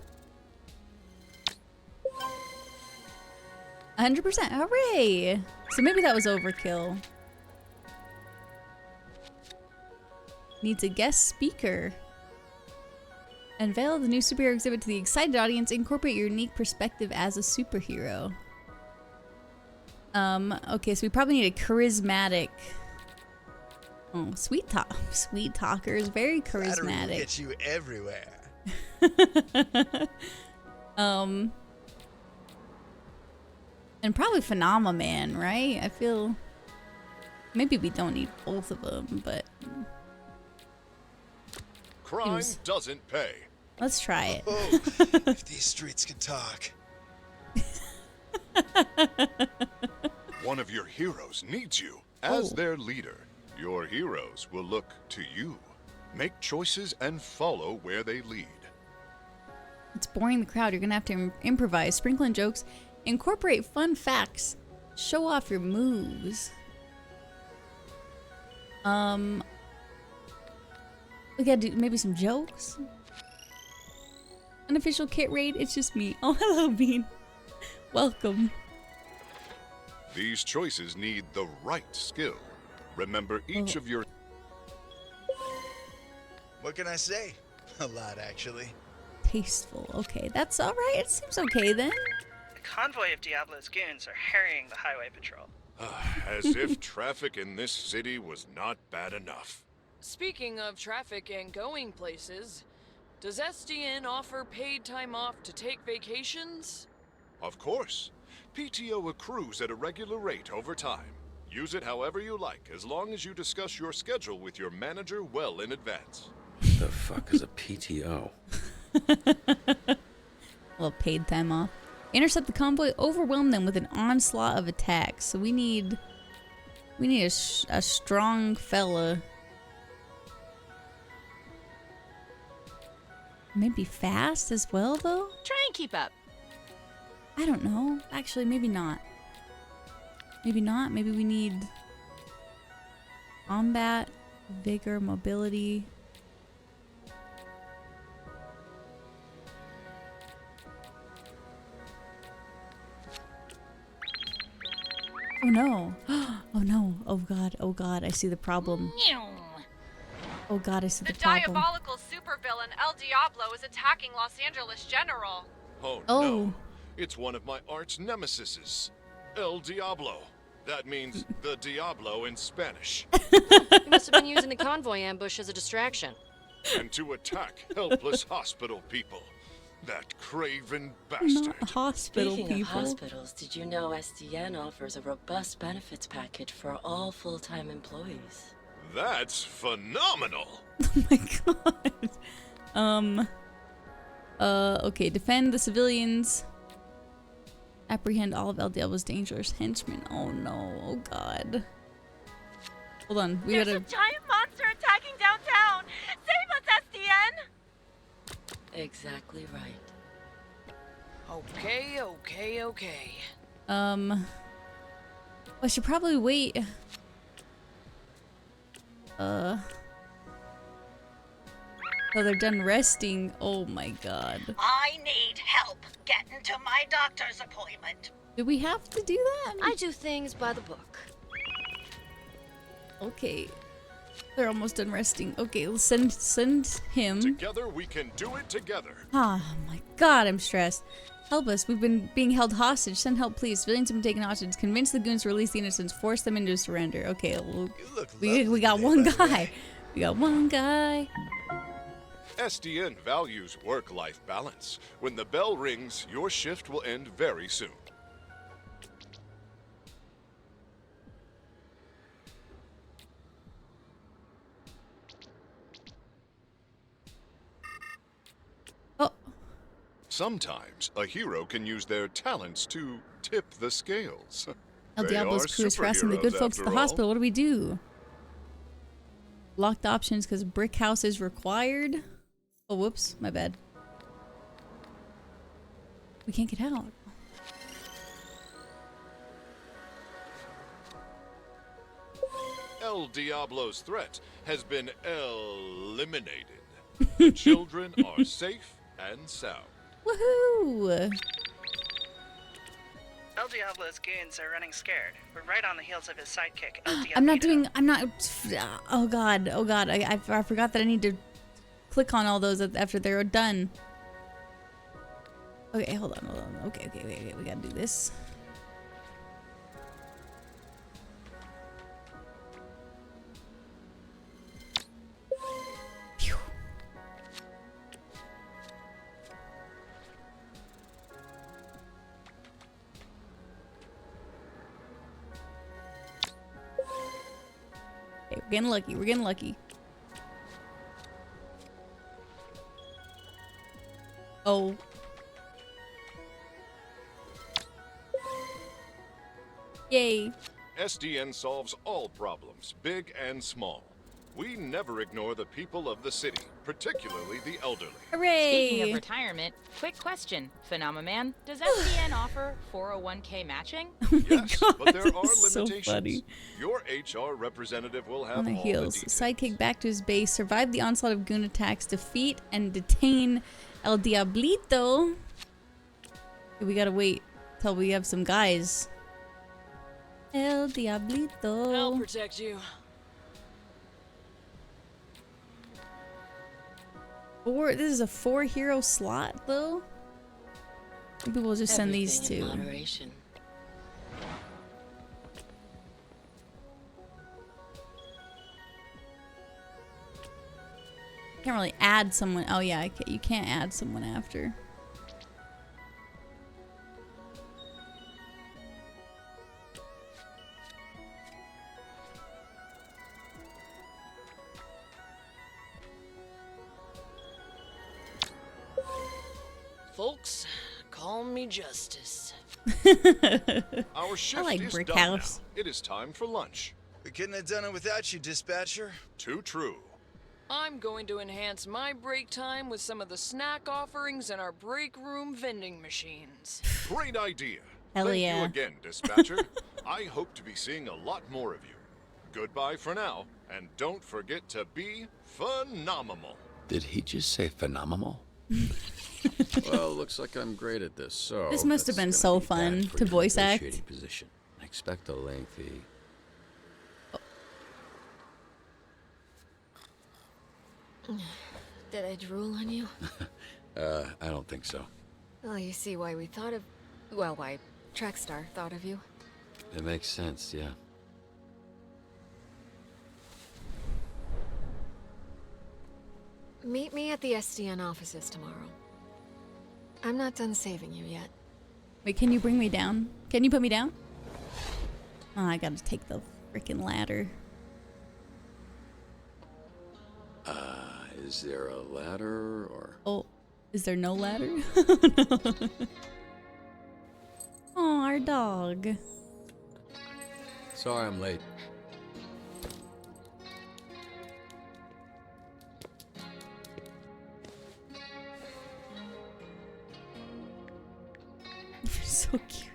100%, hooray! So maybe that was overkill. Needs a guest speaker. Unveil the new superhero exhibit to the excited audience. Incorporate your unique perspective as a superhero. Okay, so we probably need a charismatic... Oh, sweet talkers, very Flattery will charismatic. get you everywhere. And probably Phenomena Man, right? I feel maybe we don't need both of them, but Crime Seems- doesn't pay. let's try it. Oh, if these streets can talk. One of your heroes needs you as their leader. Your heroes will look to you. Make choices and follow where they lead. It's boring the crowd. You're gonna have to improvise, sprinkle in jokes, incorporate fun facts, show off your moves. We gotta do maybe some jokes. Unofficial kit raid. It's just me. Oh, hello, Bean. Welcome. These choices need the right skill. Remember each of your... What can I say? A lot, actually. Tasteful. Okay, that's all right. It seems okay then. A convoy of Diablo's goons are harrying the highway patrol. As if traffic in this city was not bad enough. Speaking of traffic and going places, does SDN offer paid time off to take vacations? Of course. PTO accrues at a regular rate over time. Use it however you like, as long as you discuss your schedule with your manager well in advance. The fuck is a PTO? Well, paid time off. Intercept the convoy, overwhelm them with an onslaught of attacks. So we need a strong fella. Maybe fast as well, though? Try and keep up. I don't know. Actually, maybe not. Maybe not. Maybe we need combat, vigor, mobility. Oh no. Oh no. Oh god. Oh god. I see the problem. Oh god, I see the The problem. diabolical supervillain El Diablo is attacking Los Angeles General. Oh, Oh. no. It's one of my arch nemesises. El Diablo. That means the Diablo in Spanish. You must have been using the convoy ambush as a distraction. And to attack helpless hospital people. That craven bastard. Not hospital Speaking people. of hospitals, did you know SDN offers a robust benefits package for all full-time employees? That's phenomenal. Okay, defend the civilians. Apprehend all of El Diablo's dangerous henchmen. Oh no, oh god. Hold on, we There's gotta... a giant monster attacking downtown! Save us, SDN! Exactly right. Okay, okay, okay. I should probably wait. Oh, they're done resting. Oh my god. I need help getting to my doctor's appointment. Do we have to do that? I do things by the book. Okay. They're almost done resting. Okay, let's send him. Together we can do it together. Oh my god, I'm stressed. Help us. We've been being held hostage. Send help, please. Civilians have been taken hostage. Convince the goons to release the innocents. Force them into surrender. Okay, we got one guy. We got one guy. SDN values work-life balance. When the bell rings, your shift will end very soon. Sometimes a hero can use their talents to tip the scales. El They Diablo's are crew is harassing the good superheroes, folks at the after all. hospital. What do we do? Locked options because brick house is required. Oh, whoops. My bad. We can't get out. El Diablo's threat has been eliminated. The children are safe and sound. Woohoo! El Diablo's goons are running scared. We're right on the heels of his sidekick, El Diablito. I'm not. Oh god. I forgot that I need to click on all those after they're done. Okay, hold on. Okay, wait. We gotta do this. Phew. Okay, we're getting lucky. Oh. Yay. SDN solves all problems, big and small. We never ignore the people of the city, particularly the elderly. Hooray! Speaking of retirement, quick question, Phenomenon, does SDN offer 401k matching? Yes, but there are so limitations. funny. Your HR representative will have On the all heels. the Sidekick back to his base, survive the onslaught of goon attacks, defeat and detain El Diablito. We gotta wait till we have some guys. El Diablito. I'll protect you. This is a 4-hero slot, though. Maybe we'll just send these Everything in two. moderation. Can't really add someone. Oh yeah, you can't add someone after. Folks, call me Justice. Our shift like is Brick done House. now. It is time for lunch. We couldn't have done it without you, dispatcher. Too true. I'm going to enhance my break time with some of the snack offerings in our break room vending machines. Great idea. Hell Thank yeah. you again, dispatcher. I hope to be seeing a lot more of you. Goodbye for now, and don't forget to be phenomenal. Did he just say phenomenal? Well, looks like I'm great at this, so... This must have that's been gonna so be fun bad for to your voice act. negotiating Position. Expect a lengthy... Did I drool on you? I don't think so. Well, you see why we thought of... Well, why Trackstar thought of you. It makes sense, yeah. Meet me at the SDN offices tomorrow. I'm not done saving you yet. Wait, can you bring me down? Can you put me down? Oh, I gotta take the freaking ladder. Is there a ladder, or... Oh. Is there no ladder? Oh, our dog. Sorry I'm late. So cute.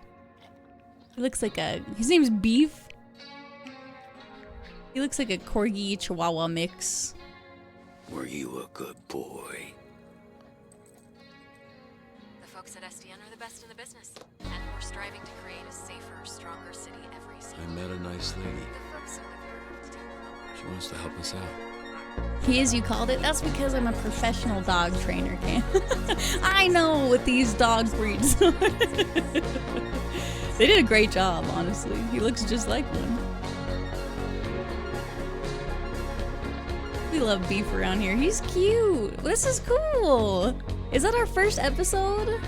He looks like his name's Beef. He looks like a Corgi Chihuahua mix. Were you a good boy? The folks at SDN are the best in the business, and we're striving to create a safer, stronger city every single I met a nice lady. The folks who live here She wants to help us out. He is, you called it? That's because I'm a professional dog trainer, Cam. I know with these dog breeds. They did a great job, honestly. He looks just like one. We love Beef around here. He's cute. This is cool. Is that our first episode?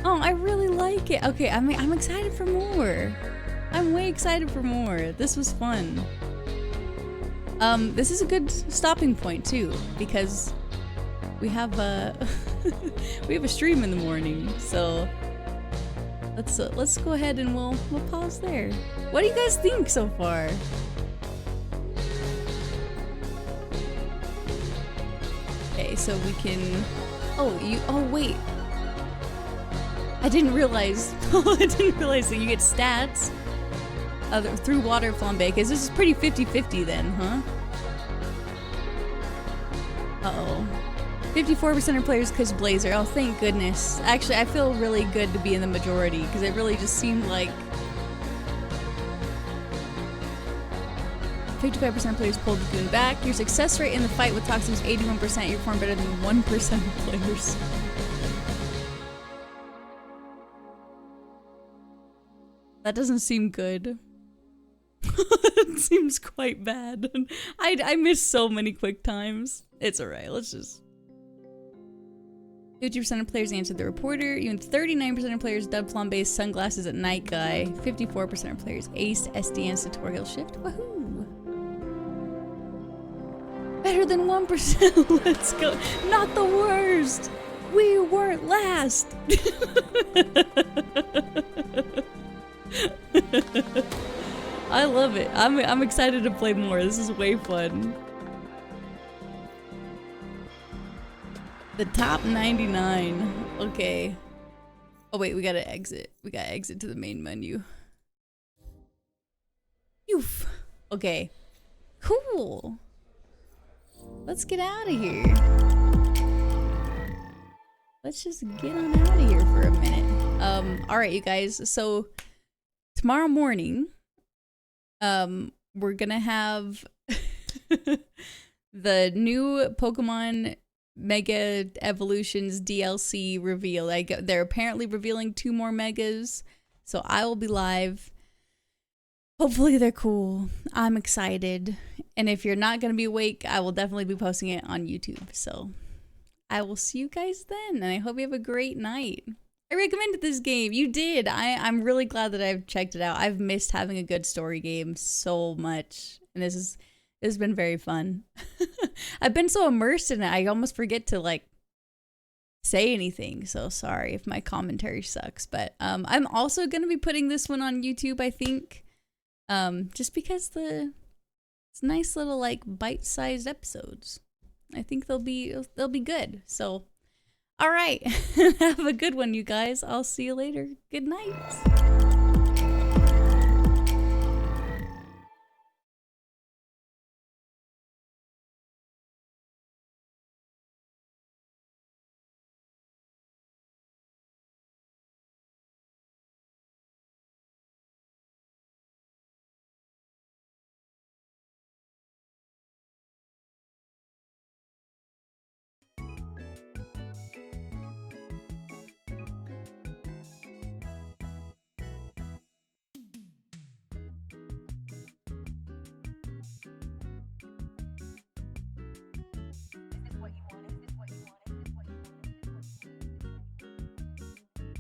Oh, I really like it. Okay, I'm excited for more. I'm way excited for more. This was fun. This is a good stopping point too, because we have a we have a stream in the morning. So let's go ahead and we'll pause there. What do you guys think so far? Okay, so we can. Oh wait. I didn't realize. I didn't realize that you get stats through water flambe, because this is pretty 50-50 then, huh? Uh-oh. 54% of players because Blazer. Oh, thank goodness. Actually, I feel really good to be in the majority, because it really just seemed like 55% of players pulled the goon back. Your success rate in the fight with Toxic is 81%. You're performing better than 1% of players. That doesn't seem good. It seems quite bad. I missed so many quick times. It's alright, let's just... 50% of players answered the reporter. Even 39% of players dubbed Flambe's sunglasses at night guy. 54% of players aced SDN's tutorial shift. Woohoo! Better than 1%. Let's go. Not the worst. We weren't last. I love it. I'm excited to play more. This is way fun. The top 99. Okay. Oh wait, we gotta exit. We gotta exit to the main menu. Oof. Okay. Cool. Let's get out of here. Let's just get on out of here for a minute. Alright, you guys. So tomorrow morning, we're gonna have the new Pokemon Mega Evolutions DLC reveal. They're apparently revealing 2 more Megas, so I will be live. Hopefully they're cool. I'm excited. And if you're not gonna be awake, I will definitely be posting it on YouTube. So I will see you guys then, and I hope you have a great night. I recommended this game. You did. I'm really glad that I've checked it out. I've missed having a good story game so much, and this has been very fun. I've been so immersed in it, I almost forget to like say anything. So sorry if my commentary sucks, but I'm also gonna be putting this one on YouTube, I think, just because it's nice little like bite-sized episodes. I think they'll be good. So. All right. Have a good one, you guys. I'll see you later. Good night.